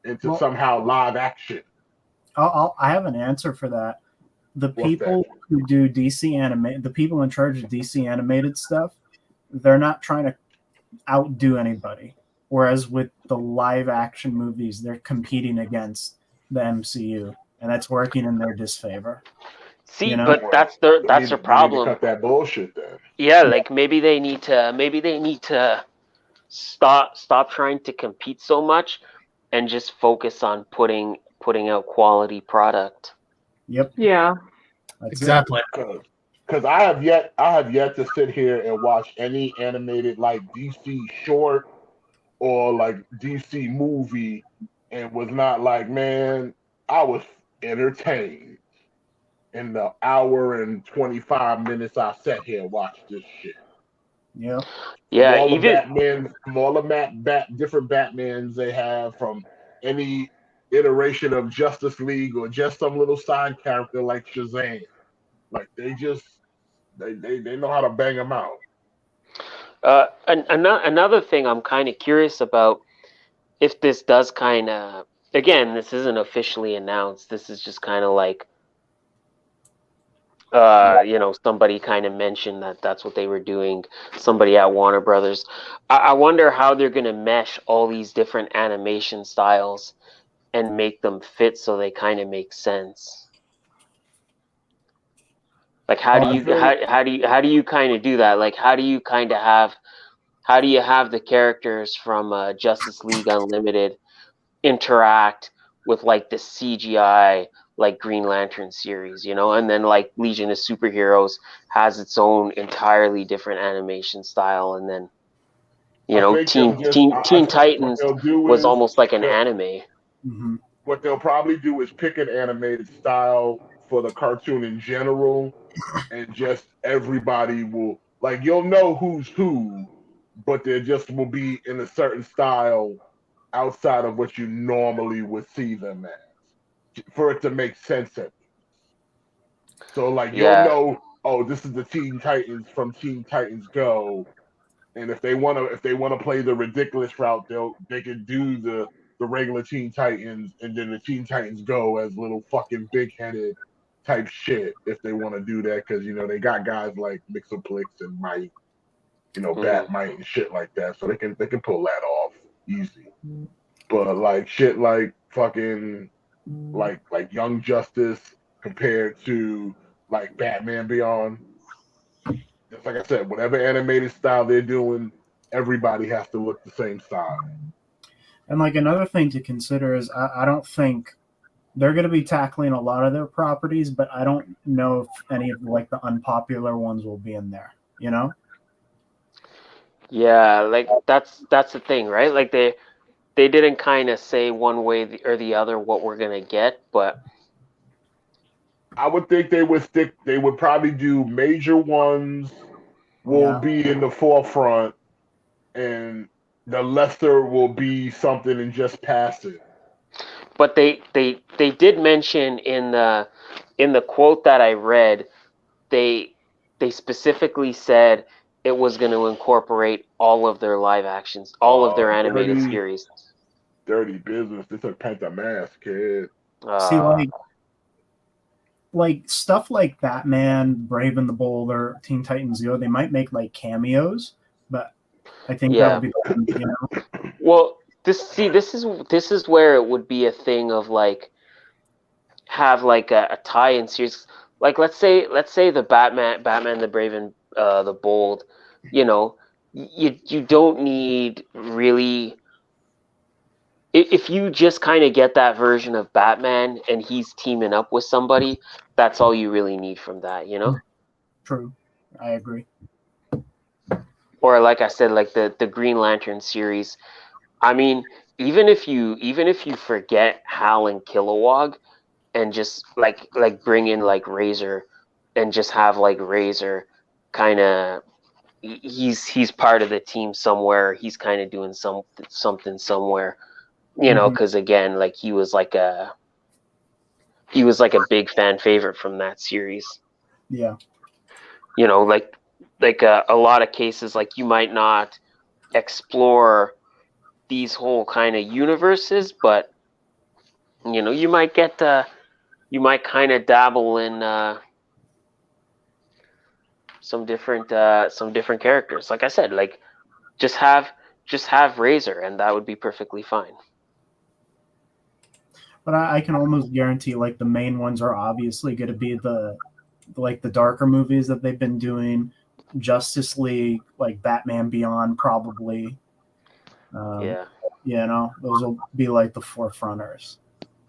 into Well, somehow live action." I have an answer for that. The What's that? people who do the people in charge of DC animated stuff, they're not trying to outdo anybody. Whereas with the live action movies, they're competing against the MCU, and that's working in their disfavor. See, You know, but that's their They need to problem. cut that bullshit then. Yeah, like maybe they need to stop trying to compete so much and just focus on putting out quality product. yep, Yeah. that's Exactly. Because I have yet to sit here and watch any animated like DC short or like DC movie and was not like, man, I was entertained in the hour and 25 minutes I sat here and watched this shit. it. Yeah, Yeah, even From all the different Batmans they have, from any iteration of Justice League or just some little side character like Shazam. Like they know how to bang them out. another thing I'm kind of curious about, if this does kind of, again, this isn't officially announced. This is just kind of like, somebody kind of mentioned that that's what they were doing. Somebody at Warner Brothers. I wonder how they're going to mesh all these different animation styles and make them fit so they kind of make sense. Like, how do I you think how do you kind of do that? Like, how do you have the characters from Justice League Unlimited interact with like the CGI like Green Lantern series, and then like Legion of Superheroes has its own entirely different animation style, and then I think they'll just I Teen think what Titans they'll do was is almost like an they'll anime. hmm what they'll probably do is pick an animated style for the cartoon in general, and just everybody will like you'll know who's who, but they just will be in a certain style outside of what you normally would see them as, for it to make sense at least. So like you'll Yeah. know, oh, this is the Teen Titans from Teen Titans Go, and if they wanna play the ridiculous route, they can do the regular Teen Titans and then the Teen Titans Go as little fucking big headed type shit if they want to do that, because they got guys like Mixoplex and Mike, Batmite and shit like that, so they can pull that off easy. But like shit like fucking like Young Justice compared to like Batman Beyond, just like I said, whatever animated style they're doing, everybody has to look the same style. And like another thing to consider is I don't think they're going to be tackling a lot of their properties, but I don't know if any of like the unpopular ones will be in there, Yeah, like that's the thing, right? Like they didn't kind of say one way or the other what we're gonna get, but I would think they would probably do major ones will be in the forefront, and the lesser will be something and just pass it. But they did mention in the quote that I read, they specifically said it was going to incorporate all of their live actions, all of their animated series. Dirty business. This is Penta Mask, kid. See, like stuff like Batman, Brave and the Bold, or Teen Titans Go, they might make like cameos, but I think that would be, Well, this is where it would be a thing of like have like a tie-in series. Like let's say the Batman the Brave and the Bold, you don't need really, if you just kind of get that version of Batman and he's teaming up with somebody, that's all you really need from that, True, I agree. Or like I said, like the Green Lantern series. I mean, even if you forget Hal and Kilowog, and just like bring in like Razor, and just have like Razor kind of, he's part of the team somewhere. He's kind of doing something somewhere, because again, like he was like a big fan favorite from that series. Yeah. Like a lot of cases, like you might not explore these whole kind of universes, but you might kind of dabble in some different characters. Like I said, like just have Razor, and that would be perfectly fine. But I can almost guarantee like the main ones are obviously going to be the darker movies that they've been doing, Justice League, like Batman Beyond, probably. Those will be like the forefronters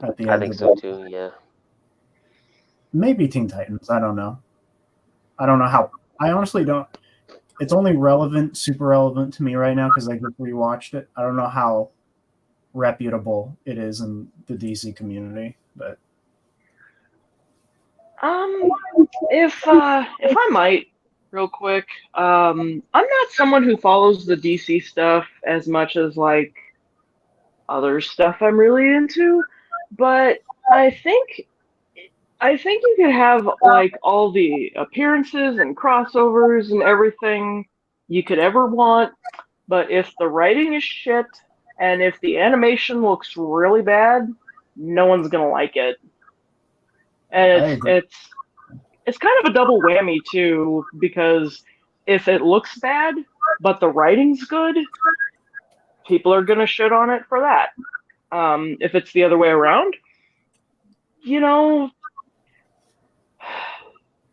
at the end. I think so too. Yeah. Maybe Teen Titans. I don't know. I don't know how. I honestly don't. It's only super relevant to me right now because I just rewatched it. I don't know how reputable it is in the DC community, but if I might, real quick, I'm not someone who follows the DC stuff as much as like other stuff I'm really into, but I think you could have like all the appearances and crossovers and everything you could ever want, but if the writing is shit and if the animation looks really bad, no one's gonna like it. And it's kind of a double whammy too, because if it looks bad but the writing's good, people are gonna shit on it for that. If it's the other way around,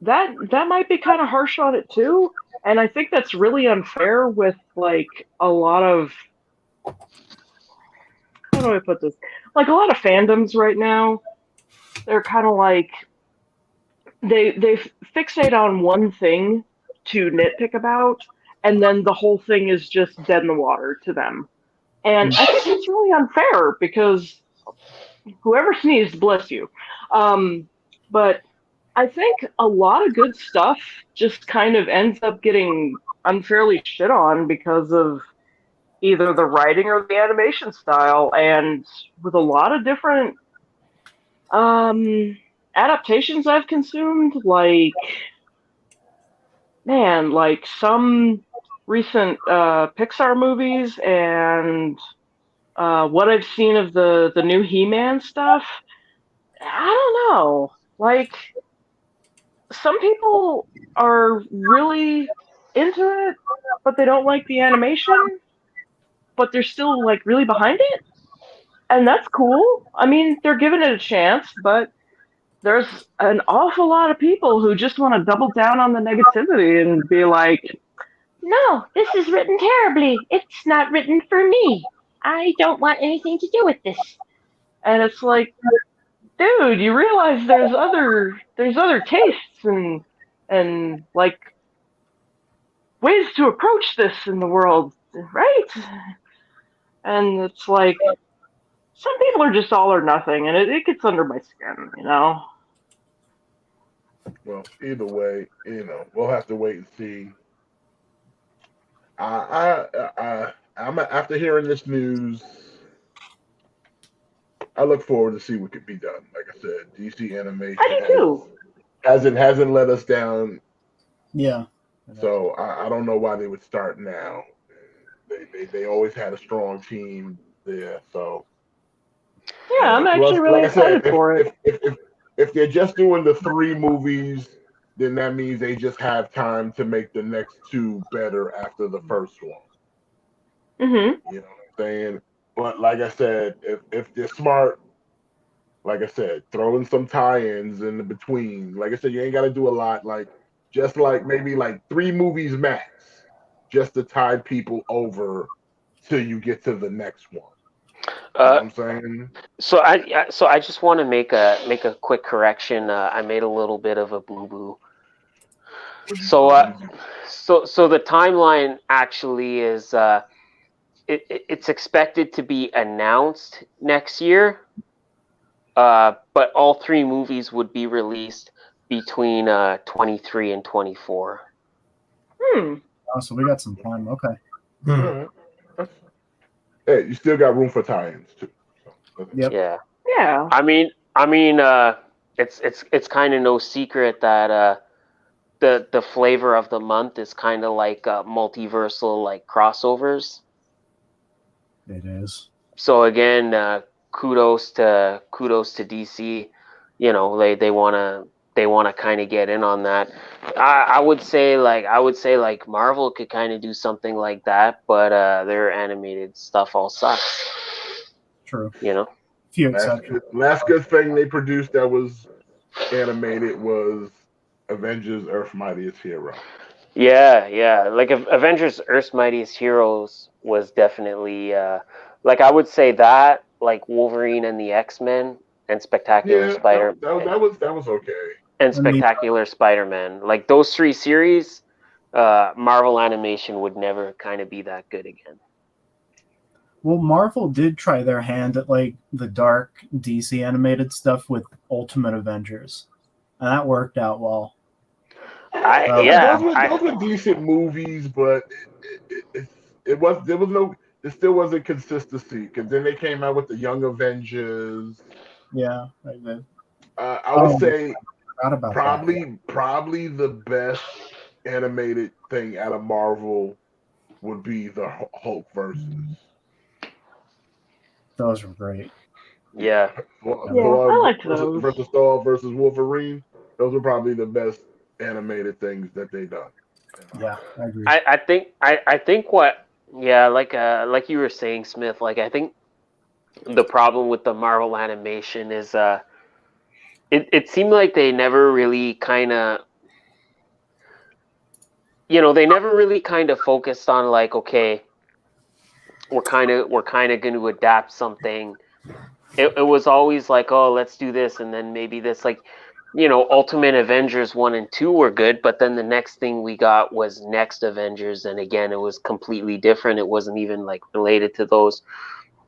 that might be kind of harsh on it too, and I think that's really unfair with like a lot of, how do I put this? Like a lot of fandoms right now, they're kind of like they fixate on one thing to nitpick about, and then the whole thing is just dead in the water to them. And I think it's really unfair because whoever sneezed, bless you. But I think a lot of good stuff just kind of ends up getting unfairly shit on because of either the writing or the animation style, and with a lot of different adaptations I've consumed, like some recent Pixar movies and what I've seen of the new He-Man stuff. I don't know. Like, some people are really into it, but they don't like the animation, but they're still like really behind it, and that's cool. I mean, they're giving it a chance, but there's an awful lot of people who just want to double down on the negativity and be like, No, this is written terribly. It's not written for me. I don't want anything to do with this. and it's like, dude, you realize there's other tastes and like ways to approach this in the world, right? And it's like some people are just all or nothing, and it gets under my skin, you know. Well, either way, we'll have to wait and see. I'm after hearing this news. I look forward to see what could be done. Like I said, DC animation I do too. hasn't let us down. Yeah. So I don't know why they would start now. They always had a strong team there. So Yeah, I'm actually really excited for it. If they're just doing the 3 movies, then that means they just have time to make the next 2 better after the first one. Mm-hmm. You know what I'm saying? But like I said, if they're smart, like I said, throw in some tie-ins in the between. Like I said, you ain't got to do a lot. Like just like maybe like 3 movies max, just to tide people over till you get to the next one. You know what I'm saying? So I just want to make a quick correction. I made a little bit of a boo boo. So the timeline actually is it's expected to be announced next year, but all 3 movies would be released between 23 and 24. Oh, so we got some time. Okay. Right. Hey, you still got room for tie-ins too. So, Yep. Yeah. Yeah. I mean, it's kind of no secret that the flavor of the month is kind of like multiversal like crossovers. It is. So again, kudos to DC. You know, they want to kind of get in on that. I would say like Marvel could kind of do something like that, but their animated stuff all sucks. True. You know. Few exceptions. last good thing they produced that was animated was Avengers: Earth's Mightiest Hero. Yeah. Like Avengers: Earth's Mightiest Heroes was definitely like I would say that like Wolverine and the X-Men and Spectacular Spider. That was okay. And Spectacular Spider-Man, like those 3 series, Marvel animation would never kind of be that good again. Well, Marvel did try their hand at like the dark DC animated stuff with Ultimate Avengers, and that worked out well. Those were decent movies, but there still wasn't consistency because then they came out with the Young Avengers. Yeah, I did. I would say about probably the best animated thing out of Marvel would be the Hulk versus. Those were great. Yeah. I liked those. Versus Thor versus Wolverine. Those were probably the best animated things that they done. Yeah, I agree. I think what like you were saying, Smith, like I think the problem with the Marvel animation is it seemed like they never really kind of focused on like, okay, we're kind of going to adapt something. It was always like, oh, let's do this, and then maybe this, like, Ultimate Avengers 1 and 2 were good, but then the next thing we got was Next Avengers, and again, it was completely different. It wasn't even like related to those.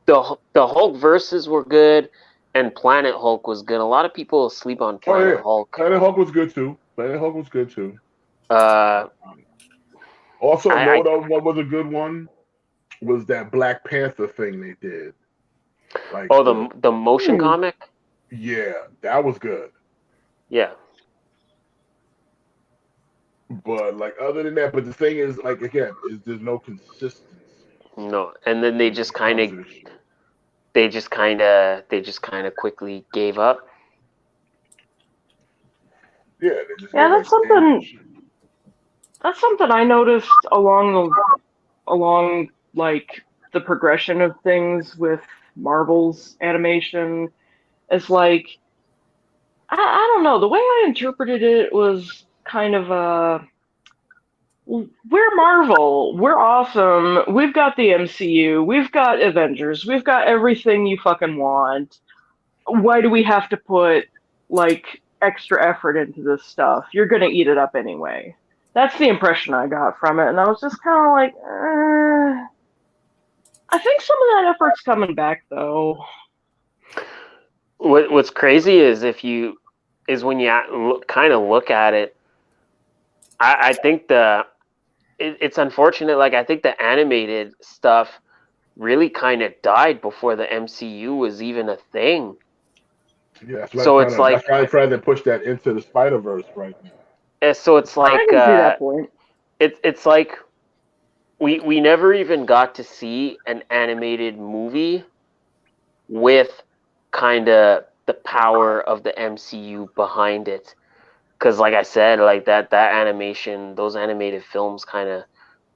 The Hulk verses were good, and Planet Hulk was good. A lot of people sleep on Planet Hulk. Planet Hulk was good too. Also, what was a good one? was that Black Panther thing they did. Like Oh, the motion comic. yeah, that was good. Yeah. But like other than that, but the thing is, like again, is there's no consistency. No, and then they just kind of quickly gave up. Yeah, they just Yeah, go that's like, something. That's something I noticed along like the progression of things with Marvel's animation. It's like I don't know. The way I interpreted it was kind of we're Marvel. We're awesome. We've got the MCU. We've got Avengers. We've got everything you fucking want. Why do we have to put like extra effort into this stuff? You're gonna eat it up anyway. That's the impression I got from it, and I was just kind of like, I think some of that effort's coming back though. What's crazy is when you kind of look at it, I think it's unfortunate. Like I think the animated stuff really kind of died before the MCU was even a thing. yeah, that's So it's like that's why they're trying to push that into the Spider-Verse right now. so it's like I can see that point. it's like we never even got to see an animated movie with kind of the power of the MCU behind it. Because like I said, like that animation, those animated films kind of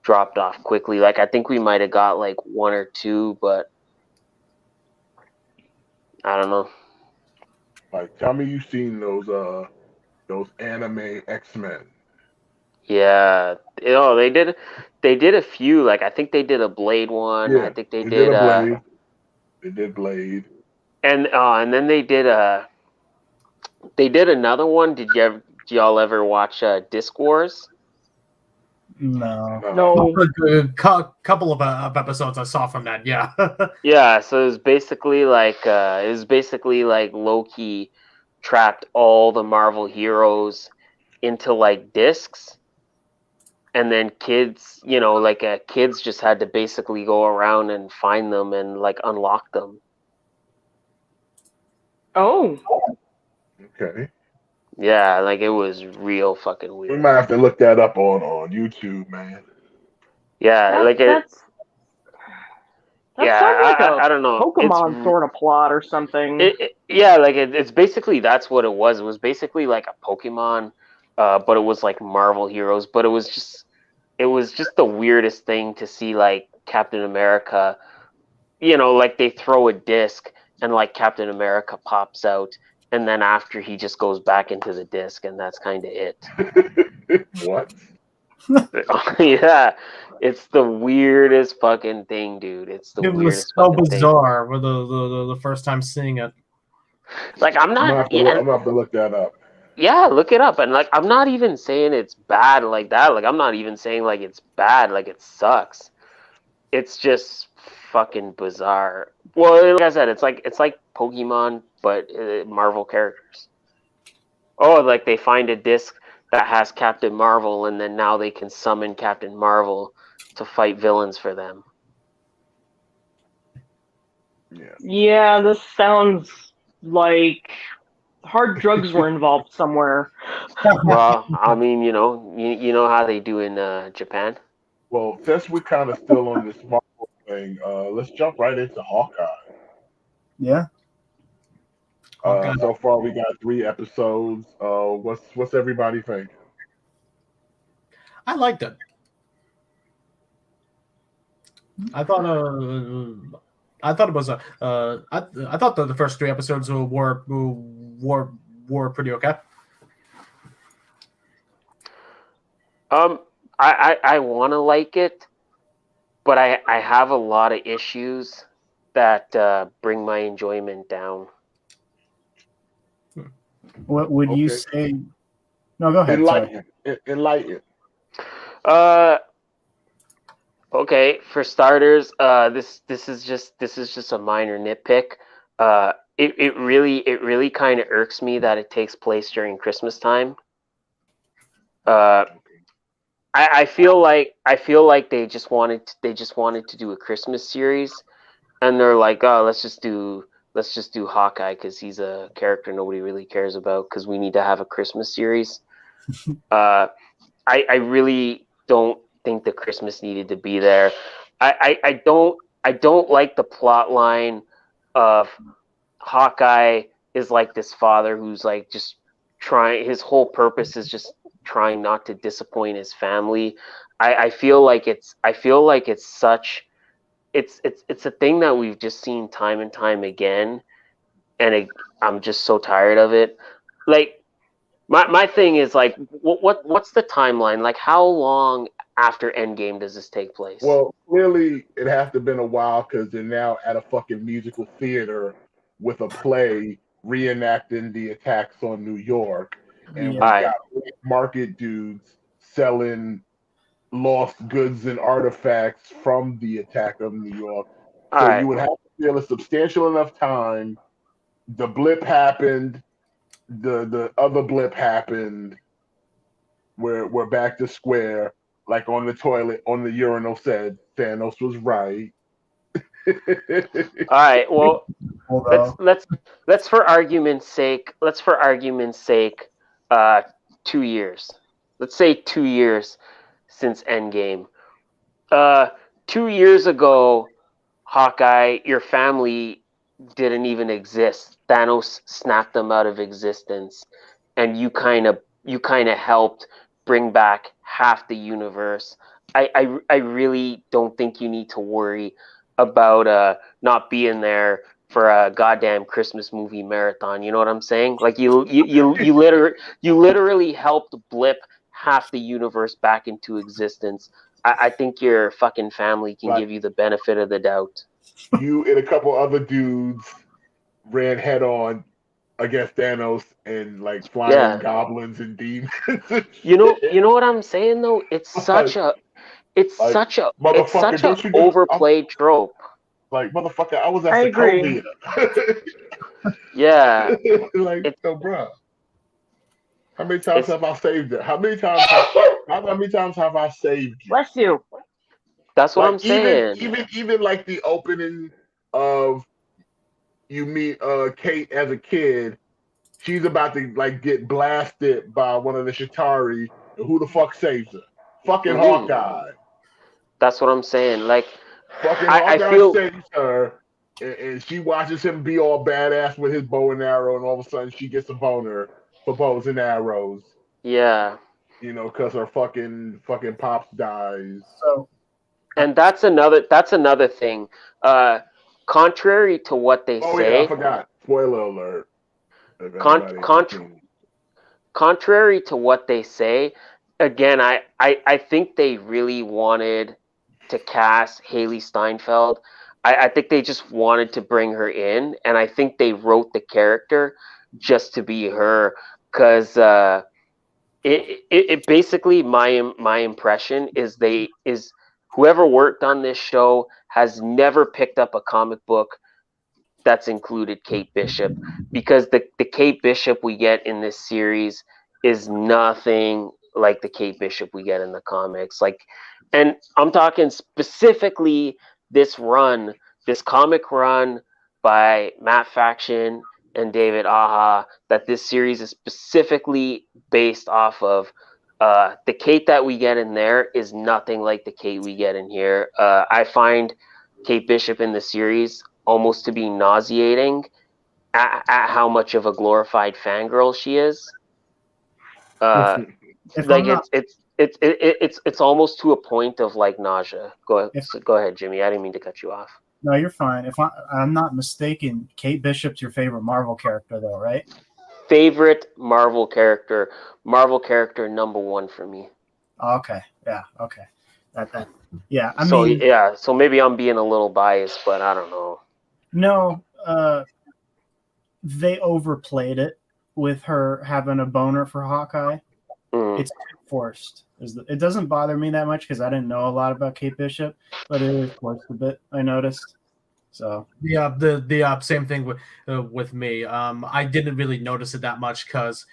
dropped off quickly. Like I think we might have got like one or two, but I don't know. Like, tell me you've seen those anime X-Men. Yeah, they did a few. Like I think they did a Blade one. Yeah, I think they did did a Blade. They did Blade. and then they did another one. Did y'all ever watch Disc Wars? No. No. A couple of episodes I saw from that. Yeah. Yeah, so it was basically like Loki trapped all the Marvel heroes into like discs, and then kids, kids just had to basically go around and find them and like unlock them. Oh. Okay. Yeah, like it was real fucking We weird. might have to look that up on YouTube, man. Yeah, That sounds like I don't know. Pokemon sort of plot or something. It's basically that's what it was. It was basically like a Pokemon, but it was like Marvel heroes. But it was just the weirdest thing to see, like Captain America. Like they throw a disc and like Captain America pops out, and then after he just goes back into the disc, and that's kind of it. What? Yeah, it's the weirdest fucking thing, dude. It's the It was weirdest so fucking bizarre with the first time seeing it. thing. Like I'm not. I'm gonna have to look that up. Yeah, look it up. And like I'm not even saying it's bad like that. Like I'm not even saying like it's bad, like it sucks. It's just fucking bizarre. Well, like I said, it's like Pokemon, but Marvel characters. Oh, like they find a disc that has Captain Marvel, and then now they can summon Captain Marvel to fight villains for them. Yeah. Yeah, this sounds like hard drugs were involved somewhere. Well, I mean, you know how they do in Japan. Well, since we're kind of still on this Marvel thing, let's jump right into Hawkeye. Yeah. So far, we got 3 episodes. What's everybody think? I liked it. I thought it was I thought the first 3 episodes were pretty okay. I want to like it, but I have a lot of issues that bring my enjoyment down. What would you say? No, go ahead. Enlighten. Okay, for starters, this is just a minor nitpick. It really kind of irks me that it takes place during Christmas time. I feel like they just wanted to do a Christmas series, and they're like, oh, let's just do Hawkeye because he's a character nobody really cares about because we need to have a Christmas series. I really don't think the Christmas needed to be there. I don't like the plot line of Hawkeye is like this father who's like just trying. His whole purpose is just trying not to disappoint his family. I feel like it's such it's a thing that we've just seen time and time again, and I'm just so tired of it. Like my thing is like, what's the timeline? Like, how long after Endgame does this take place? Well, clearly it has to have been a while because they're now at a fucking musical theater with a play reenacting the attacks on New York, and we Alright. got market dudes selling lost goods and artifacts from the attack of New York. So Alright. you would have to feel a substantial enough time. The blip happened. The other blip happened. We're back to square. Like on the toilet, on the urinal, said Thanos was right. All right. Well, let's for argument's sake. 2 years. Let's say 2 years since Endgame. 2 years ago, Hawkeye, your family didn't even exist. Thanos snapped them out of existence, and you kind of helped bring back half the universe. I really don't think you need to worry about not being there for a goddamn Christmas movie marathon. You know what I'm saying? Like you literally helped blip half the universe back into existence. I think your fucking family can give you the benefit of the doubt. You and a couple other dudes ran head on against Thanos and like flying goblins and demons. You know what I'm saying though? It's such an overplayed trope. Like, motherfucker, I was at Sokovia. Yeah. Like, so, bro. How many times have I saved it? How many times have I saved you? Bless you. That's what I'm saying. Even like the opening of you meet Kate as a kid, she's about to like get blasted by one of the Chitauri, and who the fuck saves her? Fucking Hawkeye. That's what I'm saying. Like, fucking Hawkeye saves her, and she watches him be all badass with his bow and arrow, and all of a sudden she gets a boner for bows and arrows. Yeah. You know, because her fucking pops dies. So, and that's another thing. Contrary to what they say. Yeah, I forgot. Spoiler alert. Contrary to what they say, again, I think they really wanted to cast Haley Steinfeld. I think they just wanted to bring her in, and I think they wrote the character just to be her, because it basically my impression is whoever worked on this show has never picked up a comic book that's included Kate Bishop, because the Kate Bishop we get in this series is nothing like the Kate Bishop we get in the comics. Like, and I'm talking specifically this comic run by Matt Fraction and David Aja, that this series is specifically based off of. The Kate that we get in there is nothing like the Kate we get in here. I find Kate Bishop in the series almost to be nauseating at how much of a glorified fangirl she is. It's almost to a point of like nausea. Go ahead, Jimmy. I didn't mean to cut you off. No, you're fine. If I'm not mistaken, Kate Bishop's your favorite Marvel character, though, right? Favorite Marvel character number 1 for me. Okay. Yeah. Okay. Yeah. So maybe I'm being a little biased, but I don't know. No, they overplayed it with her having a boner for Hawkeye. It's forced. It doesn't bother me that much because I didn't know a lot about Kate Bishop, but it is forced a bit. I noticed. So the same thing with me. I didn't really notice it that much because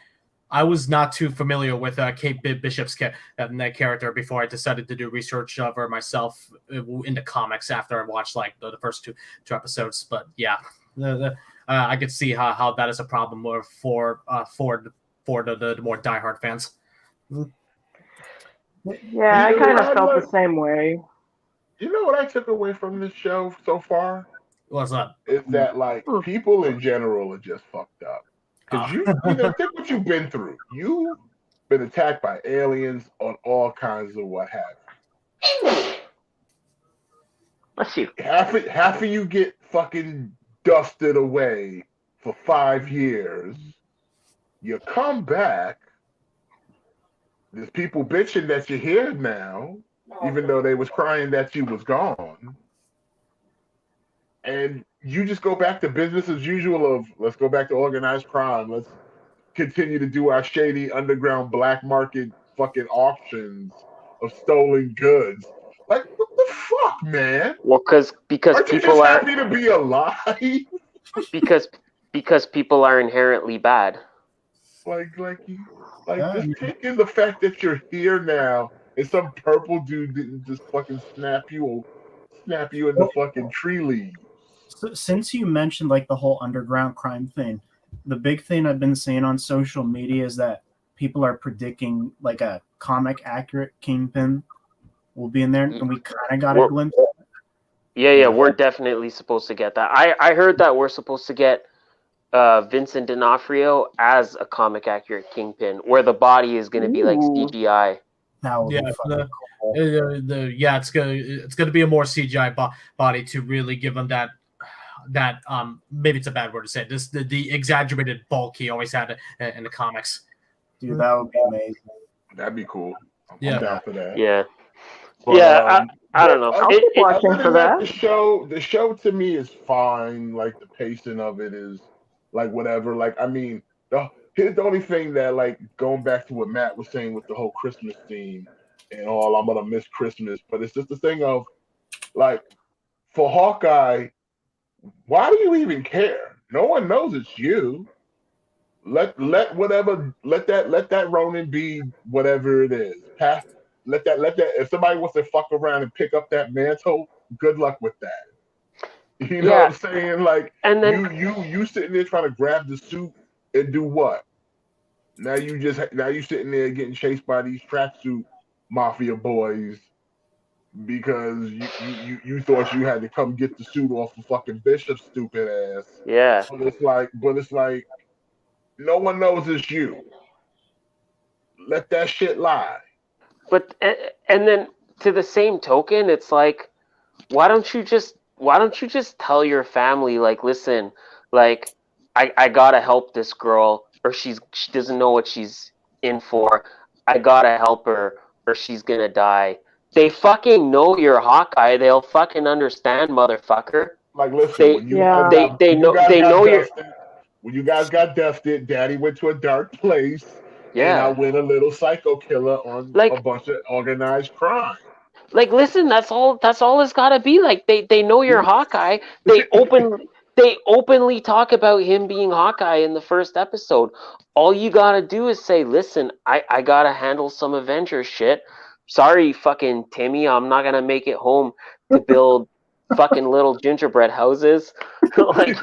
I was not too familiar with Kate Bishop's that character before I decided to do research of her myself in the comics after I watched like the first two episodes. But yeah, I could see how that is a problem for the more diehard fans. Yeah, I kind of felt the same way. You know what I took away from this show so far? What's that? Is that like people in general are just fucked up. Because you know, think what you've been through. You've been attacked by aliens on all kinds of what have you. Bless you. Half of you get fucking dusted away for 5 years. You come back. There's people bitching that you're here now, even though they was crying that you was gone. And you just go back to business as usual of let's go back to organized crime. Let's continue to do our shady underground black market fucking auctions of stolen goods. Like, what the fuck, man? Well, because Aren't you people just are happy to be alive? because people are inherently bad. Just take in the fact that you're here now and some purple dude didn't just fucking snap you in the fucking tree leaves. So, since you mentioned like the whole underground crime thing, the big thing I've been seeing on social media is that people are predicting like a comic accurate Kingpin will be in there, and we kind of got a glimpse. Yeah, we're definitely supposed to get that. I heard that we're supposed to get Vincent D'Onofrio as a comic accurate Kingpin, where the body is going to be like CGI. That would be fucking cool. It's gonna be a more CGI body to really give him that maybe it's a bad word to say this the exaggerated bulk he always had in the comics. Dude, that would be amazing. That'd be cool. I'm down for that. Yeah. But, I don't know. I'll keep watching for that. The show to me is fine. Like the pacing of it is like whatever. Like I mean, here's the only thing that like going back to what Matt was saying with the whole Christmas theme and all. I'm gonna miss Christmas, but it's just the thing of like for Hawkeye. Why do you even care? No one knows it's you. Let that Ronin be whatever it is. Let that if somebody wants to fuck around and pick up that mantle, good luck with that. You know what I'm saying? Like and then you sitting there trying to grab the suit and do what? Now you sitting there getting chased by these tracksuit mafia boys because you thought you had to come get the suit off of fucking Bishop's stupid ass. Yeah. But it's like no one knows it's you. Let that shit lie. But and then to the same token, it's like, why don't you just tell your family, like, listen, like I gotta help this girl, or she doesn't know what she's in for. I gotta help her, or she's gonna die. They fucking know you're Hawkeye. They'll fucking understand, motherfucker. Like, listen, when you guys got dusted, Daddy went to a dark place. Yeah. And I went a little psycho killer on a bunch of organized crime. Like, listen, that's all it's gotta be. Like, they know you're Hawkeye. They openly talk about him being Hawkeye in the first episode. All you gotta do is say, listen, I gotta handle some Avengers shit. Sorry, fucking Timmy, I'm not gonna make it home to build fucking little gingerbread houses. Like,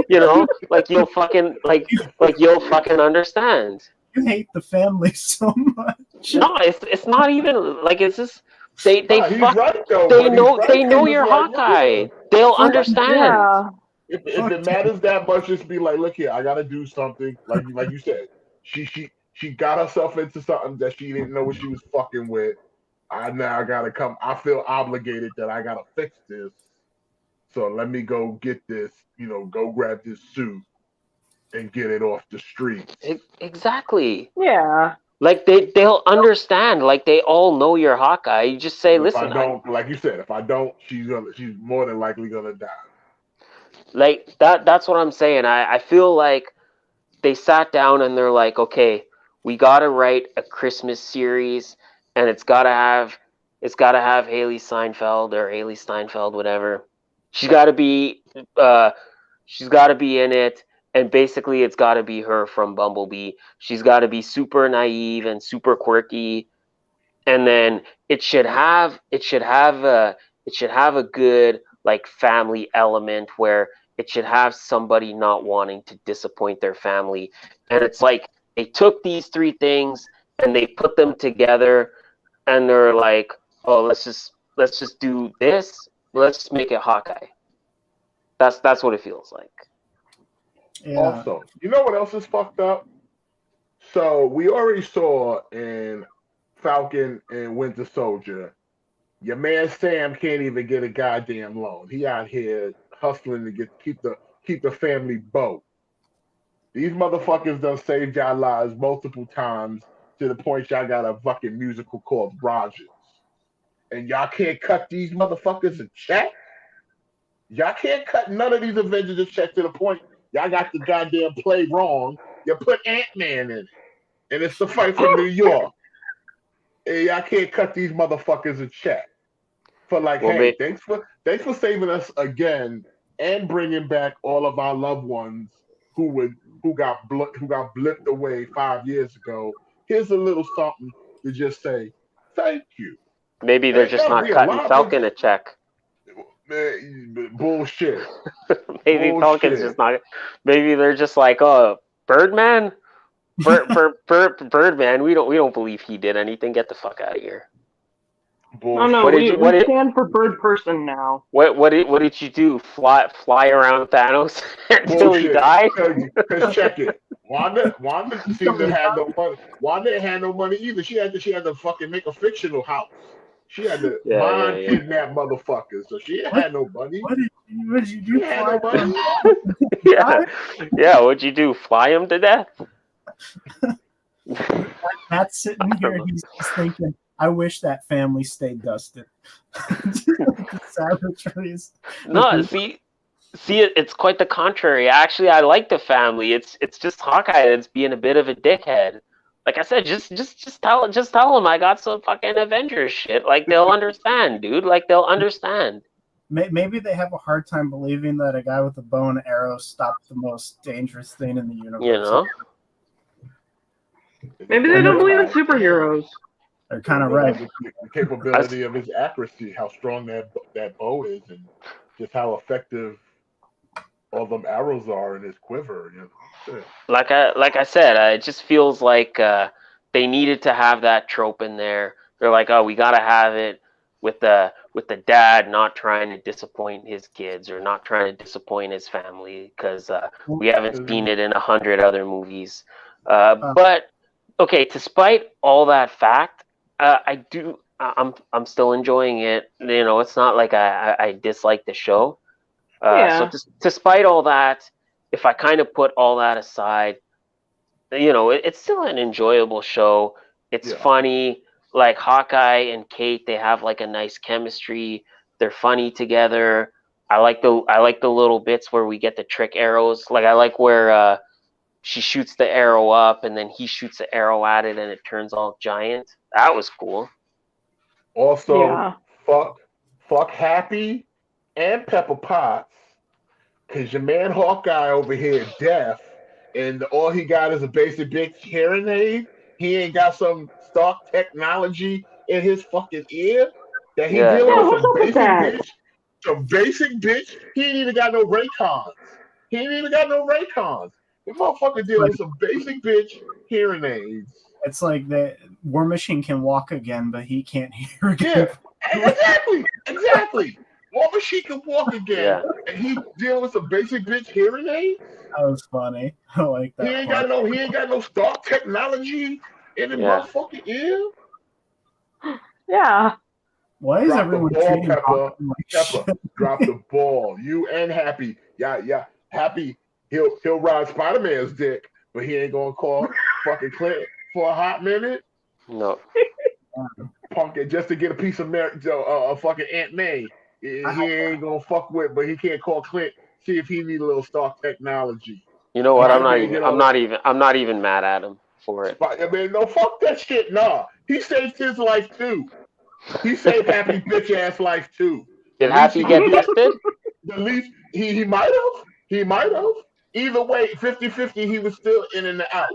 you know, like you'll fucking understand. You hate the family so much. No, it's not even like it's just they right, they know you're Hawkeye. They'll understand. Yeah. If it matters that much, just be like, look here, I gotta do something. Like you said, she got herself into something that she didn't know what she was fucking with. I gotta come. I feel obligated that I gotta fix this. So let me go get this. Go grab this suit and get it off the street. Exactly. Yeah. Like they'll understand. Like they all know you're Hawkeye. You just say, listen. Like you said, if I don't, she's more than likely gonna die. Like that's what I'm saying. I feel like they sat down and they're like, okay, we gotta write a Christmas series, and it's gotta have Haley Steinfeld, whatever. She's gotta be in it, and basically it's got to be her from Bumblebee. She's got to be super naive and super quirky, and then it should have a good like family element where it should have somebody not wanting to disappoint their family, and it's like they took these three things and they put them together, and they're like, oh, let's just do this. Let's just make it Hawkeye. That's what it feels like. Yeah. Also, you know what else is fucked up? So we already saw in Falcon and Winter Soldier, your man Sam can't even get a goddamn loan. He out here hustling to keep the family boat. These motherfuckers done saved y'all lives multiple times to the point y'all got a fucking musical called Rogers. And y'all can't cut these motherfuckers a check? Y'all can't cut none of these Avengers a check to the point y'all got the goddamn play wrong. You put Ant-Man in it. And it's the fight from New York. And y'all can't cut these motherfuckers a check. For like, Well, hey, thanks for saving us again and bringing back all of our loved ones who got blipped away 5 years ago. Here's a little something to just say thank you. Maybe they're just not cutting Falcon a check. Bullshit. Maybe Falcon's just not. Maybe they're just like, oh, Birdman, Birdman. We don't believe he did anything. Get the fuck out of here. Oh no, we stand for Bird Person now. What did you do? Fly around Thanos until he died? Because check it. Wanda seemed to have no money. Wanda didn't have no money either. She had to fucking make a fictional house. She had to kidnap motherfuckers, so she had no money. What did you do? No money. Yeah. What'd you do? Fly him to death? Matt's sitting here. He's thinking, I wish that family stayed dusted. Savageries. No, see, it's quite the contrary. Actually, I like the family. It's just Hawkeye that's being a bit of a dickhead. Like I said, just tell them I got some fucking Avengers shit. Like they'll understand, dude. Like they'll understand. Maybe they have a hard time believing that a guy with a bow and arrow stopped the most dangerous thing in the universe. You know. Maybe they don't believe in superheroes. They're kind of right. The capability of his accuracy, how strong that bow is, and just how effective all them arrows are in his quiver. You know. Like I said, it just feels like they needed to have that trope in there. They're like, oh, we gotta have it with the dad not trying to disappoint his kids or not trying to disappoint his family because we haven't seen it in 100 other movies. But okay, despite all that fact, I'm still enjoying it. You know, it's not like I dislike the show. So despite all that, if I kind of put all that aside, you know, it's still an enjoyable show. It's funny. Like Hawkeye and Kate, they have like a nice chemistry. They're funny together. I like the little bits where we get the trick arrows. Like I like where she shoots the arrow up and then he shoots the arrow at it and it turns all giant. That was cool. Also, fuck Happy and Pepper Potts. Because your man Hawkeye over here is deaf, and all he got is a basic bitch hearing aid. He ain't got some stock technology in his fucking ear that he dealing with some basic bitch. He ain't even got no Raycons. The motherfucker dealing with some basic bitch hearing aids. It's like the War Machine can walk again, but he can't hear again. Yeah, exactly. War Machine can walk again, and he dealing with some basic bitch hearing aids. That was funny. I like that. He ain't got no stock technology in his motherfucking ear. Yeah. Why is everyone treating Pepper? Drop the ball. You and Happy. Yeah. Happy. He'll ride Spider-Man's dick, but he ain't gonna call fucking Clint for a hot minute. No. Punk it just to get a piece of fucking Aunt May. He ain't gonna fuck with, but he can't call Clint. See if he need a little stock technology. You know what? I'm not even mad at him for it. I mean, no, fuck that shit. Nah, he saved his life too. He saved Happy bitch ass life too. Did Happy get tested? At least he might have. either way, 50-50, he was still in and out.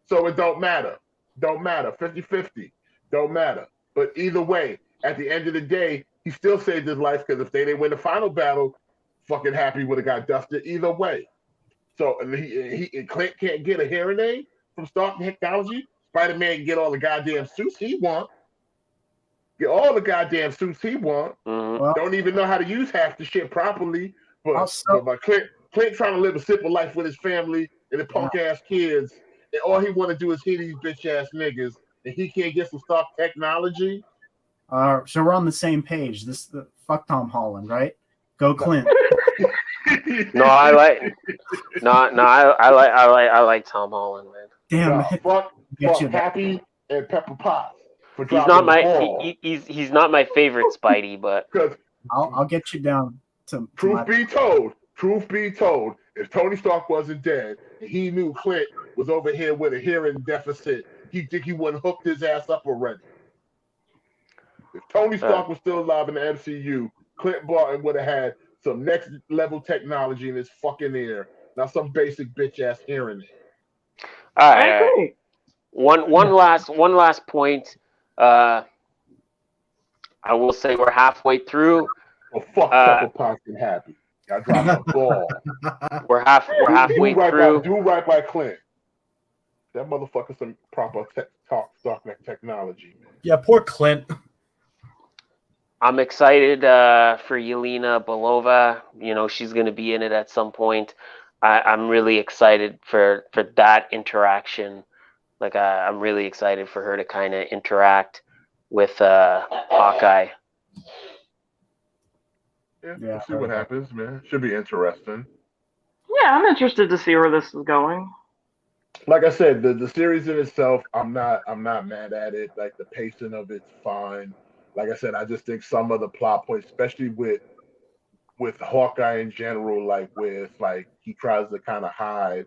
So it don't matter. Don't matter. 50-50. Don't matter. But either way, at the end of the day, he still saved his life because if they didn't win the final battle, fucking Happy would have got dusted either way. So and Clint can't get a hearing aid from Stark Technology. Spider-Man can get all the goddamn suits he wants. Get all the goddamn suits he wants. Mhm. Well, Don't even know how to use half the shit properly. Also- But Clint trying to live a simple life with his family and the punk ass kids, and all he want to do is hit these bitch ass niggas, and he can't get some Stark Technology. so we're on the same page. Fuck Tom Holland, right? Go Clint. No, I like Tom Holland, man. Damn, No, fuck Get you Happy and Pepper Potts for He's dropping not the my ball. he's not my favorite Spidey, but Because I'll get you down to truth be told, if Tony Stark wasn't dead and he knew Clint was over here with a hearing deficit, he think he wouldn't hooked his ass up already. If Tony Stark was still alive in the MCU, Clint Barton would have had some next level technology in his fucking ear, not some basic bitch ass hearing aid. all I right, all right. agree. One last point. I will say we're halfway through. Well, fuck Pepper Potts and Happy. I dropped the ball. We're halfway through. Do right by Clint. That motherfucker some proper Stark technology, man. Yeah, poor Clint. I'm excited for Yelena Belova. You know, she's going to be in it at some point. I'm really excited for that interaction. Like, I'm really excited for her to kind of interact with Hawkeye. Yeah, we'll see what happens, man. Should be interesting. Yeah, I'm interested to see where this is going. Like I said, the series in itself, I'm not mad at it. Like the pacing of it's fine. Like I said, I just think some of the plot points, especially with Hawkeye in general, like he tries to kind of hide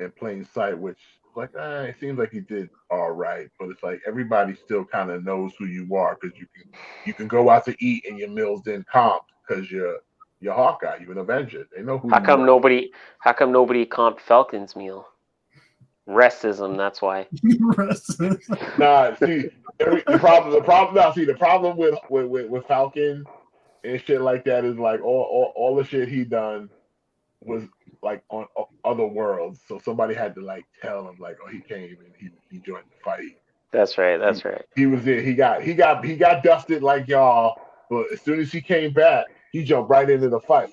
in plain sight, which it seems like he did all right, but it's like everybody still kind of knows who you are because you can go out to eat and your meals didn't comp because you're Hawkeye, you're an Avenger. They know who. How come nobody comped Falcon's meal? Restism, that's why. Nah, see, the problem with Falcon and shit like that is like all the shit he done was like on other worlds, so somebody had to like tell him like, oh, he came and he joined the fight. That's right. That's right. He was there. He got dusted like y'all, but as soon as he came back, he jumped right into the fight.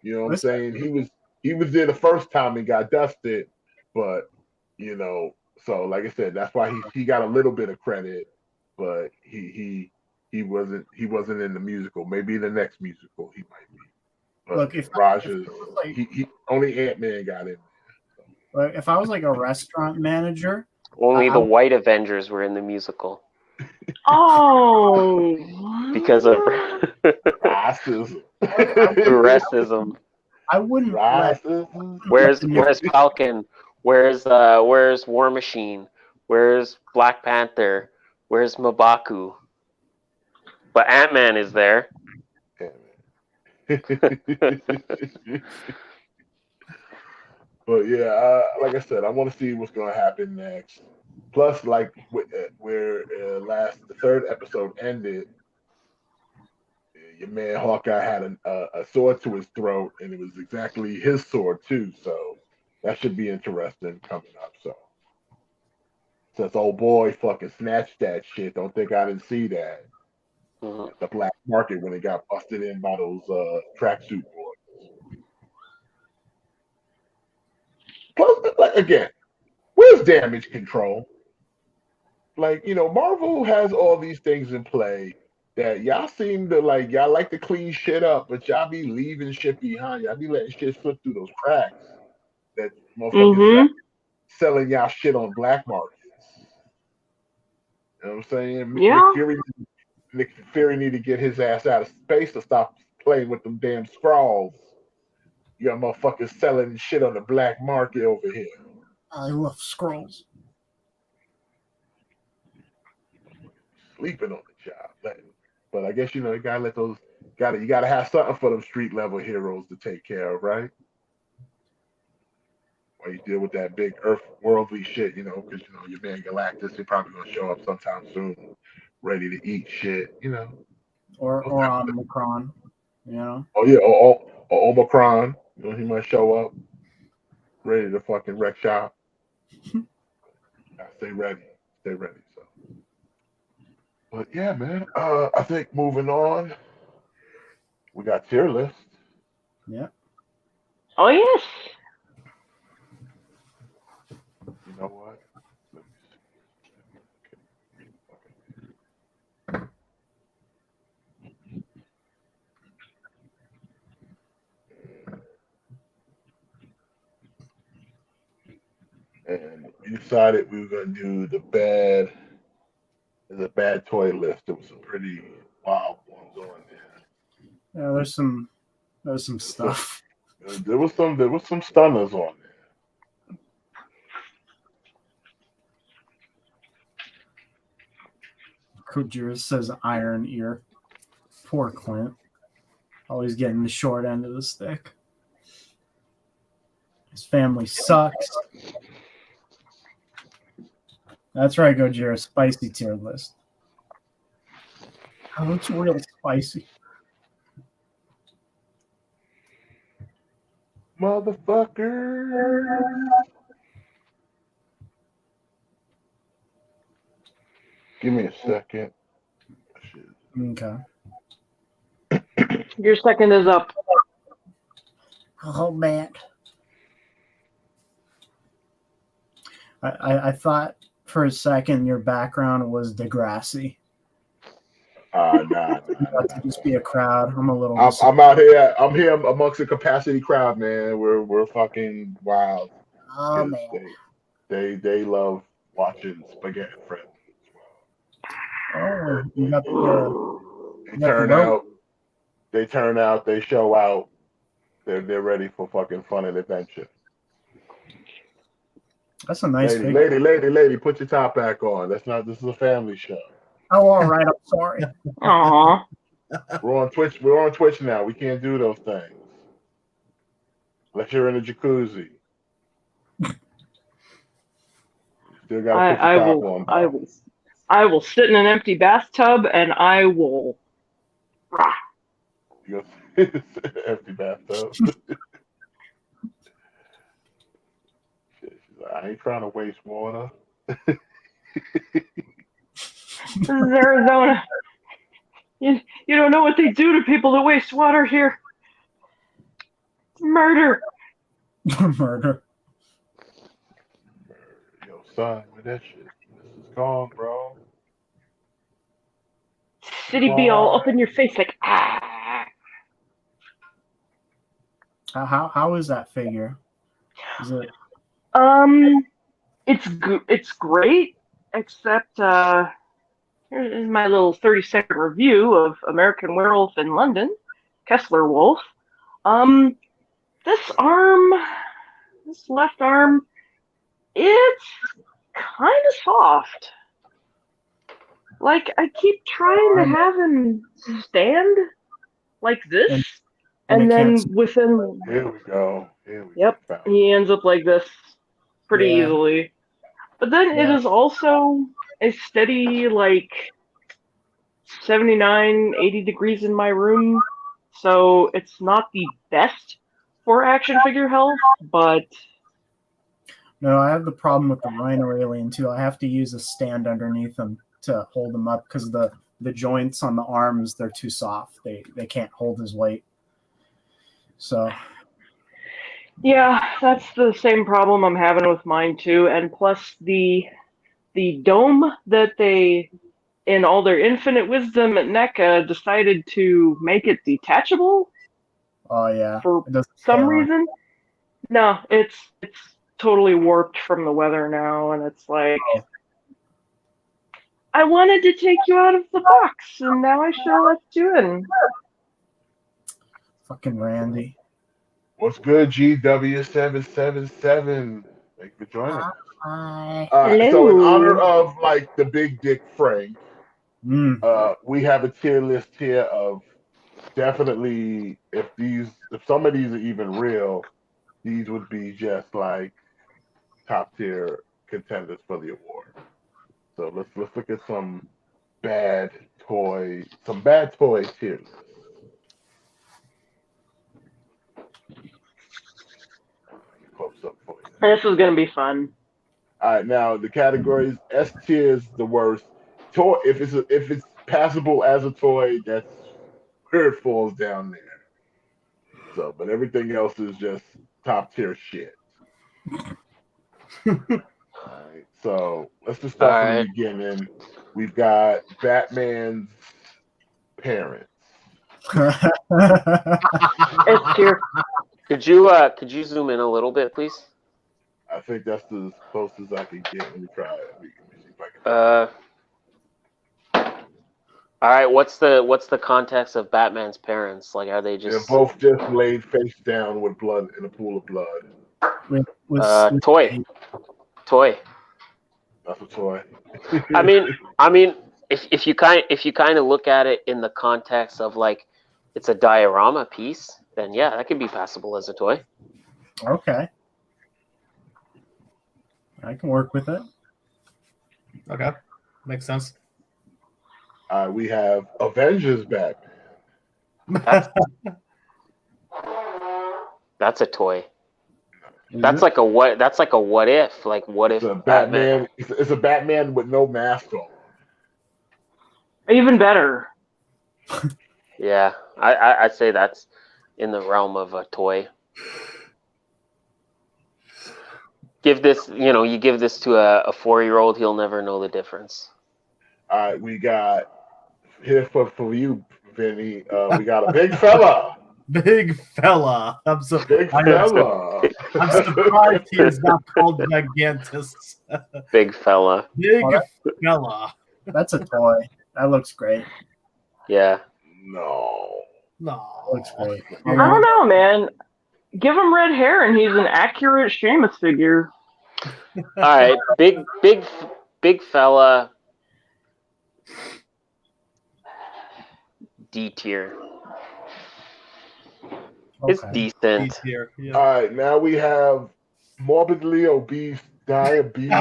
You know what I'm saying? He was there the first time and got dusted, but you know, so like I said, that's why he got a little bit of credit, but he wasn't in the musical. Maybe the next musical he might be. But Look, if Rogers, he only Ant-Man got in. Like, if I was like a restaurant manager, Only the White Avengers were in the musical Oh, because of Racism. racism. I wouldn't. Where's Falcon? Where's War Machine? Where's Black Panther? Where's M'Baku? But Ant-Man is there. But yeah, like I said, I want to see what's going to happen next. Plus, like where the third episode ended, your man Hawkeye had a sword to his throat, and it was exactly his sword too. So that should be interesting coming up. So since old boy fucking snatched that shit, don't think I didn't see that. Mhm. The black market when it got busted in by those tracksuit boys. Plus, like, again, where's damage control? Like, you know, Marvel has all these things in play that y'all seem to like. Y'all like to clean shit up, but y'all be leaving shit behind. Y'all be letting shit slip through those cracks. That motherfuckers selling y'all shit on black markets. You know what I'm saying? Yeah. Nick Fury need to get his ass out of space to stop playing with them damn scrawls. You got motherfuckers selling shit on the black market over here. I love scrolls. Sleeping on the job. But I guess, you know, you gotta let those you gotta have something for them street level heroes to take care of, right? while you deal with that big earth worldly shit, because your man Galactus, he's probably gonna show up sometime soon, ready to eat shit, or Omicron, Oh yeah, or Omicron, he might show up ready to fucking wreck shop. Stay ready, So, but yeah, man. I think moving on, we got tier list. Yeah. Oh yes. You know what? Let me see. And we decided we were gonna do the bad toy list. There was some pretty wild ones on there. Yeah, there's some stuff. There was some stunners on there. Kujira says Iron Ear. Poor Clint. Always getting the short end of the stick. His family sucks. That's right, Gojira. Spicy tier list. Oh, it's real spicy. Motherfucker. Give me a second. Okay. Your second is up. Oh, man. I thought for a second your background was Degrassi. Nah. To just be a crowd. I'm a little. I'm out here. I'm here amongst the capacity crowd, man. We're fucking wild. Oh man. They love watching Spaghetti Friends. Oh, you got the. They turn out. They show out. They're ready for fucking fun and adventure. That's a nice figure. Lady, put your top back on. This is a family show. Oh, all right. I'm sorry. Aww. We're on Twitch. We're on Twitch now. We can't do those things. Unless you're in a jacuzzi. Still got I will sit in an empty bathtub and I will. You go empty bathtub. I ain't trying to waste water. This is Arizona. You don't know what they do to people that waste water here. It's murder. Murder. Yo, son, where that shit? This is gone, bro. City be all up in your face like ah. How is that figure? Is it? It's great, except here's my little 30-second review of American Werewolf in London, Kessler Wolf. This left arm, it's kind of soft. Like, I keep trying to have him stand like this, and then within... Here we go. Yep, he ends up like this pretty easily. But then it is also a steady, like, 79, 80 degrees in my room, so it's not the best for action figure health, but... No, I have the problem with the Rhino Alien, too. I have to use a stand underneath them to hold them up because the joints on the arms, they're too soft. They can't hold his weight. So... Yeah, that's the same problem I'm having with mine, too. And plus the dome that they, in all their infinite wisdom at NECA, decided to make it detachable. Oh, yeah. For some reason. No, it's totally warped from the weather now, and it's like... I wanted to take you out of the box, and now I should have left you in. Fucking Randy. What's good, GW777? Thank you for joining us. Hi. So in honor of like the big dick Frank, we have a tier list here of definitely if some of these are even real, these would be just like top tier contenders for the award. So let's look at some bad toys here. Pops up for you. This is gonna be fun. All right, now the categories: S tier is the worst. Toy, if it's passable as a toy, that's where it falls down there. So, but everything else is just top tier shit. All right, so let's just start from the beginning. We've got Batman's parents. S tier. Could you zoom in a little bit, please? I think that's as close as I can get. Let me try it. Let me see if I can. All right. What's the context of Batman's parents? Like, are they just? They're both just laid face down with blood in a pool of blood. Toy. That's a toy. I mean, if you kind of look at it in the context of like, it's a diorama piece, then yeah, that could be passable as a toy. Okay. I can work with it. Okay. Makes sense. We have Avengers Batman. That's a toy. That's like a what? That's like a what if? Like what if It's a Batman? It's a Batman with no mask on. Even better. Yeah, I'd say that's in the realm of a toy. You give this to a 4-year-old, he'll never know the difference. All right, we got here for you, Vinny. We got a big fella. Big fella. Big fella. I'm surprised he is not called Gigantus. Big fella. Big fella. That's a toy. That looks great. Yeah. No. That looks great. I don't know, man. Give him red hair and he's an accurate Sheamus figure. All right, big fella. D tier. It's decent. D tier, yeah. All right, now we have morbidly obese diabetes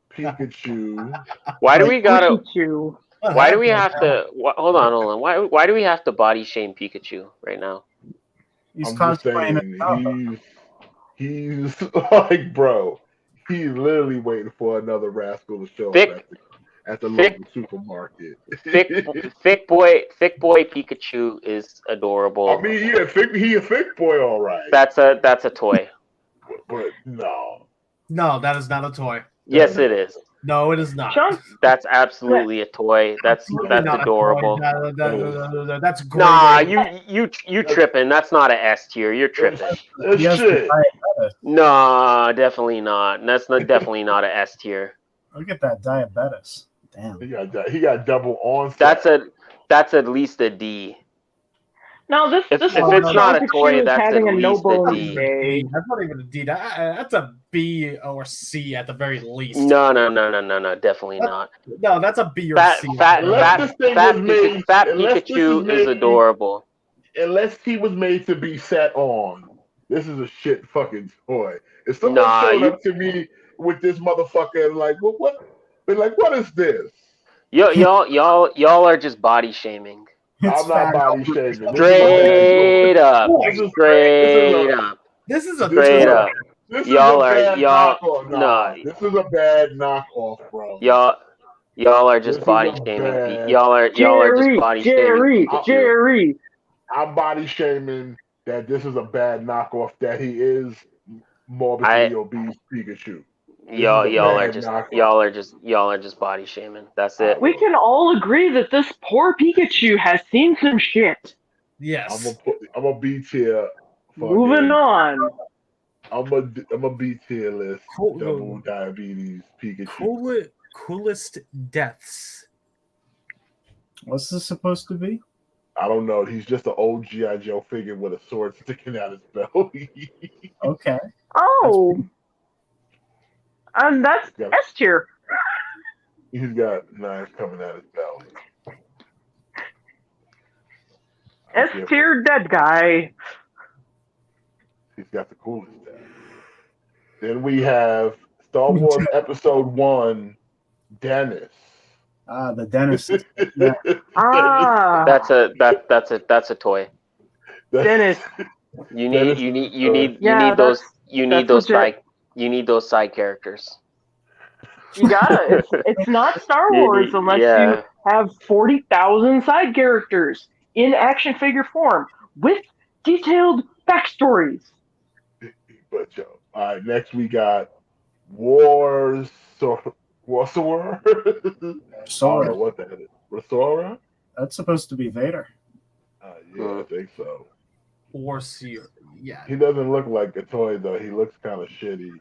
Pikachu. Why do we gotta? Pikachu. Why do we have to? Hold on. Why do we have to body shame Pikachu right now? He's I'm just saying, he's like, bro, he's literally waiting for another rascal to show up at the local supermarket. Thick boy Pikachu is adorable. I mean, he a thick boy, all right. That's a toy. But no, that is not a toy. Yes, it is. No, it is not. Sean? That's absolutely a toy. That's adorable. That's great. Nah, you tripping. That's not an S tier. You're tripping. That's shit. Nah, definitely not. That's definitely not an S tier. Look at that diabetes. Damn. He got double onset. That's at least a D. No, this If is it's not a toy, is that's having at a least no a bone D. day. That's not even a D. That's a B or C at the very least. No, definitely not. No, that's a B or C. Fat Pikachu is adorable. Unless he was made to be sat on, this is a shit fucking toy. If someone showed up to me with this motherfucker and like, well, what? They're like, what is this? Y'all are just body shaming. I'm not body shaming. Straight up. This is a straight up. This is Y'all a are bad y'all knockoff. no. This is a bad knockoff, bro. Y'all are just body shaming. Y'all are just body shaming. Jerry. I'm body shaming that this is a bad knockoff. That he is morbidly obese Pikachu. Y'all are just body shaming. That's it. We can all agree that this poor Pikachu has seen some shit. Yes. I'm a B tier. Moving on. I'm a B tier list. Double diabetes Pikachu. Coolest deaths. What's this supposed to be? I don't know. He's just an old G.I. Joe figure with a sword sticking out his belly. Okay. Oh. That's S tier. He's got knives coming out his belly. S tier dead guy. He's got the coolest Then we have Star Wars Episode 1, Dennis. The dentist. Yeah. Ah, That's a toy. Dennis. You Dennis Yeah, that's legit. you need those side characters. You gotta. It's not Star Wars unless you have 40,000 side characters in action figure form with detailed backstories. But yo, all right. Next we got Wars. Warsora. I don't know Sora. what that is. Rosora? That's supposed to be Vader. Yeah, I think so. Or Seer. Yeah. He doesn't look like a toy though. He looks kind of shitty.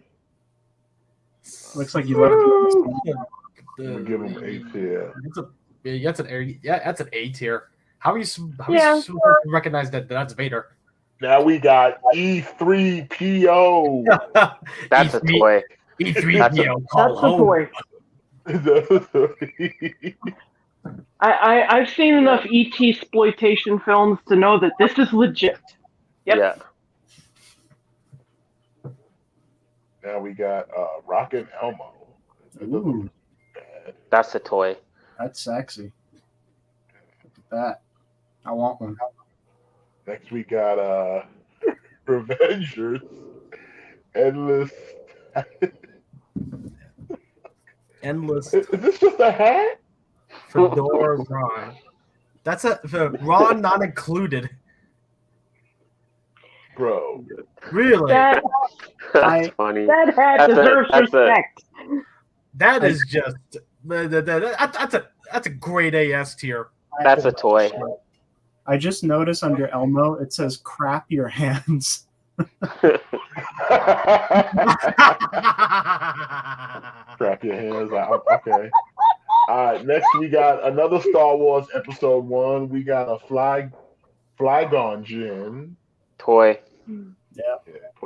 Looks like you left. We'll give him A tier. That's an A tier. How are you supposed to recognize that that's Vader? Now we got E3PO. That's a toy. E3PO. That's the toy. I've seen enough ET exploitation films to know that this is legit. Yep. Yeah. Now we got Rocket Elmo. Ooh, That's a toy. that's sexy. Look at that. I want one. Next we got Revengers. Endless. Endless Is this just a hat? Fedora Ron. That's Ron not included. Bro. Really? That Funny. hat deserves respect. That is just that's a great AS tier. That's a toy. I just noticed under Elmo it says "crap your hands." Crap your hands out. Okay. All right. Next, we got another Star Wars Episode 1. We got a Flygon Jin. Toy. Yeah.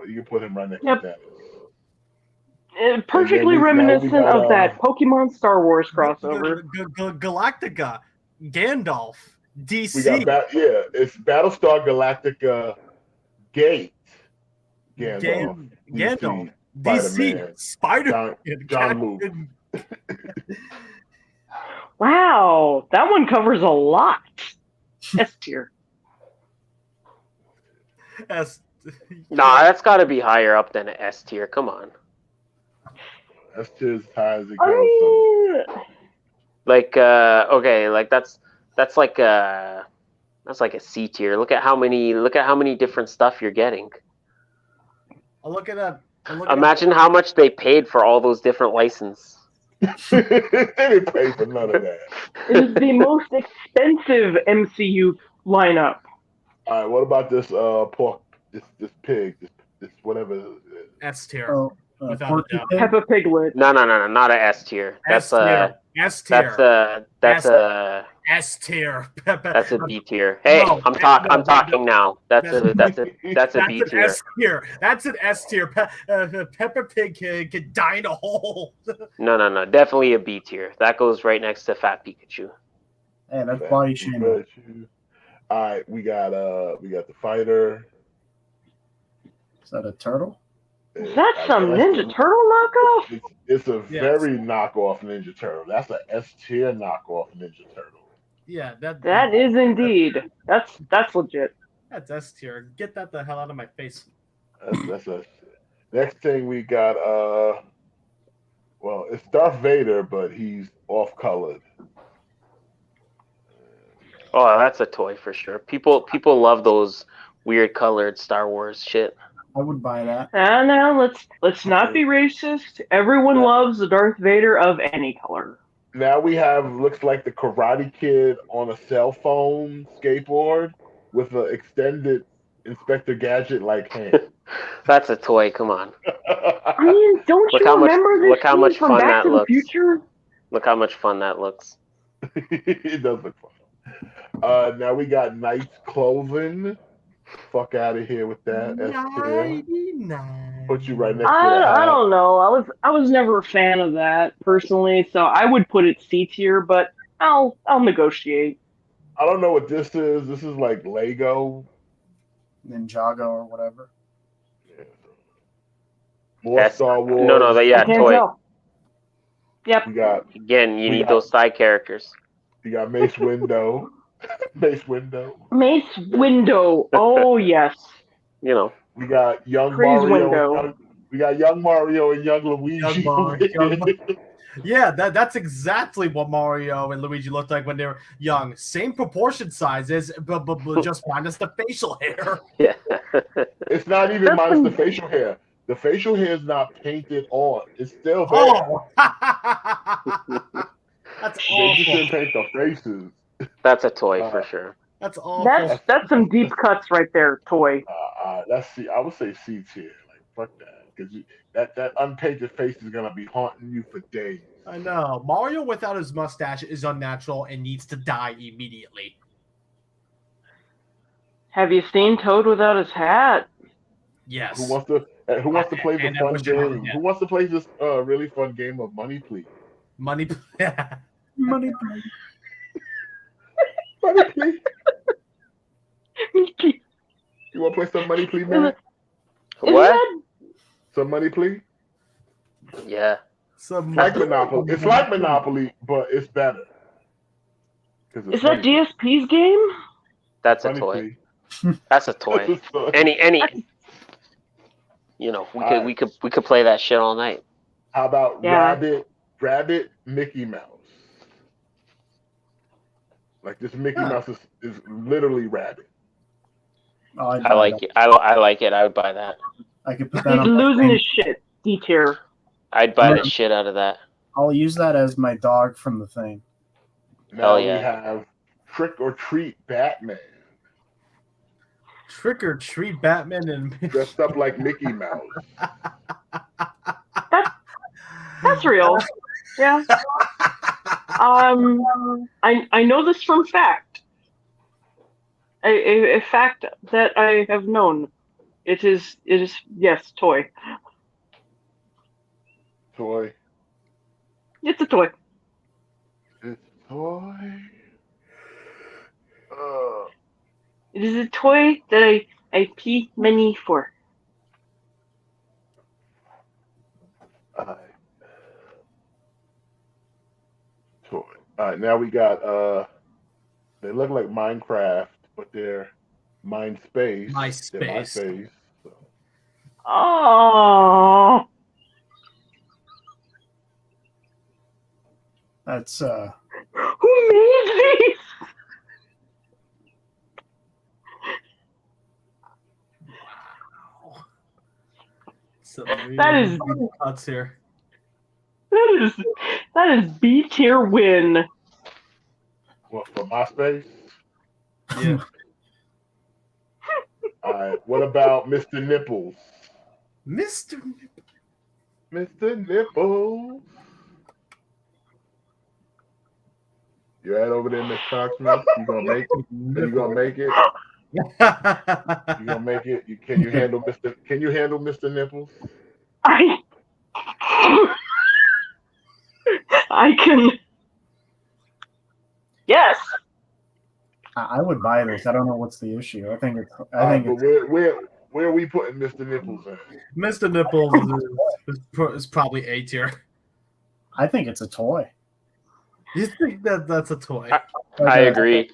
You can put him right next Yep. to that. Perfectly reminiscent of that Pokemon Star Wars crossover. Galactica, Gandalf, DC. We got it's Battlestar Galactica Gate. Gandalf. Gandalf, DC, Spider-Man, John Luke. Wow, that one covers a lot. S tier. Nah, that's got to be higher up than an S tier. Come on. That's just as high as it I goes. mean, Like okay, like that's like a C tier. Look at how many different stuff you're getting. I'll look at that. Imagine how much they paid for all those different licenses. They didn't pay for none of that. it is the most expensive MCU lineup. All right, what about this pork? This pig? This whatever. S tier. Oh, Without a Porky doubt. Pig? Peppa Piglet. No, not a S tier. That's a S tier. that's a S tier. that's a B tier. Hey, No, I'm talking now. That's a B tier. S tier. That's an S tier. Peppa Pig could die in a hole. No, definitely a B tier. That goes right next to Fat Pikachu. Hey, that's body shaming. All right, we got the fighter. Is that a turtle? Is that some Ninja Turtle knockoff? It's a very knockoff Ninja Turtle. That's an S tier knockoff Ninja Turtle. Yeah, That is indeed. That's legit. That's S tier. Get that the hell out of my face. That's a next thing we got. Well, it's Darth Vader, but he's off colored. Oh, that's a toy for sure. People love those weird colored Star Wars shit. I would buy that. And now let's not be racist. Everyone loves the Darth Vader of any color. Now we have looks like the Karate Kid on a cell phone skateboard with an extended Inspector Gadget like hand. That's a toy. Come on. I mean, don't you remember this how much from fun Back that to the looks. Future? Look how much fun that looks. It does look fun. Now we got Knight's clothing. Fuck out of here with that. Put you right next to that. I don't know. I was never a fan of that personally, so I would put it C tier, but I'll negotiate. I don't know what this is. This is like Lego. Ninjago or whatever. More Star Wars. No, I yeah, can't toy. tell. Yep. We got Again, you We need got- those side characters. Mace Windu. Mace Windu. Mace Windu. Oh yes. You know, We got young Praise Mario. Windu. We got young Mario and young Luigi. Young Mario, Yeah, that's exactly what Mario and Luigi looked like when they were young. Same proportion sizes, but just minus the facial hair. yeah. It's not even That's minus some- the facial hair. The facial hair is not painted on. It's still there. Oh, that's They just awful. didn't paint the faces. That's a toy for sure. That's awful. That's some deep cuts right there, toy. That's C. I would say C tier. Like fuck that, because that unpainted face is gonna be haunting you for days. I know. Mario without his mustache is unnatural and needs to die immediately. Have you seen Toad without his hat? Yes. Who wants to play the And I fun wish I had game? that. Who wants to play this really fun game of Money Please? Money. Money. Money Please. You want to play some Money Please, man? What? Some Money Please? Yeah. Some Like Monopoly. It's like Monopoly, but it's better. 'Cause it's Is that money. DSP's game? That's a Money toy. Please. That's a toy. any. You know, we could play that shit all night. How about Yeah. Rabbit Mickey Mouse? Like this Mickey Mouse is literally Rabbit. Oh, I'd I buy like that. it. I like it. I would buy that. I could put that He's on my losing thing. his shit. D tier. I'd buy Yeah. the shit out of that. I'll use that as my dog from the thing. Now Hell we yeah. have Trick or Treat Batman, Trick or Treat Batman and dressed up like Mickey Mouse. That's real. Yeah. I know this from fact. A fact that I have known. It is yes, toy. Toy. It's a toy. It's a toy. It is a toy that I pay money for. Toy. All right, now we got they look like Minecraft, but they're Mindspace. MySpace. They're MySpace. So. Oh, That's who made these? Some That is- really deep cuts here. That is B tier win. What for MySpace? Yeah. All right. What about Mr. Nipples? Mr. Mr. Nipples. You right over there, Miss Cocksmith? You gonna make it? You gonna make it? You gonna make it? Can you handle Mr. Nipples? I can. Yes. I would buy this. I don't know what's the issue. I think it's But where are we putting Mr. Nipples in? Mr. Nipples is probably A tier. I think it's a toy. You think that's a toy? I agree.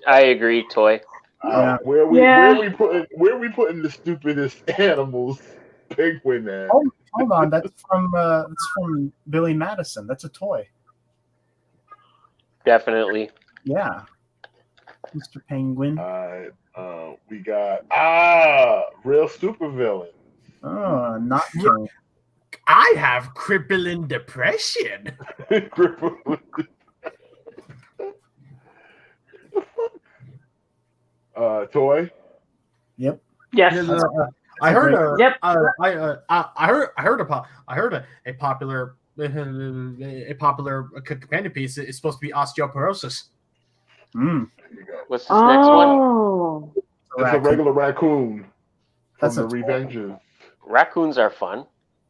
Toy. Where are we Yeah. putting the stupidest animals? Penguin at? Oh, hold on, that's from Billy Madison. That's a toy. Definitely. Yeah, Mr. Penguin. We got real supervillain. Oh, not King. I have crippling depression. Toy. Yep. Yes. I heard Yep. I heard a popular companion piece is supposed to be osteoporosis. Mm. There you go. What's this next one? Oh. It's a regular raccoon from That's the a toy. Revengers. Raccoons are fun.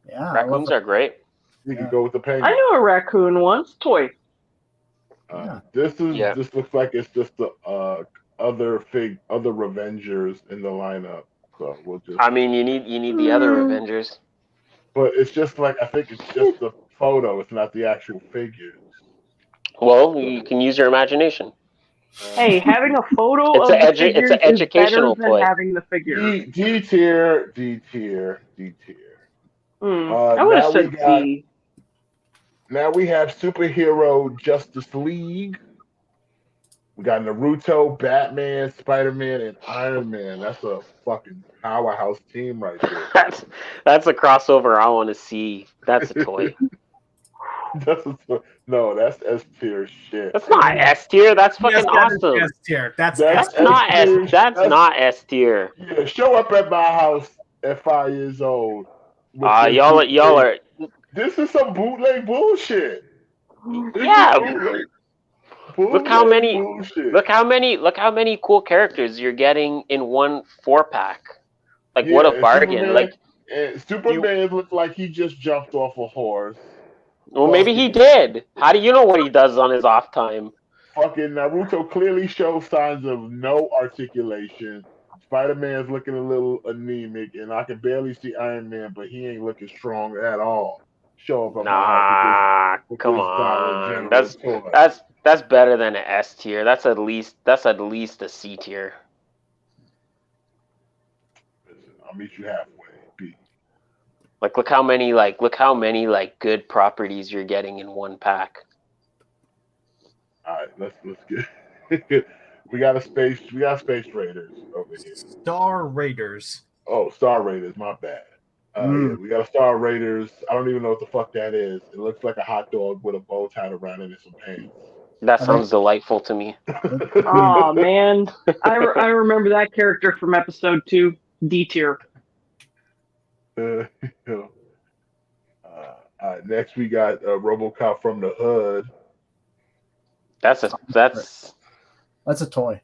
Yeah, Raccoons are great. You Yeah. can go with the penguin. I knew a raccoon once. Toy. This Yeah. This looks like it's just the other Revengers in the lineup. So we'll just. I mean, you need the other Avengers. but it's just like I think it's just the photo. It's not the actual figure. Well, you can use your imagination. Hey, having a photo It's of an the it's an figures is better educational than toy. having the figure. D tier, D tier, D tier. I would have said C. Now we have superhero Justice League. We got Naruto, Batman, Spider-Man, and Iron Man. That's a fucking powerhouse team right there. That's a crossover I want to see. That's a toy. No, that's S tier shit. That's not S tier. That's fucking awesome. S tier. That's not S. tier. That's not S tier. Yeah, show up at my house at 5 years old. Y'all are. This is some bootleg bullshit. Look how many cool characters you're getting in one 4-pack. Like what a bargain! Superman looked like he just jumped off a horse. Well, maybe he did. How do you know what he does on his off time? Fucking Naruto clearly shows signs of no articulation. Spider-Man's looking a little anemic, and I can barely see Iron Man, but he ain't looking strong at all. Show up. Come on. That's better than an S tier. That's at least a C tier. I'll meet you halfway. B. Look how many good properties you're getting in one pack. All right, let's get. we got Space Raiders over here. Star Raiders. Oh, Star Raiders. My bad. Yeah, we got a Star Raiders. I don't even know what the fuck that is. It looks like a hot dog with a bow tied around it and some pants. That sounds delightful to me. Oh man, I remember that character from episode 2, D tier. Next we got Robocop from the Hood. That's a toy.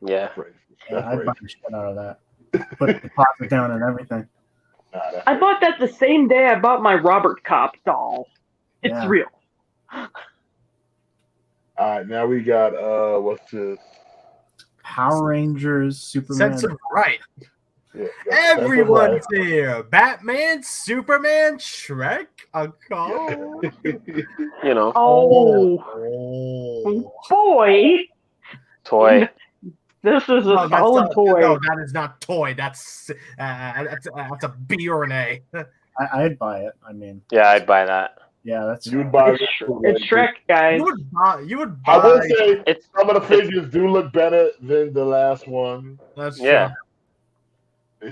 Yeah. I'd buy the shit out of that. Put the deposit down and everything. I bought that the same day I bought my Robocop doll. It's real. All right, now we got what's this? Power Rangers, Superman. Sense of right. Yeah, everyone's here. Batman, Superman, Shrek, Uncle. You know. Oh boy. Toy. This is a solid toy. No, that is not toy. That's a B or an A. I'd buy it. I mean. Yeah, I'd buy that. Yeah, that's. You'd buy it's Shrek, guys. You would buy. I would say some of the figures do look better than the last one. That's true. They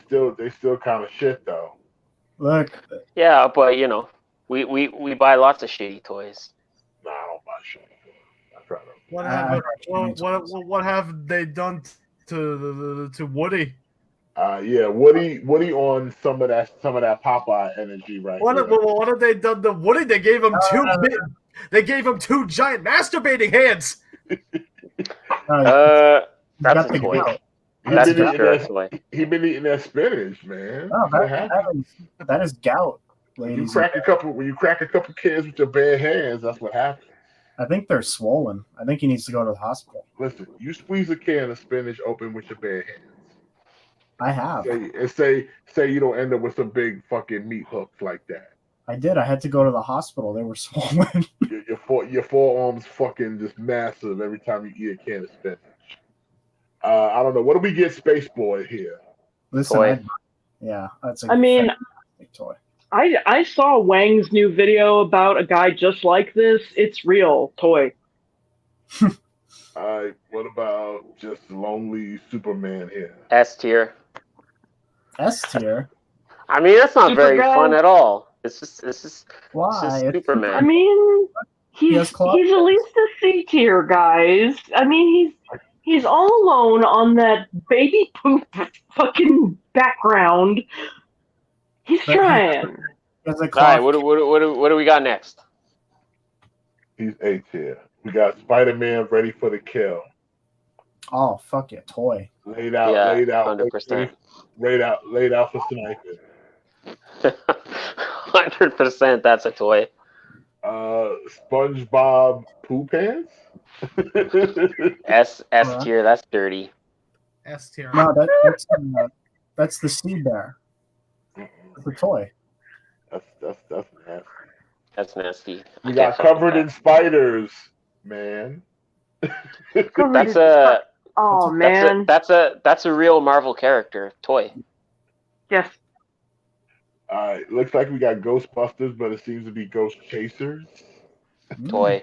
still kind of shit though. Look. Yeah, but you know, we buy lots of shitty toys. Nah, I don't buy shit. I try to. What have they done to Woody? Yeah, Woody on some of that Popeye energy right now. What have they done to Woody? They gave him two giant masturbating hands. That's a toy. He been eating that spinach, man. Oh, that is gout, ladies. When you crack a couple kids with your bare hands, that's what happens. I think they're swollen. I think he needs to go to the hospital. Listen, you squeeze a can of spinach open with your bare hands. I have. Say you don't end up with some big fucking meat hooks like that. I did. I had to go to the hospital. They were swollen. Your forearms fucking just massive every time you eat a can of spinach. I don't know. What do we get, Space Boy here? Listen, that's a toy. I saw Wang's new video about a guy just like this. It's real toy. What about just lonely Superman here? S tier. S tier. I mean, that's not very fun at all. It's just why? Superman. I mean, he's at least a C tier, guys. I mean, he's all alone on that baby poop fucking background. He's trying. All right, what do we got next? He's A tier. We got Spider-Man ready for the kill. Oh, fuck yeah, toy. Laid out, 100%. Laid out for sniping. 100%, that's a toy. SpongeBob poo pants. S tier, that's dirty. S tier. No, that's the sea bear. It's a toy. That's nasty. That's nasty. I We can't got fuck with covered that. in spiders, man. Covered That's in a Oh man. that's a real Marvel character toy. Yes. Looks like we got Ghostbusters, but it seems to be Ghost Chasers. Toy.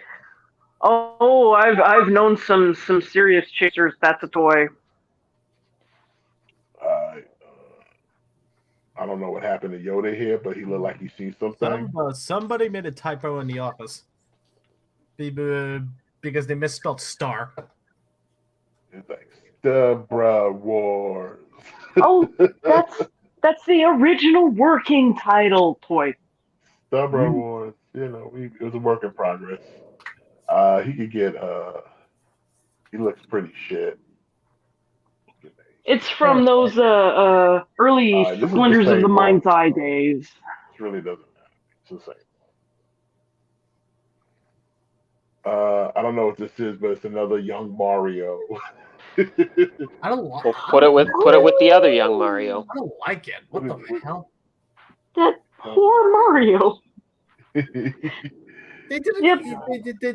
Oh, I've known some serious chasers. That's a toy. I don't know what happened to Yoda here, but he looked like he seen something. Somebody made a typo in the office because they misspelled star. It's like Stubra Wars. Oh, that's the original working title toy. Stubra Wars. You know, it was a work in progress. He could get. He looks pretty shit. It's from those early This is the Splendors of same the one. Mind's Eye days. It really doesn't matter. It's the same. I don't know what this is, but it's another young Mario. I don't like. Well, put it with the other young Mario. I don't like it. What the hell? That poor Mario. They didn't. Yep.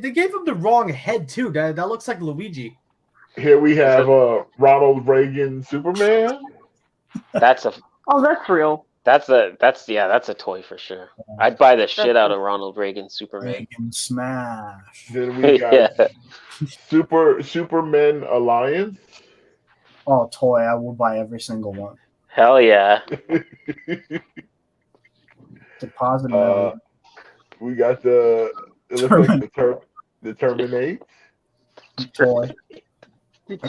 They gave him the wrong head too. That looks like Luigi. Here we have Ronald Reagan Superman. That's real. that's a toy for sure. I'd buy the shit out of Ronald Reagan Superman. Reagan smash. Then we got Yeah. Superman Alliance. Oh, toy! I will buy every single one. Hell yeah. Deposit them. We got the Terminate. Toy.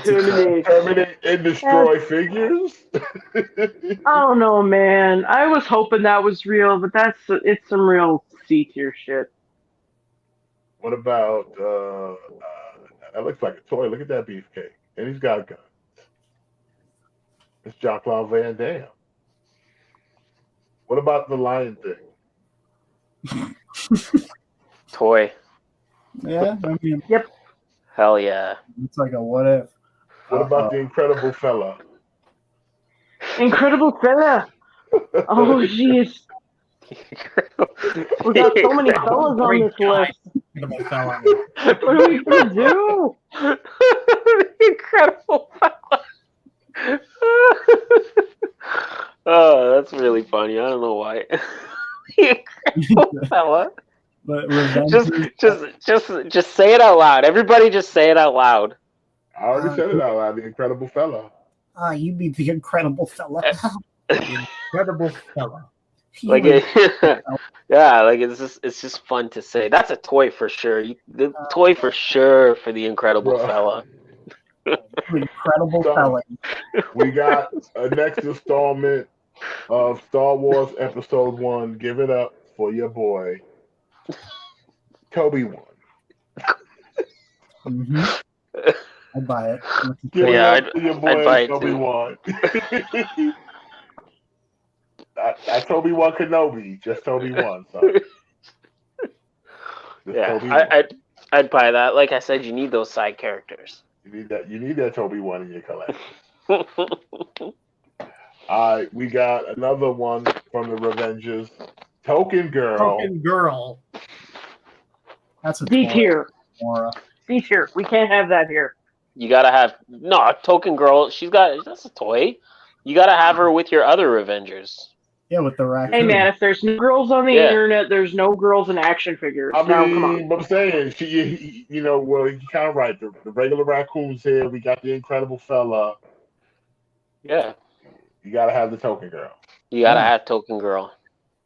Terminate and destroy figures. I don't know, man. I was hoping that was real, but it's some real C tier shit. What about that looks like a toy. Look at that beefcake. And he's got guns. It's Jean-Claude Van Damme. What about the lion thing? Toy. Yeah, I mean, Hell yeah. it's like a what if. What about the Incredible Fella? Incredible fella. Oh, jeez. We got so many fellas on this list. Incredible fella. What are we gonna do? Incredible fella. Oh, that's really funny. I don't know why. Incredible fella. But Revenge Just say it out loud. Everybody just say it out loud. I already said it out loud. The Incredible Fella. you be the incredible fella. Incredible fella. Like yeah, like it's just fun to say. That's a toy for sure. The toy for sure for the Incredible Fella. Incredible fella. We got a next installment of Star Wars Episode 1. Give it up for your boy, Toby 1. Mm-hmm. I'd buy it. Give Yeah, it up for your boy, I'd buy it Toby too. 1. Not Toby 1 Kenobi, just Toby 1. Sorry. Just Toby 1. Yeah, I'd buy that. Like I said, you need those side characters. You need that Toby 1 in your collection. We got another one from the Revengers. Token Girl. Token girl. That's a D toy. tier. Mora. D tier. We can't have that here. You gotta have Token Girl. That's a toy. You gotta have her with your other Revengers. Yeah, with the raccoon. Hey man, if there's no girls on the internet, there's no girls in action figures. I Now, mean, come on. I'm saying, you're kind of right. The regular raccoons here. We got the Incredible Fella. Yeah. You got to have the Token Girl. You gotta have Token Girl.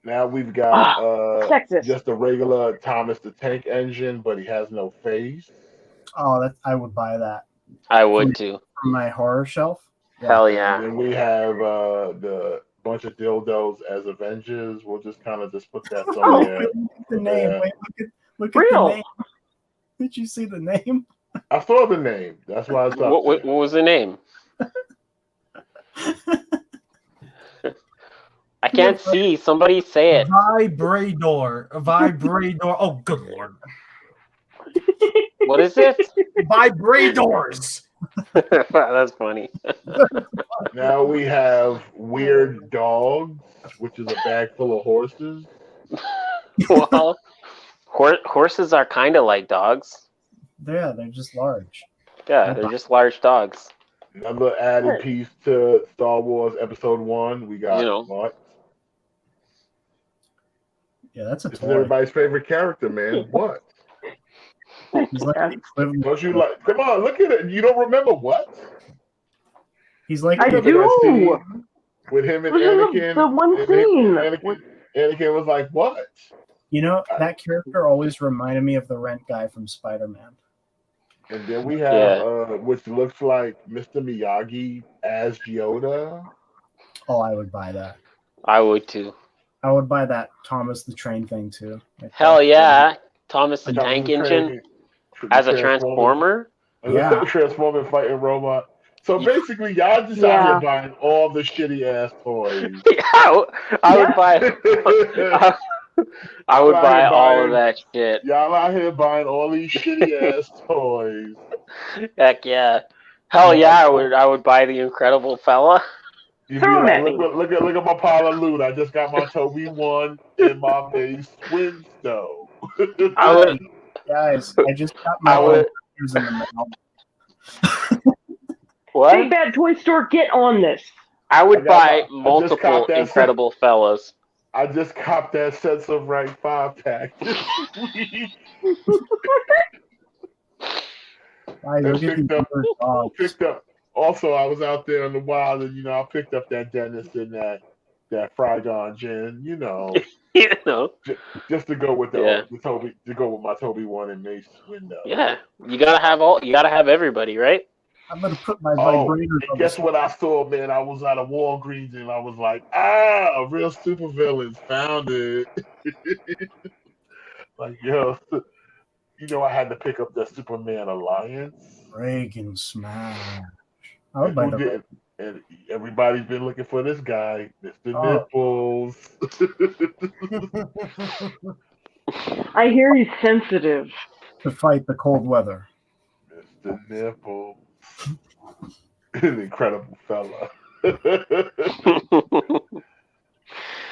Now we've got Sexist. just a regular Thomas the Tank Engine, but he has no face. Oh, I would buy that. I would too. From my horror shelf. Hell And yeah. then we have the bunch of dildos as Avengers. We'll just kind of just put that Oh, somewhere. look at the name. Yeah. Wait, look at Real. the name. Did you see the name? I saw the name. That's why it's up What there. was the name? I can't see. Somebody say it. Vibrador. Oh, good lord. What is it? Vibradors. That's funny. Now we have Weird Dogs, which is a bag full of horses. Well, horses are kind of like dogs. Yeah, they're just large. Yeah, they're just large dogs. Another added piece to Star Wars Episode 1. We got what? Yeah, that's a This toy. is everybody's favorite character, man. What? He's like the equivalent. Don't you like? Come on, look at it. You don't remember what? He's like I Remember do. that scene with him and This is Anakin. the one and scene. Anakin was like, "What?" You know, that character always reminded me of the rent guy from Spider-Man. And then we have, which looks like Mr. Miyagi as Yoda. Oh, I would buy that. I would too. I would buy that Thomas the Train thing too. Hell yeah, Thomas the Tank Engine as a Transformer. Yeah, Transformer fighting robot. So basically, y'all just out here buying all the shitty ass toys. Yeah, I would buy. I would buy all of that shit. Y'all out here buying all these shitty ass toys. Heck yeah! Hell yeah! I would buy the Incredible Fella. You be like, look at my pile of loot. I just got my Toby 1 and my base Winstow. I would, guys. I just got my in the mail. What? Big Bad Toy Store, get on this. I would buy multiple Incredible Fellas. I just copped that Sense of Right 5-pack. Picked up. Also, I was out there in the wild, and I picked up that Dennis and that Frygon gin. Just to go with the Toby, to go with my Toby 1 and Mace window. Yeah, you gotta have everybody, right? I'm gonna put my vibrators on. Guess what I saw, man? I was out of Walgreens and I was like, real supervillains found it. Like, yo, I had to pick up the Superman Alliance. Reagan smash. I would buy that. And everybody's been looking for this guy, Mr. Nipples. I hear he's sensitive. To fight the cold weather. Mr. Nipples. An incredible fella.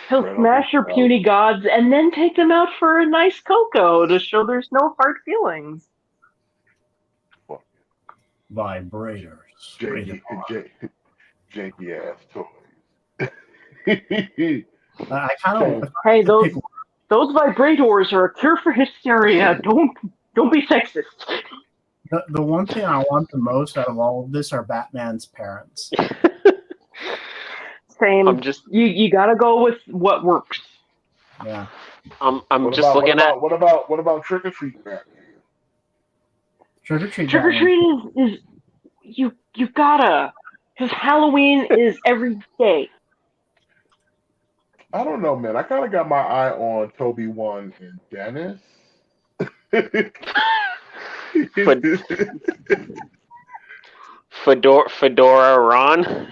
He'll smash your puny gods and then take them out for a nice cocoa to show there's no hard feelings. Vibrators. Janky ass toys. I kind of. Hey, those vibrators are a cure for hysteria. Don't be sexist. The one thing I want the most out of all of this are Batman's parents. Same. You gotta go with what works. Yeah. I'm just looking at. What about Trick or Treat Batman? Trick or Treat. Trick or Treat is you gotta, because Halloween is every day. I don't know, man. I kind of got my eye on Toby 1 and Dennis. Fedora Ron.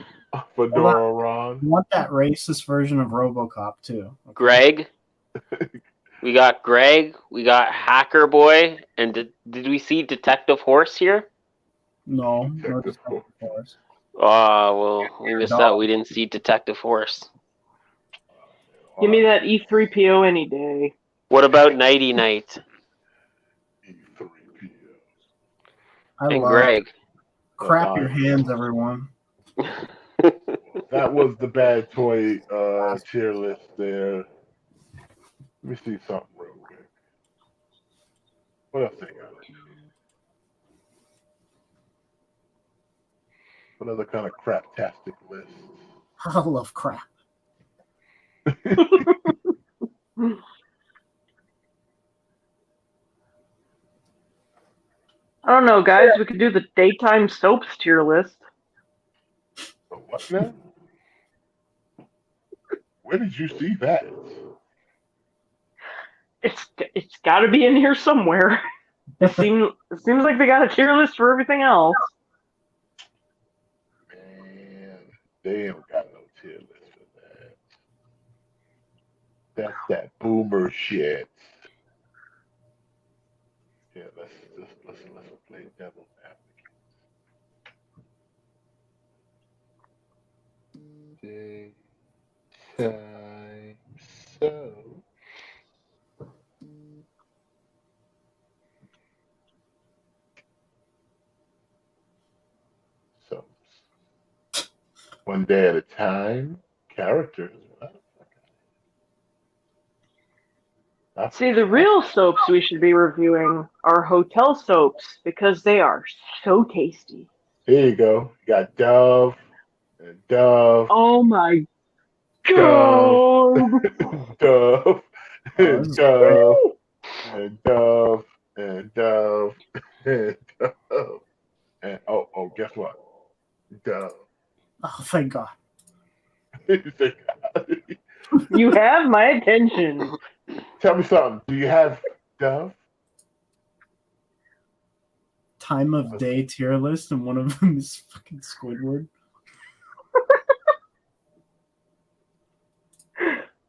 Fedora Ron. I want that racist version of Robocop too. Okay. Greg. We got Greg. We got Hacker Boy. And did we see Detective Horse here? No Detective Horse. Well, we missed out. We didn't see Detective Horse. Give me that E3PO any day. What about Nighty Night? E3PO. And Greg. Crap your hands, everyone. That was the bad toy tier list there. Let me see something real quick. What else they got? What other kind of crap-tastic list? I love crap. I don't know, guys. We could do the daytime soaps tier list. What now? Where did you see that? It's got to be in here somewhere. It seems like they got a tier list for everything else. Man, they ain't got no tier list for that. That's that boomer shit. Yeah, let's play devil's advocate. Daytime soap. one day at a time. Characters. See, the real soaps we should be reviewing are hotel soaps because they are so tasty. Here you go. You got Dove and Dove. Oh my Dove. god! Dove. Oh, And this is Dove. And Dove. And Dove. And Dove. And oh, guess what? Dove. Oh, thank God. You have my attention. Tell me something. Do you have Dove? Time of day tier list, and one of them is fucking Squidward.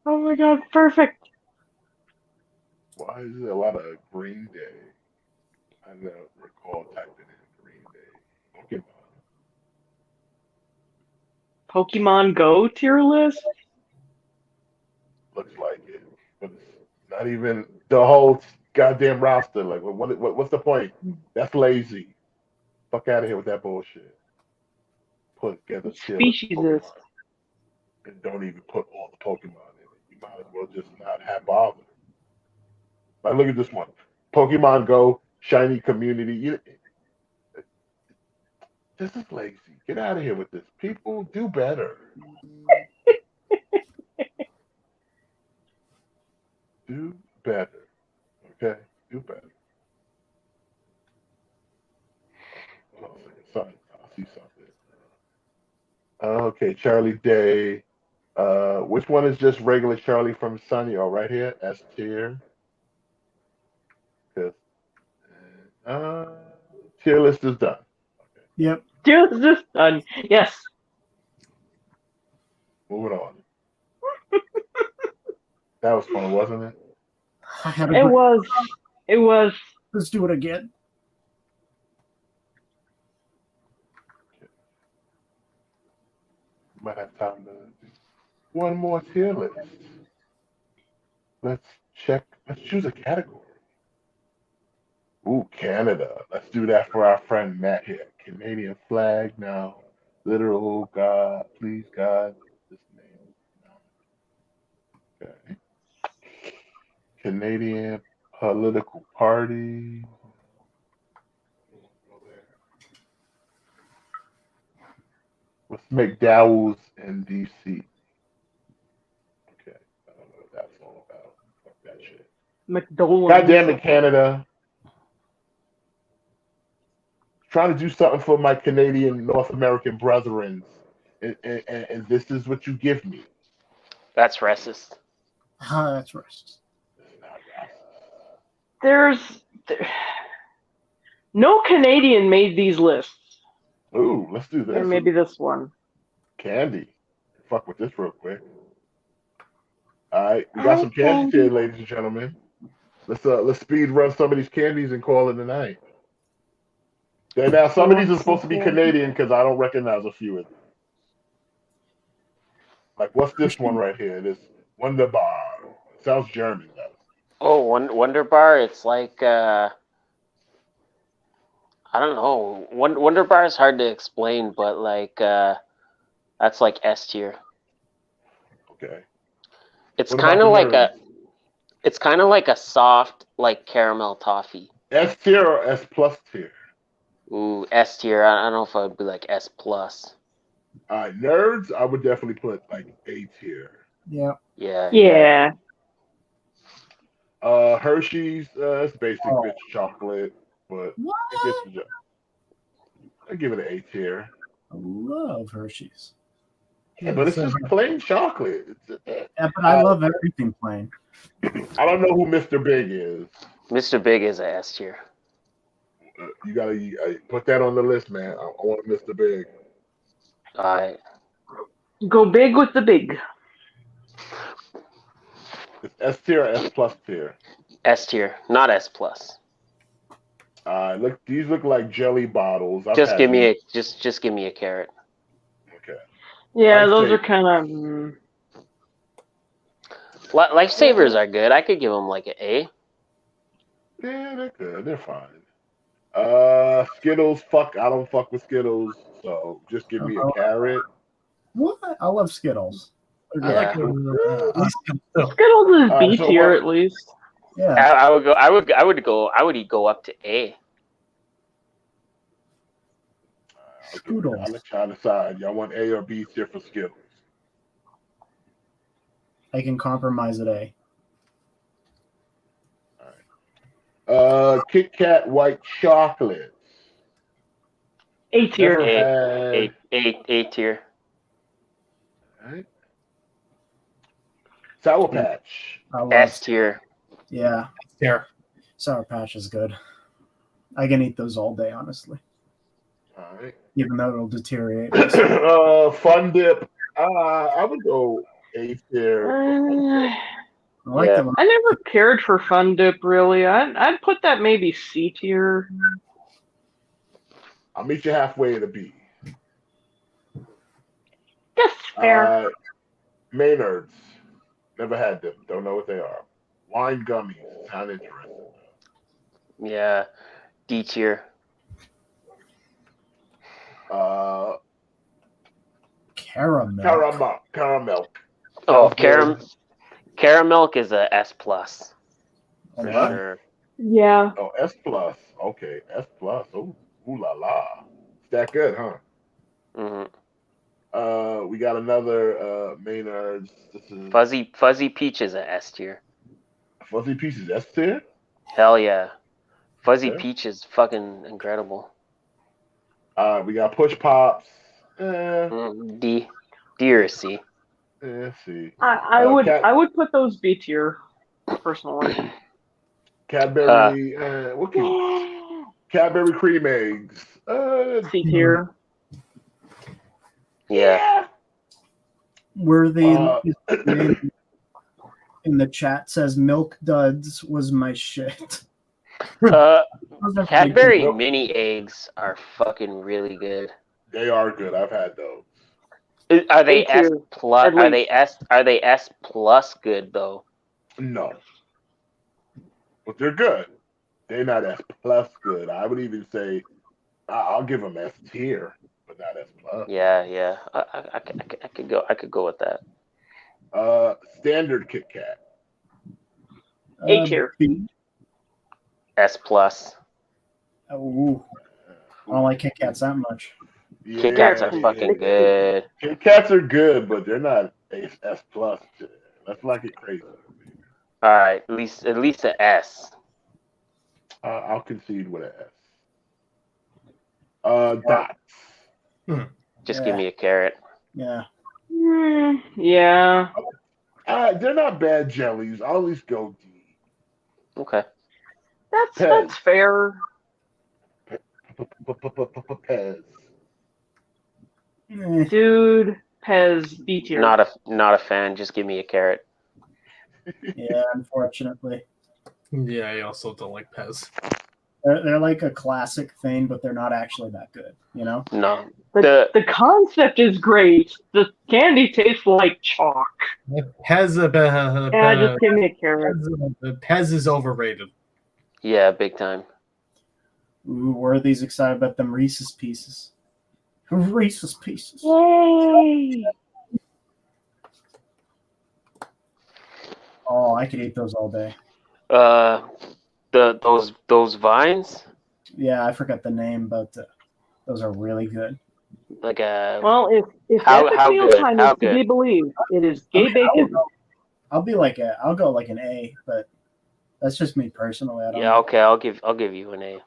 Oh my god, perfect. Why is there a lot of Green Day? I don't recall typing in Green Day. Pokemon Go tier list? Looks like it, but it's not even the whole goddamn roster. Like, what's the point? That's lazy. Fuck out of here with that bullshit. Put together Species list. and don't even put all the Pokemon in it. You might as well just not have bother. Like, look at this one. Pokemon Go, shiny community. This is lazy. Get out of here with this. People do better. Do better. Okay? Do better. Sorry, I see something. Okay, Charlie Day. Which one is just regular Charlie from Sunny? Oh, right here, S tier. Tier list is done. Okay. Yep. Tier list is done. Yes. Moving on. That was fun, wasn't it? It was. It was. Let's do it again. Might have time to do one more tier list. Let's check. Let's choose a category. Ooh, Canada. Let's do that for our friend Matt here. Canadian flag now. Literal God, please God. This name. Okay. Canadian political party. Let's make McDowell's in DC. Okay. I don't know what that's all about. Fuck that shit. McDowell's. God damn it, Canada. Trying to do something for my Canadian North American brethren. And this is what you give me. That's racist. That's racist. No Canadian made these lists. Ooh, let's do this. And maybe this one. Candy. Fuck with this real quick. All right, we got some candy here, ladies and gentlemen. Let's speed run some of these candies and call it a night. Yeah, now some of these are supposed to be Canadian because I don't recognize a few of them. Like, what's this one right here? This Wonder Bar. It sounds German though. Oh, Wonder Bar. It's like I don't know. Wonder Bar is hard to explain, but like that's like S tier. Okay. It's kind of like a soft like caramel toffee. S tier or S plus tier? Ooh, S tier. I don't know if I would be like S plus. Nerds, I would definitely put like A tier. Yeah. Yeah. Hershey's, it's basic bitch chocolate, but it gets the job. I give it an A tier. I love Hershey's. Yeah, but it's just plain chocolate. Yeah, but I love everything plain. I don't know who Mr. Big is. Mr. Big is a S tier. You gotta put that on the list, man. I want Mr. Big. All right. Go big with the big. It's S tier or S plus tier? S tier, not S plus. Look, these look like jelly bottles. Just give me a carrot. Okay. Yeah, those are kind of. Lifesavers are good. I could give them like an A. Yeah, they're good. They're fine. Skittles, I don't fuck with Skittles, so just give me a carrot. What? I love Skittles. I like Yeah. at least Skittles is B so tier what- at least. Yeah. I would go up to A. Scoodles. I'll let y'all decide. Y'all want A or B tier for Skittles? I can compromise at A. Kit Kat white chocolates. A tier. Never had. A tier. Alright. Sour Patch. I love S tier. Yeah. there. Sour Patch is good. I can eat those all day, honestly. All right. Even though it'll deteriorate. Fun Dip. I would go A tier. Uh, I like Yeah. them. I never cared for Fun Dip really. I'd put that maybe C tier. I'll meet you halfway at a B. That's fair. Maynards. Never had them. Don't know what they are. Wine gummies. Sound interesting. Yeah. D tier. Caramel. Caramel. Oh, Caramel. caramel is a S plus for What? sure. Yeah. Oh, S plus. Okay, S plus. Oh, ooh la la. Is that good, huh? Hmm. We got another Maynards. This is Fuzzy Peach is a S tier. Fuzzy Pieces. S tier. Hell yeah. Fuzzy Okay. Peach is fucking incredible. We got Push Pops. D or C. Let's see. I would put those B tier personally. Cadbury. What can Cadbury cream eggs. C tier. Yeah. Worthy Uh, in the chat says Milk Duds was my shit. Those are Cadbury Nope. mini eggs are fucking really good. They are good. I've had those. Are they A S tier, plus? at Are they S plus good though? No. But they're good. They're not S plus good. I would even say I'll give them S tier, but not S plus. Yeah. I could go with that. Standard Kit Kat. A tier. B. S plus. Oh, I don't like Kit Kats that much. Yeah, Kit Kats are fucking good. Kit Kats are good, but they're not S plus. Let's not get crazy. All right, at least an S. I'll concede with an S. Dots. Just Yeah. give me a carrot. Yeah. Yeah. They're not bad jellies. I'll at least go D. Okay. That's fair. Pez. Eh, Dude, Pez B tier. Not a fan. Just give me a carrot. yeah, unfortunately. Yeah, I also don't like Pez. They're like a classic thing, but they're not actually that good, you know? No. The concept is great. The candy tastes like chalk. Pez, Yeah, just give me a carrot. Pez is overrated. Yeah, big time. Ooh, Worthy's excited about them Reese's Pieces. Reese's Pieces. Yay! Oh, I could eat those all day. Those vines, Yeah, I forgot the name, but those are really good. like Well, if How Epic Meal good? Time How is to be good? believed, it is gay bacon. I'll go like an A, but that's just me personally. I don't yeah. know. Okay, I'll give you an A.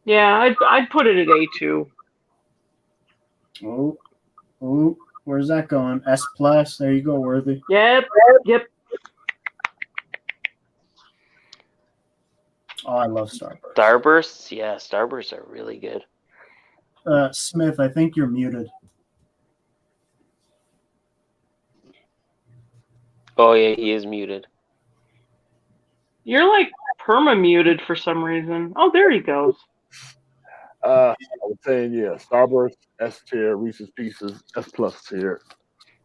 Yeah, I'd put it at A2. Ooh, where's that going? S plus. There you go, Worthy. Yep. Oh, I love Starburst. Starbursts, yeah, Starbursts are really good. Smith, I think you're muted. Oh yeah, he is muted. You're like perma-muted for some reason. Oh, there he goes. I was saying, yeah, Starburst, S tier, Reese's Pieces, S plus tier.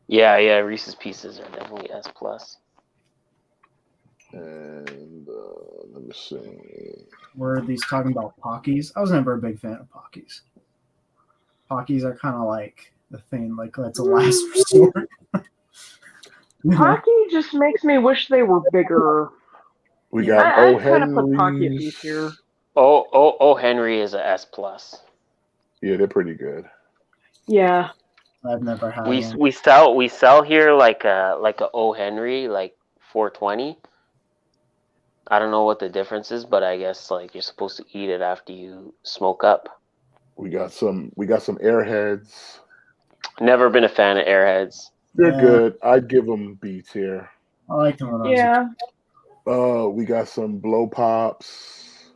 Yeah, Reese's Pieces are definitely S plus. And let me see. Were these talking about Pockies? I was never a big fan of Pockies. Pockies are kind of like the thing. Like that's a last resort. Pocky just makes me wish they were bigger. We Yeah. got I O. kind of put Pocky at B Henry's. tier. Oh, Henry is a S plus. Yeah, they're pretty good. Yeah. I've never had We one. we sell here like a O Henry like 420. I don't know what the difference is, but I guess like you're supposed to eat it after you smoke up. We got some Airheads. Never been a fan of Airheads. They're Yeah. good. I'd give them B tier. I liked them when I was a Yeah. We got some Blow Pops.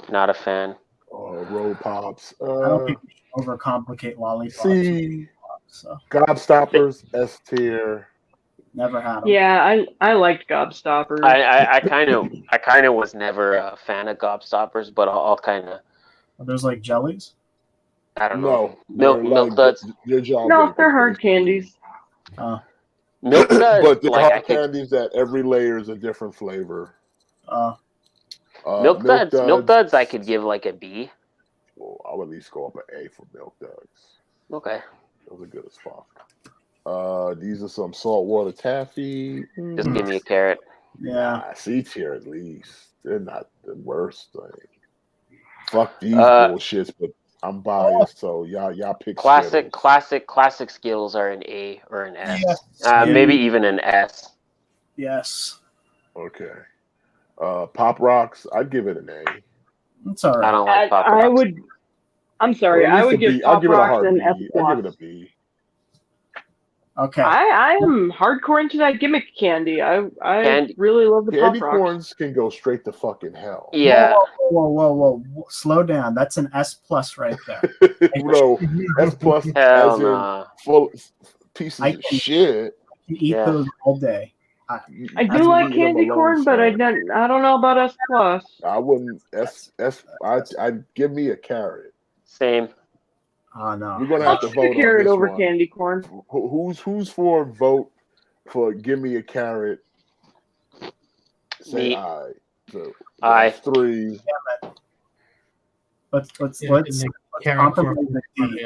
Not a fan. Roll Pops. I don't think we should overcomplicate lollipops. C. So Gobstoppers, S tier. never had them. Yeah, I liked Gobstoppers. I kind of was never a fan of Gobstoppers, but I'll kind of Are those like jellies? I don't know. No, Milk duds. They're No, they're hard candies. Milk duds. But they're like hard I could, candies that every layer is a different flavor. Milk duds. I could give like a B. Well, I would at least go up an A for Milk Duds. Okay. Those are good as fuck. These are some saltwater taffy. Just give me a carrot. Yeah. C tier at least. They're not the worst thing. Fuck these bullshits, but I'm biased, so y'all pick Classic Skittles. Skittles are an A or an S. Yes. Maybe even an S. Yes. Okay. Pop Rocks, I'd give it an A. It's all right. I don't like Pop Rocks. I would. I'm sorry. Or at I least would a give B. I'll Pop give it a Rocks hard an B. F I'll give it plus. a B. Okay. I am hardcore into that gimmick candy. I really love the Candy Pop Rocks. corns can go straight to fucking hell. Yeah. Whoa. Slow down. That's an S plus right there. No, S plus Hell as in nah. full pieces I of can- shit. You eat Yeah. those all day. I I'd do like leave them candy alone, corn, but I son. don't know about S plus. I wouldn't I'd give me a carrot. Same. Oh no. We're gonna I'll have to take vote a carrot on this over one. candy corn. Who's for vote for give me a carrot? Say Me. aye. So Aye. that's 3. Let's Carrot for compromise the D.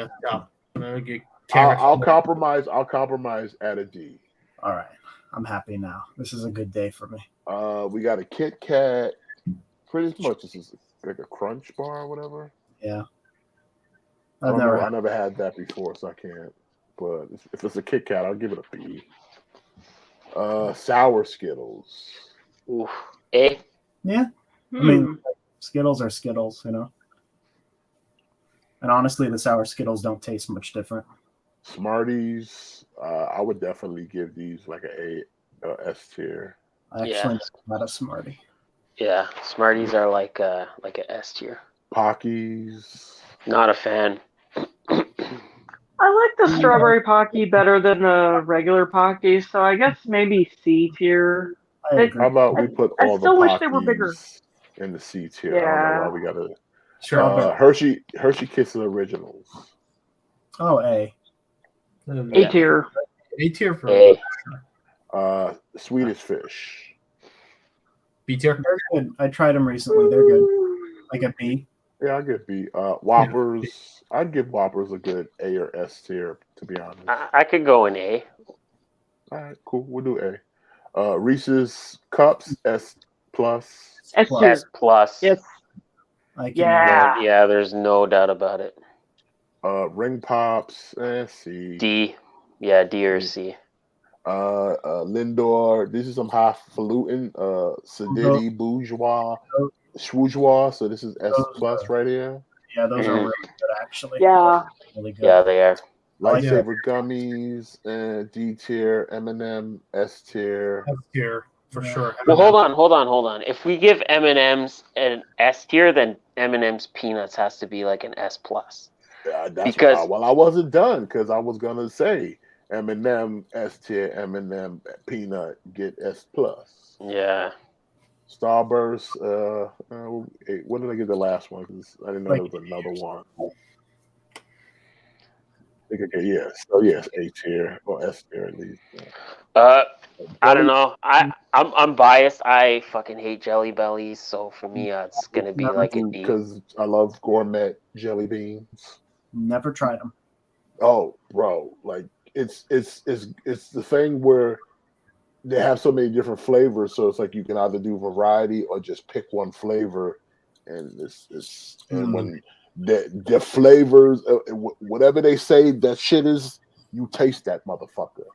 I'll compromise at a D. All right. I'm happy now. This is a good day for me. We got a Kit Kat. Pretty much this is like a crunch bar or whatever. Yeah. I don't know. I never had that before, so I can't. But if it's a Kit Kat, I'll give it a B. Sour Skittles. Oof. A. Yeah. I mean, Skittles are Skittles, you know. And honestly, the sour Skittles don't taste much different. Smarties. I would definitely give these like a S tier. I actually not a Smartie. Yeah. Smarties are like a S tier. Pockies. Not a fan. I like the strawberry Pocky better than the regular Pocky, so I guess maybe C tier. I agree. How about we put I all the still wish they were bigger. Pockies in the C tier? I don't know why we gotta. Sure. Hershey Kisses Originals. Oh, A. A tier. A tier for A. Swedish Fish. B tier. They're good. I tried them recently. They're good. Like a B. Yeah, I'll give B. Whoppers. I'd give Whoppers a good A or S tier, to be honest. I could go in A. All right, cool. We'll do A. Reese's Cups, S plus. S tier. S plus. Yes. Yeah. Yeah, there's no doubt about it. Ring Pops, C. D. Yeah, D or C. Lindor. This is some highfalutin. Sedity Bourgeois. Schwoojois. So this is S plus right here. Yeah, those are really good, actually. Yeah. Really good. Yeah, they are. Lightsaber Gummies, D tier. M&M, S tier. S tier for sure. Well, hold on. If we give M&M's an S tier, then M&M's Peanuts has to be like an S plus. Because I wasn't done because I was gonna say M&M S tier, M&M Peanut get S plus. Yeah. Starburst. What did I get the last one? Because I didn't know there was another one. So yes, A tier or S tier at least. I don't know. I'm biased. I fucking hate Jelly Bellies, so for me, it's gonna be like a D. Because I love gourmet jelly beans. Never tried them. Oh, bro, like it's the thing where they have so many different flavors, so it's like you can either do variety or just pick one flavor, and and when the flavors, whatever they say that shit is, you taste that motherfucker.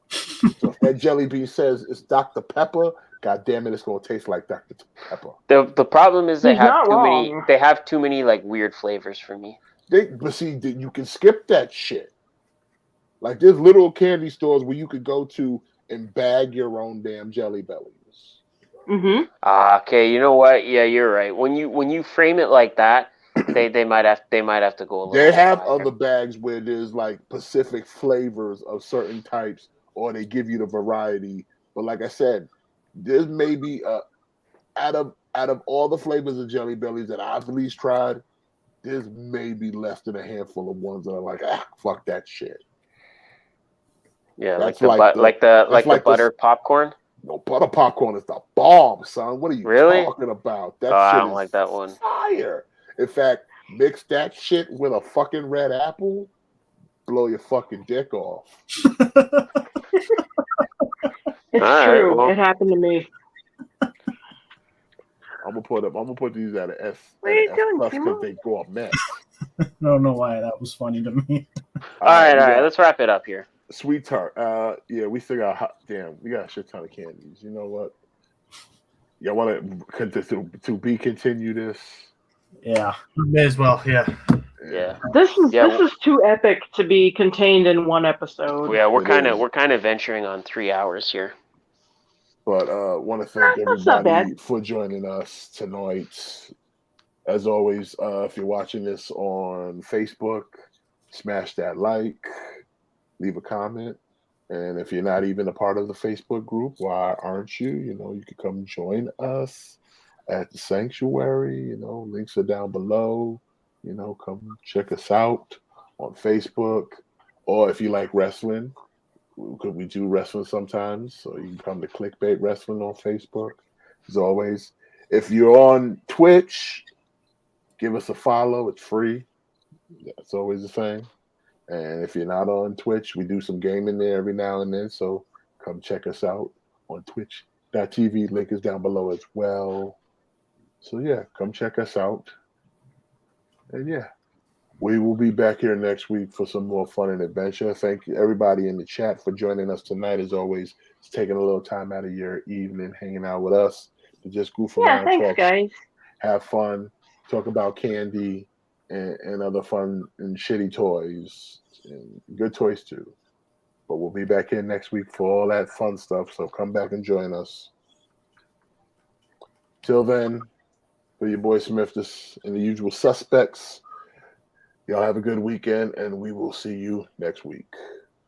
So if that jelly bean says it's Dr. Pepper, god damn it, it's gonna taste like Dr. Pepper. The problem is He's not wrong. they have too many like weird flavors for me. But see, you can skip that shit. Like there's little candy stores where you could go to and bag your own damn Jelly Bellies. Mm-hmm. Okay, you know what? Yeah, you're right. When you frame it like that, they might have to go a little. They have higher. other bags where there's like specific flavors of certain types, or they give you the variety. But like I said, there's maybe out of all the flavors of Jelly Bellies that I've at least tried, there's maybe less than a handful of ones that are like, fuck that shit. Yeah, That's like the butter popcorn. No, butter popcorn is the bomb, son. What are you Really? talking about? That I shit don't is like that one. fire. In fact, mix that shit with a fucking red apple, blow your fucking dick off. It's All true. right, well. It happened to me. I'm gonna put these at an S. What are you doing, because Timo? they go a mess. I don't know why that was funny to me. All right. Let's wrap it up here. Sweetheart. Yeah, we still got we got a shit ton of candies. You know what? Y'all want to be continue this? Yeah. May as well, yeah. Yeah. This is too epic to be contained in one episode. Yeah, we're kind of venturing on 3 hours here. But want to thank That's not everybody bad. for joining us tonight. As always, if you're watching this on Facebook, smash that like, leave a comment. And if you're not even a part of the Facebook group, why aren't you? You know, you can come join us at the sanctuary. You know, links are down below. You know, come check us out on Facebook. Or if you like wrestling, we do wrestling sometimes. So you can come to Clickbait Wrestling on Facebook. As always, if you're on Twitch, give us a follow. It's free. That's always the thing. And if you're not on Twitch, we do some gaming there every now and then. So come check us out on twitch.tv. Link is down below as well. So yeah, come check us out. And yeah, we will be back here next week for some more fun and adventure. Thank you everybody in the chat for joining us tonight. As always, it's taking a little time out of your evening hanging out with us to just goof around, Thanks, talk, guys. have fun, talk about candy and other fun and shitty toys and good toys too. But we'll be back here next week for all that fun stuff. So come back and join us. Till then, for your boy Smith and the usual suspects, y'all have a good weekend and we will see you next week.